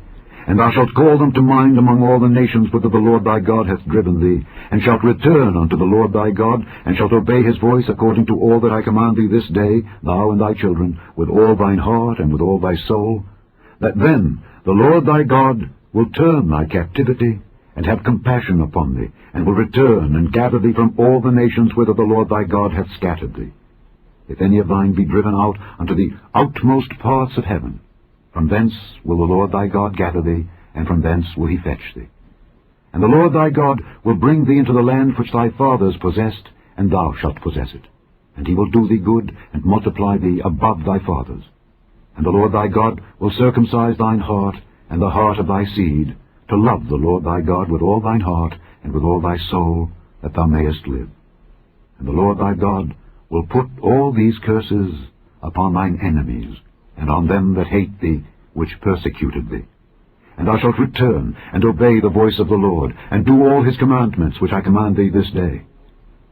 and thou shalt call them to mind among all the nations whither the Lord thy God hath driven thee, and shalt return unto the Lord thy God, and shalt obey his voice according to all that I command thee this day, thou and thy children, with all thine heart and with all thy soul, that then the Lord thy God will turn thy captivity, and have compassion upon thee, and will return and gather thee from all the nations whither the Lord thy God hath scattered thee. If any of thine be driven out unto the outmost parts of heaven, from thence will the Lord thy God gather thee, and from thence will he fetch thee. And the Lord thy God will bring thee into the land which thy fathers possessed, and thou shalt possess it. And he will do thee good, and multiply thee above thy fathers. And the Lord thy God will circumcise thine heart, and the heart of thy seed, to love the Lord thy God with all thine heart, and with all thy soul, that thou mayest live. And the Lord thy God will put all these curses upon thine enemies, and on them that hate thee, which persecuted thee. And thou shalt return, and obey the voice of the Lord, and do all his commandments which I command thee this day.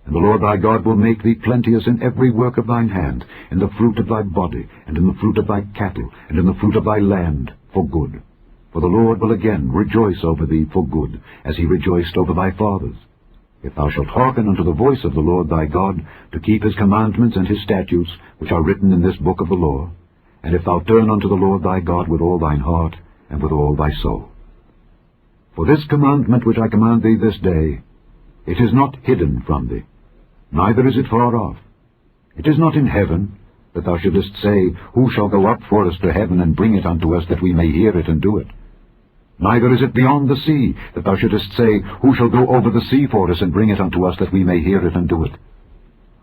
And the Lord thy God will make thee plenteous in every work of thine hand, in the fruit of thy body, and in the fruit of thy cattle, and in the fruit of thy land, for good. For the Lord will again rejoice over thee for good, as he rejoiced over thy fathers. If thou shalt hearken unto the voice of the Lord thy God, to keep his commandments and his statutes, which are written in this book of the law, and if thou turn unto the Lord thy God with all thine heart, and with all thy soul. For this commandment which I command thee this day, it is not hidden from thee, neither is it far off. It is not in heaven, that thou shouldest say, Who shall go up for us to heaven, and bring it unto us, that we may hear it and do it? Neither is it beyond the sea, that thou shouldest say, Who shall go over the sea for us, and bring it unto us, that we may hear it and do it?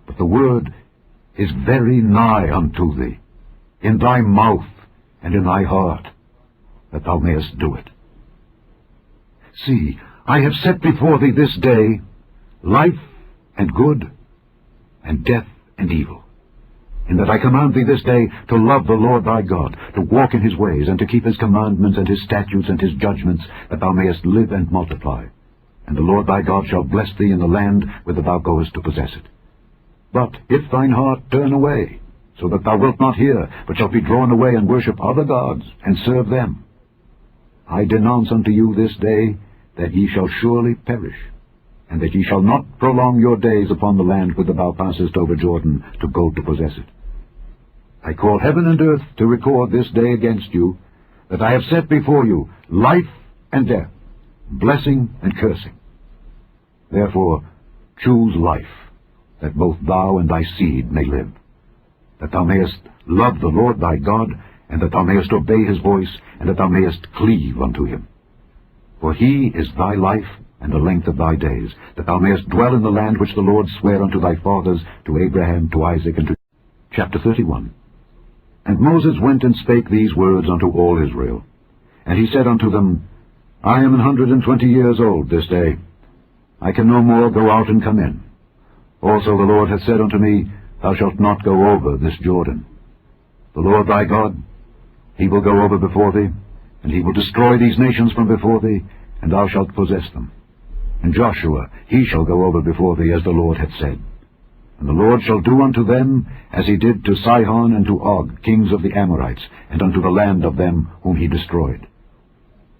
But the word is very nigh unto thee, in thy mouth and in thy heart, that thou mayest do it. See, I have set before thee this day life and good, and death and evil, in that I command thee this day to love the Lord thy God, to walk in his ways, and to keep his commandments and his statutes and his judgments, that thou mayest live and multiply. And the Lord thy God shall bless thee in the land whither thou goest to possess it. But if thine heart turn away, so that thou wilt not hear, but shalt be drawn away and worship other gods, and serve them, I denounce unto you this day that ye shall surely perish, and that ye shall not prolong your days upon the land whither thou passest over Jordan to go to possess it. I call heaven and earth to record this day against you, that I have set before you life and death, blessing and cursing. Therefore choose life, that both thou and thy seed may live, that thou mayest love the Lord thy God, and that thou mayest obey his voice, and that thou mayest cleave unto him. For he is thy life and the length of thy days, that thou mayest dwell in the land which the Lord sware unto thy fathers, to Abraham, to Isaac, and to... Chapter 31. And Moses went and spake these words unto all Israel. And he said unto them, I am 120 years old this day. I can no more go out and come in. Also the Lord hath said unto me, Thou shalt not go over this Jordan. The Lord thy God, he will go over before thee, and he will destroy these nations from before thee, and thou shalt possess them. And Joshua, he shall go over before thee, as the Lord hath said. And the Lord shall do unto them as he did to Sihon and to Og, kings of the Amorites, and unto the land of them whom he destroyed.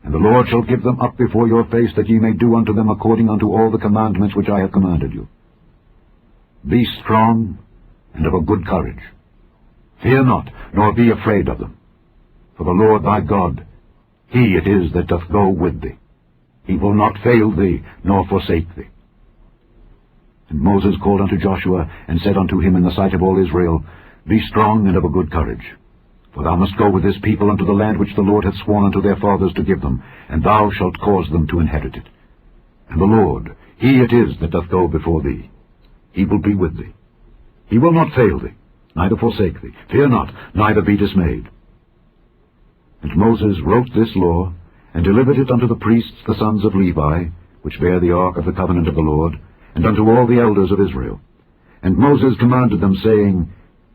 And the Lord shall give them up before your face, that ye may do unto them according unto all the commandments which I have commanded you. Be strong and of a good courage. Fear not, nor be afraid of them. For the Lord thy God, he it is that doth go with thee. He will not fail thee, nor forsake thee. And Moses called unto Joshua, and said unto him in the sight of all Israel, Be strong and of a good courage. For thou must go with this people unto the land which the Lord hath sworn unto their fathers to give them, and thou shalt cause them to inherit it. And the Lord, he it is that doth go before thee. He will be with thee. He will not fail thee, neither forsake thee. Fear not, neither be dismayed. And Moses wrote this law, and delivered it unto the priests the sons of Levi, which bear the ark of the covenant of the Lord, and unto all the elders of Israel. And Moses commanded them, saying,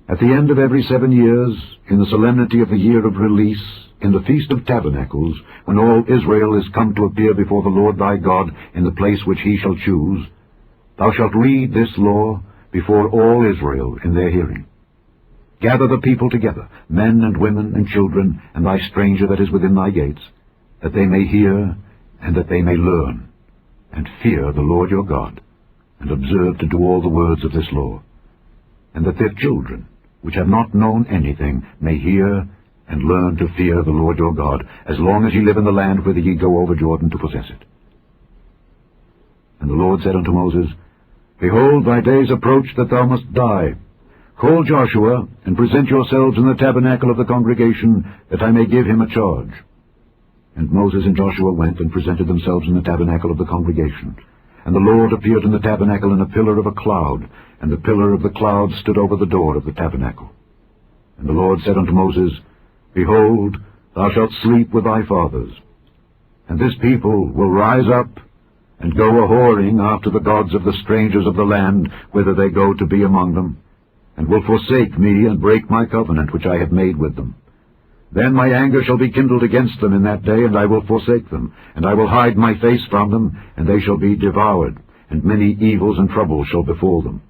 At the end of every 7 years, in the solemnity of the year of release, in the feast of tabernacles, when all Israel is come to appear before the Lord thy God in the place which he shall choose, thou shalt read this law before all Israel in their hearing. Gather the people together, men and women and children, and thy stranger that is within thy gates, that they may hear, and that they may learn, and fear the Lord your God, and observe to do all the words of this law, and that their children, which have not known anything, may hear and learn to fear the Lord your God, as long as ye live in the land whither ye go over Jordan to possess it. And the Lord said unto Moses, Behold, thy days approach that thou must die. Call Joshua, and present yourselves in the tabernacle of the congregation, that I may give him a charge. And Moses and Joshua went and presented themselves in the tabernacle of the congregation. And the Lord appeared in the tabernacle in a pillar of a cloud, and the pillar of the cloud stood over the door of the tabernacle. And the Lord said unto Moses, Behold, thou shalt sleep with thy fathers, and this people will rise up, and go a-whoring after the gods of the strangers of the land, whither they go to be among them, and will forsake me, and break my covenant which I have made with them. Then my anger shall be kindled against them in that day, and I will forsake them, and I will hide my face from them, and they shall be devoured, and many evils and troubles shall befall them,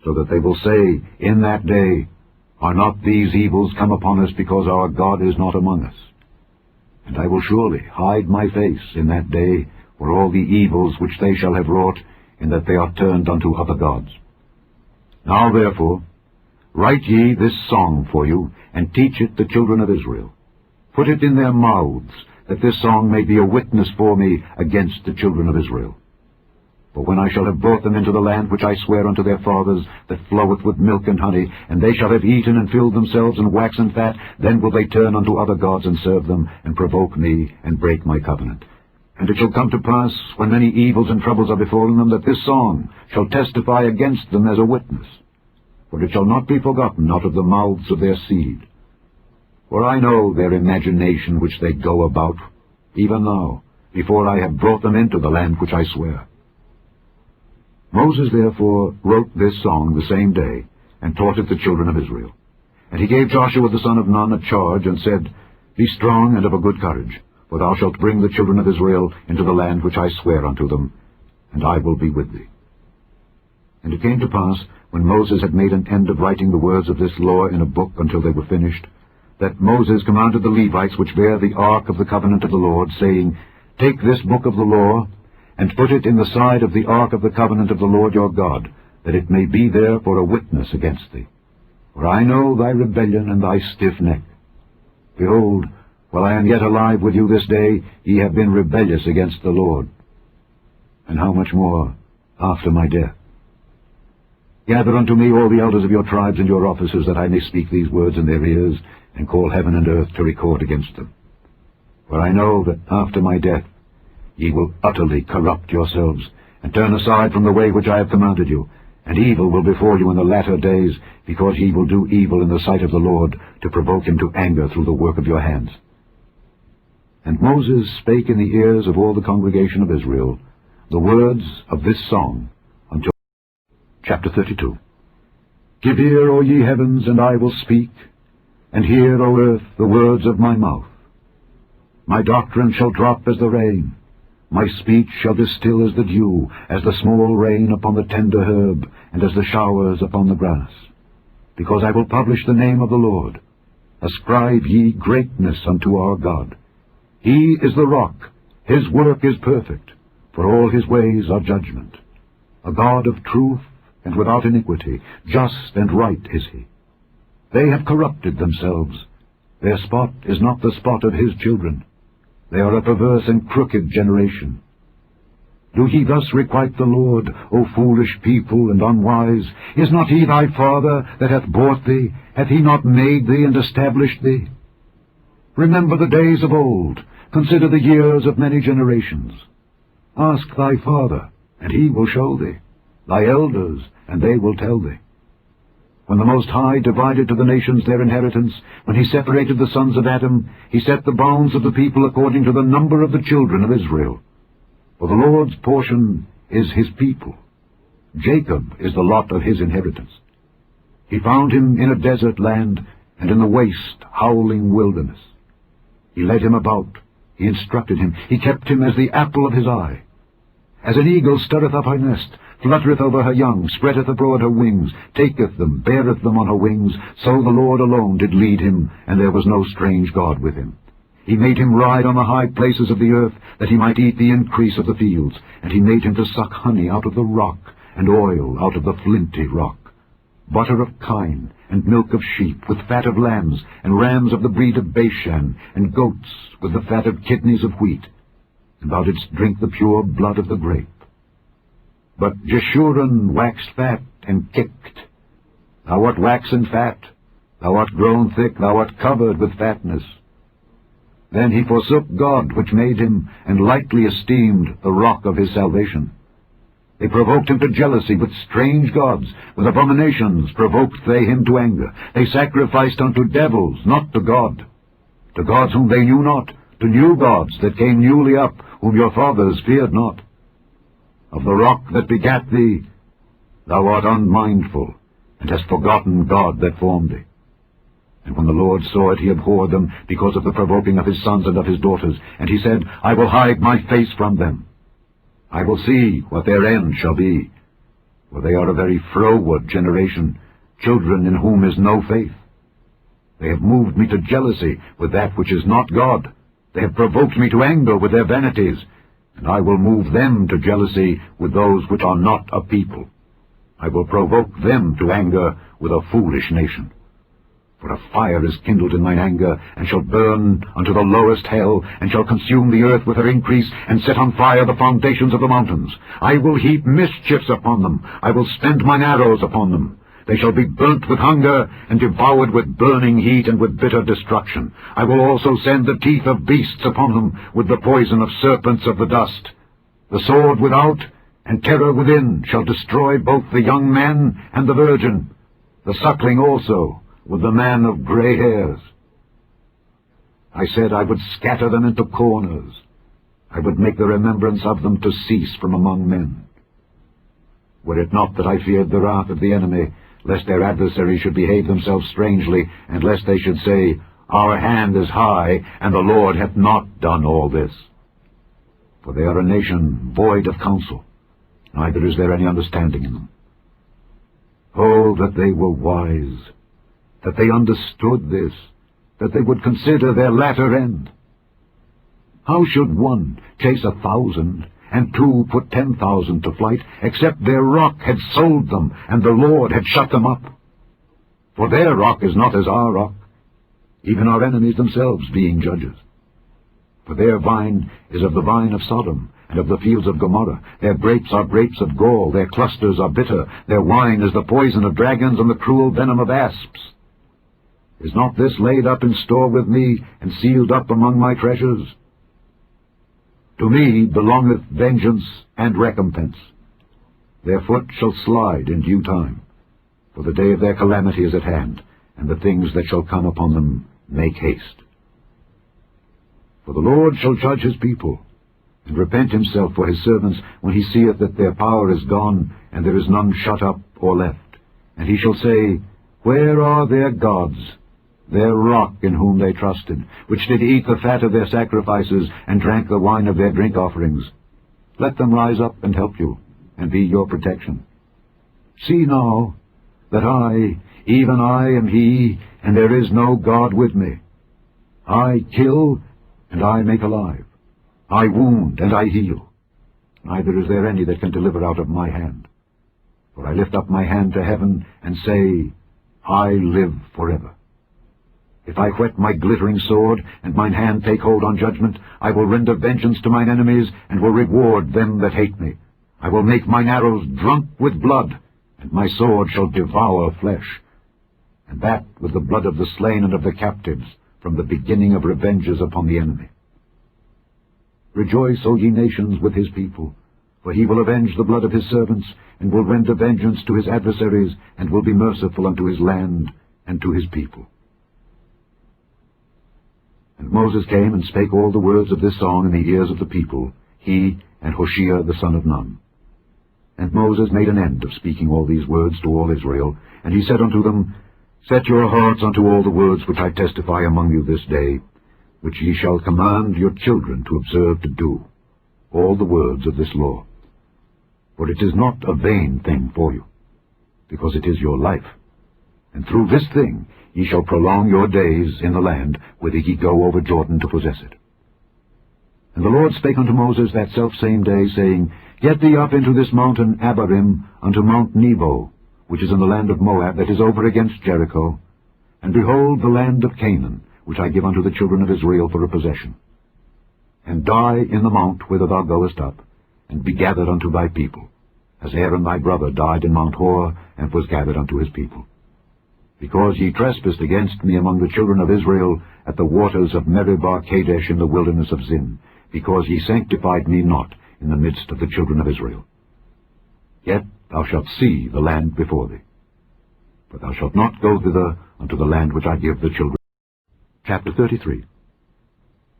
so that they will say in that day, Are not these evils come upon us, because our God is not among us? And I will surely hide my face in that day for all the evils which they shall have wrought, in that they are turned unto other gods. Now therefore, write ye this song for you, and teach it the children of Israel. Put it in their mouths, that this song may be a witness for me against the children of Israel. For when I shall have brought them into the land which I swear unto their fathers, that floweth with milk and honey, and they shall have eaten and filled themselves and waxen fat, then will they turn unto other gods and serve them, and provoke me, and break my covenant. And it shall come to pass, when many evils and troubles are befallen them, that this song shall testify against them as a witness. For it shall not be forgotten out of the mouths of their seed. For I know their imagination which they go about, even now, before I have brought them into the land which I swear. Moses therefore wrote this song the same day, and taught it the children of Israel. And he gave Joshua the son of Nun a charge, and said, Be strong and of a good courage, for thou shalt bring the children of Israel into the land which I swear unto them, and I will be with thee. And it came to pass, when Moses had made an end of writing the words of this law in a book until they were finished, that Moses commanded the Levites which bear the ark of the covenant of the Lord, saying, Take this book of the law, and put it in the side of the ark of the covenant of the Lord your God, that it may be there for a witness against thee. For I know thy rebellion and thy stiff neck. Behold, while I am yet alive with you this day, ye have been rebellious against the Lord. And how much more after my death? Gather unto me all the elders of your tribes and your officers, that I may speak these words in their ears, and call heaven and earth to record against them. For I know that after my death ye will utterly corrupt yourselves, and turn aside from the way which I have commanded you, and evil will befall you in the latter days, because ye will do evil in the sight of the Lord, to provoke him to anger through the work of your hands. And Moses spake in the ears of all the congregation of Israel the words of this song until chapter 32. Give ear, O ye heavens, and I will speak, and hear, O earth, the words of my mouth. My doctrine shall drop as the rain, my speech shall distill as the dew, as the small rain upon the tender herb, and as the showers upon the grass. Because I will publish the name of the Lord. Ascribe ye greatness unto our God. He is the rock, his work is perfect, for all his ways are judgment. A God of truth and without iniquity, just and right is he. They have corrupted themselves. Their spot is not the spot of his children. They are a perverse and crooked generation. Do ye thus requite the Lord, O foolish people and unwise? Is not he thy father that hath bought thee? Hath he not made thee and established thee? Remember the days of old. Consider the years of many generations. Ask thy father, and he will show thee, thy elders, and they will tell thee. When the Most High divided to the nations their inheritance, when he separated the sons of Adam, he set the bounds of the people according to the number of the children of Israel. For the Lord's portion is his people. Jacob is the lot of his inheritance. He found him in a desert land, and in the waste, howling wilderness. He led him about, he instructed him, he kept him as the apple of his eye. As an eagle stirreth up her nest, fluttereth over her young, spreadeth abroad her wings, taketh them, beareth them on her wings, so the Lord alone did lead him, and there was no strange God with him. He made him ride on the high places of the earth, that he might eat the increase of the fields, and he made him to suck honey out of the rock, and oil out of the flinty rock, butter of kine, and milk of sheep, with fat of lambs, and rams of the breed of Bashan, and goats, with the fat of kidneys of wheat. And thou didst drink the pure blood of the grape. But Jeshurun waxed fat and kicked. Thou art waxen fat, thou art grown thick, thou art covered with fatness. Then he forsook God which made him, and lightly esteemed the rock of his salvation. They provoked him to jealousy with strange gods, with abominations provoked they him to anger. They sacrificed unto devils, not to God, to gods whom they knew not, to new gods that came newly up, whom your fathers feared not. Of the rock that begat thee, thou art unmindful, and hast forgotten God that formed thee. And when the Lord saw it, he abhorred them, because of the provoking of his sons and of his daughters. And he said, I will hide my face from them. I will see what their end shall be. For they are a very froward generation, children in whom is no faith. They have moved me to jealousy with that which is not God. They have provoked me to anger with their vanities, and I will move them to jealousy with those which are not a people. I will provoke them to anger with a foolish nation. For a fire is kindled in mine anger, and shall burn unto the lowest hell, and shall consume the earth with her increase, and set on fire the foundations of the mountains. I will heap mischiefs upon them, I will spend mine arrows upon them. They shall be burnt with hunger, and devoured with burning heat, and with bitter destruction. I will also send the teeth of beasts upon them, with the poison of serpents of the dust. The sword without, and terror within, shall destroy both the young man and the virgin, the suckling also, with the man of gray hairs. I said I would scatter them into corners. I would make the remembrance of them to cease from among men. Were it not that I feared the wrath of the enemy, lest their adversaries should behave themselves strangely, and lest they should say, Our hand is high, and the Lord hath not done all this. For they are a nation void of counsel, neither is there any understanding in them. Oh, that they were wise, that they understood this, that they would consider their latter end. How should one chase 1,000, and 2 put 10,000 to flight, except their rock had sold them, and the Lord had shut them up? For their rock is not as our rock, even our enemies themselves being judges. For their vine is of the vine of Sodom, and of the fields of Gomorrah. Their grapes are grapes of gall, their clusters are bitter, their wine is the poison of dragons, and the cruel venom of asps. Is not this laid up in store with me, and sealed up among my treasures? To me belongeth vengeance and recompense. Their foot shall slide in due time, for the day of their calamity is at hand, and the things that shall come upon them make haste. For the Lord shall judge his people, and repent himself for his servants, when he seeth that their power is gone, and there is none shut up or left. And he shall say, Where are their gods, their rock in whom they trusted, which did eat the fat of their sacrifices, and drank the wine of their drink offerings? Let them rise up and help you, and be your protection. See now that I, even I, am he, and there is no God with me. I kill, and I make alive. I wound, and I heal. Neither is there any that can deliver out of my hand. For I lift up my hand to heaven, and say, I live forever. If I whet my glittering sword, and mine hand take hold on judgment, I will render vengeance to mine enemies, and will reward them that hate me. I will make mine arrows drunk with blood, and my sword shall devour flesh, and that with the blood of the slain and of the captives, from the beginning of revenges upon the enemy. Rejoice, O ye nations, with his people, for he will avenge the blood of his servants, and will render vengeance to his adversaries, and will be merciful unto his land and to his people. And Moses came and spake all the words of this song in the ears of the people, he and Hoshea the son of Nun. And Moses made an end of speaking all these words to all Israel, and he said unto them, Set your hearts unto all the words which I testify among you this day, which ye shall command your children to observe to do, all the words of this law. For it is not a vain thing for you, because it is your life. And through this thing ye shall prolong your days in the land, whither ye go over Jordan to possess it. And the Lord spake unto Moses that selfsame day, saying, Get thee up into this mountain Abarim, unto Mount Nebo, which is in the land of Moab, that is over against Jericho, and behold the land of Canaan, which I give unto the children of Israel for a possession. And die in the mount whither thou goest up, and be gathered unto thy people, as Aaron thy brother died in Mount Horeb, and was gathered unto his people. Because ye trespassed against me among the children of Israel at the waters of Meribah Kadesh in the wilderness of Zin, because ye sanctified me not in the midst of the children of Israel. Yet thou shalt see the land before thee, but thou shalt not go thither unto the land which I give the children. Chapter 33.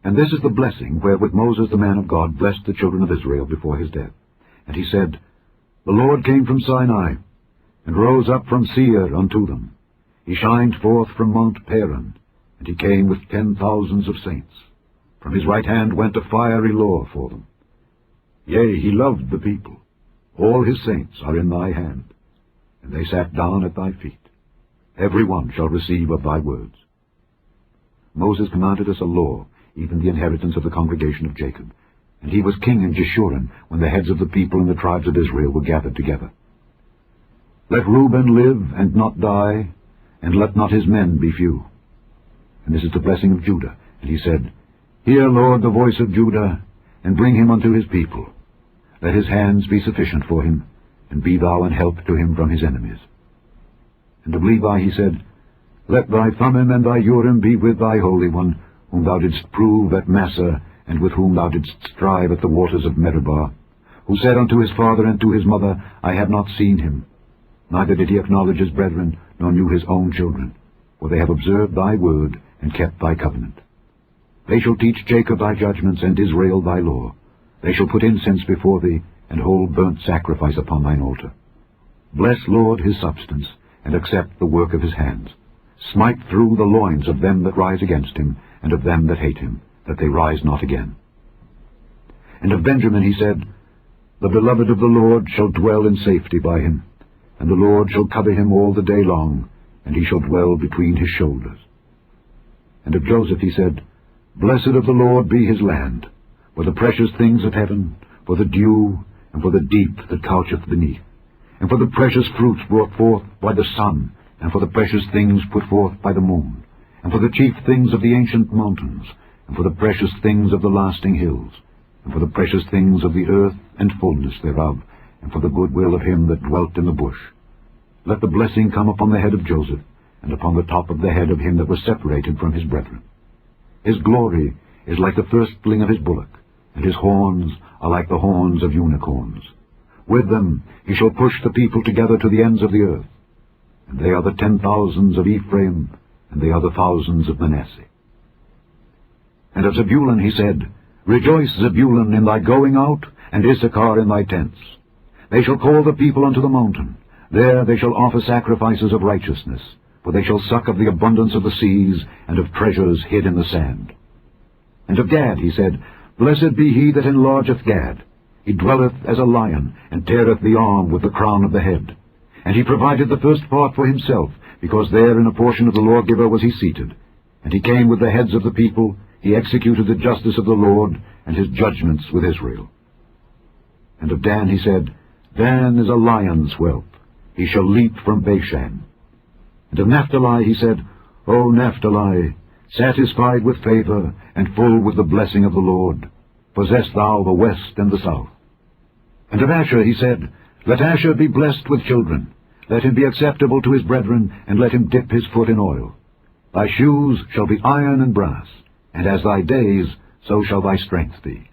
And this is the blessing wherewith Moses the man of God blessed the children of Israel before his death. And he said, The Lord came from Sinai, and rose up from Seir unto them. He shined forth from Mount Paran, and he came with 10,000s of saints. From his right hand went a fiery law for them. Yea, he loved the people. All his saints are in thy hand, and they sat down at thy feet. Every one shall receive of thy words. Moses commanded us a law, even the inheritance of the congregation of Jacob. And he was king in Jeshurun, when the heads of the people and the tribes of Israel were gathered together. Let Reuben live and not die, and let not his men be few. And this is the blessing of Judah. And he said, Hear, Lord, the voice of Judah, and bring him unto his people. Let his hands be sufficient for him, and be thou an help to him from his enemies. And of Levi he said, Let thy Thummim and thy Urim be with thy Holy One, whom thou didst prove at Massah, and with whom thou didst strive at the waters of Meribah, who said unto his father and to his mother, I have not seen him. Neither did he acknowledge his brethren, nor knew his own children, for they have observed thy word, and kept thy covenant. They shall teach Jacob thy judgments, and Israel thy law. They shall put incense before thee, and hold burnt sacrifice upon thine altar. Bless, Lord, his substance, and accept the work of his hands. Smite through the loins of them that rise against him, and of them that hate him, that they rise not again. And of Benjamin he said, The beloved of the Lord shall dwell in safety by him, and the Lord shall cover him all the day long, and he shall dwell between his shoulders. And of Joseph he said, Blessed of the Lord be his land, for the precious things of heaven, for the dew, and for the deep that coucheth beneath, and for the precious fruits brought forth by the sun, and for the precious things put forth by the moon, and for the chief things of the ancient mountains, and for the precious things of the lasting hills, and for the precious things of the earth and fullness thereof, and for the goodwill of him that dwelt in the bush. Let the blessing come upon the head of Joseph, and upon the top of the head of him that was separated from his brethren. His glory is like the firstling of his bullock, and his horns are like the horns of unicorns. With them he shall push the people together to the ends of the earth. And they are the 10,000s of Ephraim, and they are the thousands of Manasseh. And of Zebulun he said, Rejoice, Zebulun, in thy going out, and Issachar in thy tents. They shall call the people unto the mountain. There they shall offer sacrifices of righteousness, for they shall suck of the abundance of the seas, and of treasures hid in the sand. And of Gad he said, Blessed be he that enlargeth Gad. He dwelleth as a lion, and teareth the arm with the crown of the head. And he provided the first part for himself, because there in a portion of the lawgiver was he seated. And he came with the heads of the people, he executed the justice of the Lord, and his judgments with Israel. And of Dan he said, Dan is a lion's whelp, he shall leap from Bashan. And of Naphtali he said, O Naphtali, satisfied with favor, and full with the blessing of the Lord, possess thou the west and the south. And of Asher he said, Let Asher be blessed with children, let him be acceptable to his brethren, and let him dip his foot in oil. Thy shoes shall be iron and brass, and as thy days, so shall thy strength be.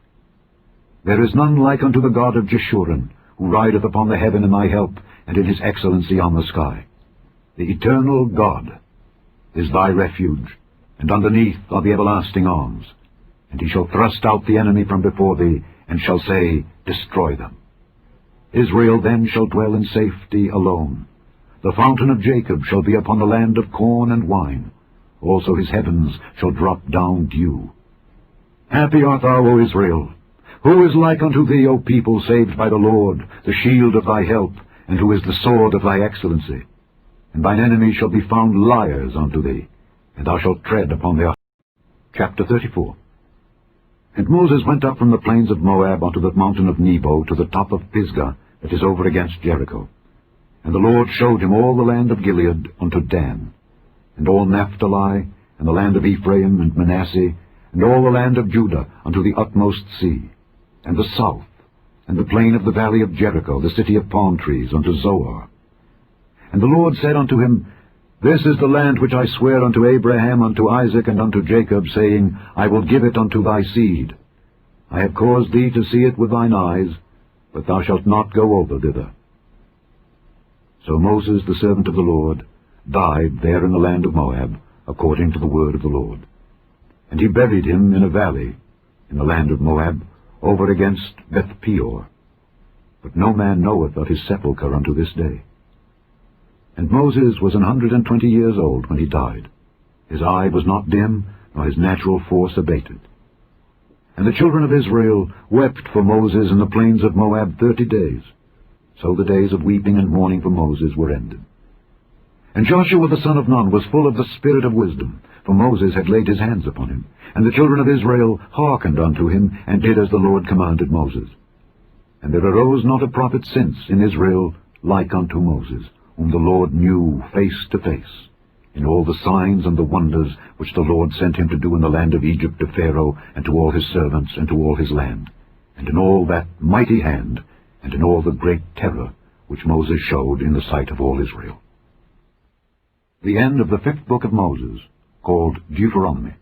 There is none like unto the God of Jeshurun, who rideth upon the heaven in thy help, and in his excellency on the sky. The eternal God is thy refuge, and underneath are the everlasting arms. And he shall thrust out the enemy from before thee, and shall say, Destroy them. Israel then shall dwell in safety alone. The fountain of Jacob shall be upon the land of corn and wine. Also his heavens shall drop down dew. Happy art thou, O Israel! Who is like unto thee, O people saved by the Lord, the shield of thy help, and who is the sword of thy excellency? And thine enemies shall be found liars unto thee, and thou shalt tread upon their... Chapter 34. And Moses went up from the plains of Moab unto the mountain of Nebo, to the top of Pisgah, that is over against Jericho. And the Lord showed him all the land of Gilead unto Dan, and all Naphtali, and the land of Ephraim and Manasseh, and all the land of Judah unto the utmost sea, and the south, and the plain of the valley of Jericho, the city of palm trees, unto Zoar. And the Lord said unto him, This is the land which I swear unto Abraham, unto Isaac, and unto Jacob, saying, I will give it unto thy seed. I have caused thee to see it with thine eyes, but thou shalt not go over thither. So Moses, the servant of the Lord, died there in the land of Moab, according to the word of the Lord. And he buried him in a valley, in the land of Moab, over against Beth-peor. But no man knoweth of his sepulchre unto this day. And Moses was 120 years old when he died. His eye was not dim, nor his natural force abated. And the children of Israel wept for Moses in the plains of Moab 30 days. So the days of weeping and mourning for Moses were ended. And Joshua the son of Nun was full of the spirit of wisdom, for Moses had laid his hands upon him. And the children of Israel hearkened unto him, and did as the Lord commanded Moses. And there arose not a prophet since in Israel like unto Moses, whom the Lord knew face to face, in all the signs and the wonders which the Lord sent him to do in the land of Egypt to Pharaoh, and to all his servants, and to all his land, and in all that mighty hand, and in all the great terror which Moses showed in the sight of all Israel. The end of the 5th book of Moses, called Deuteronomy.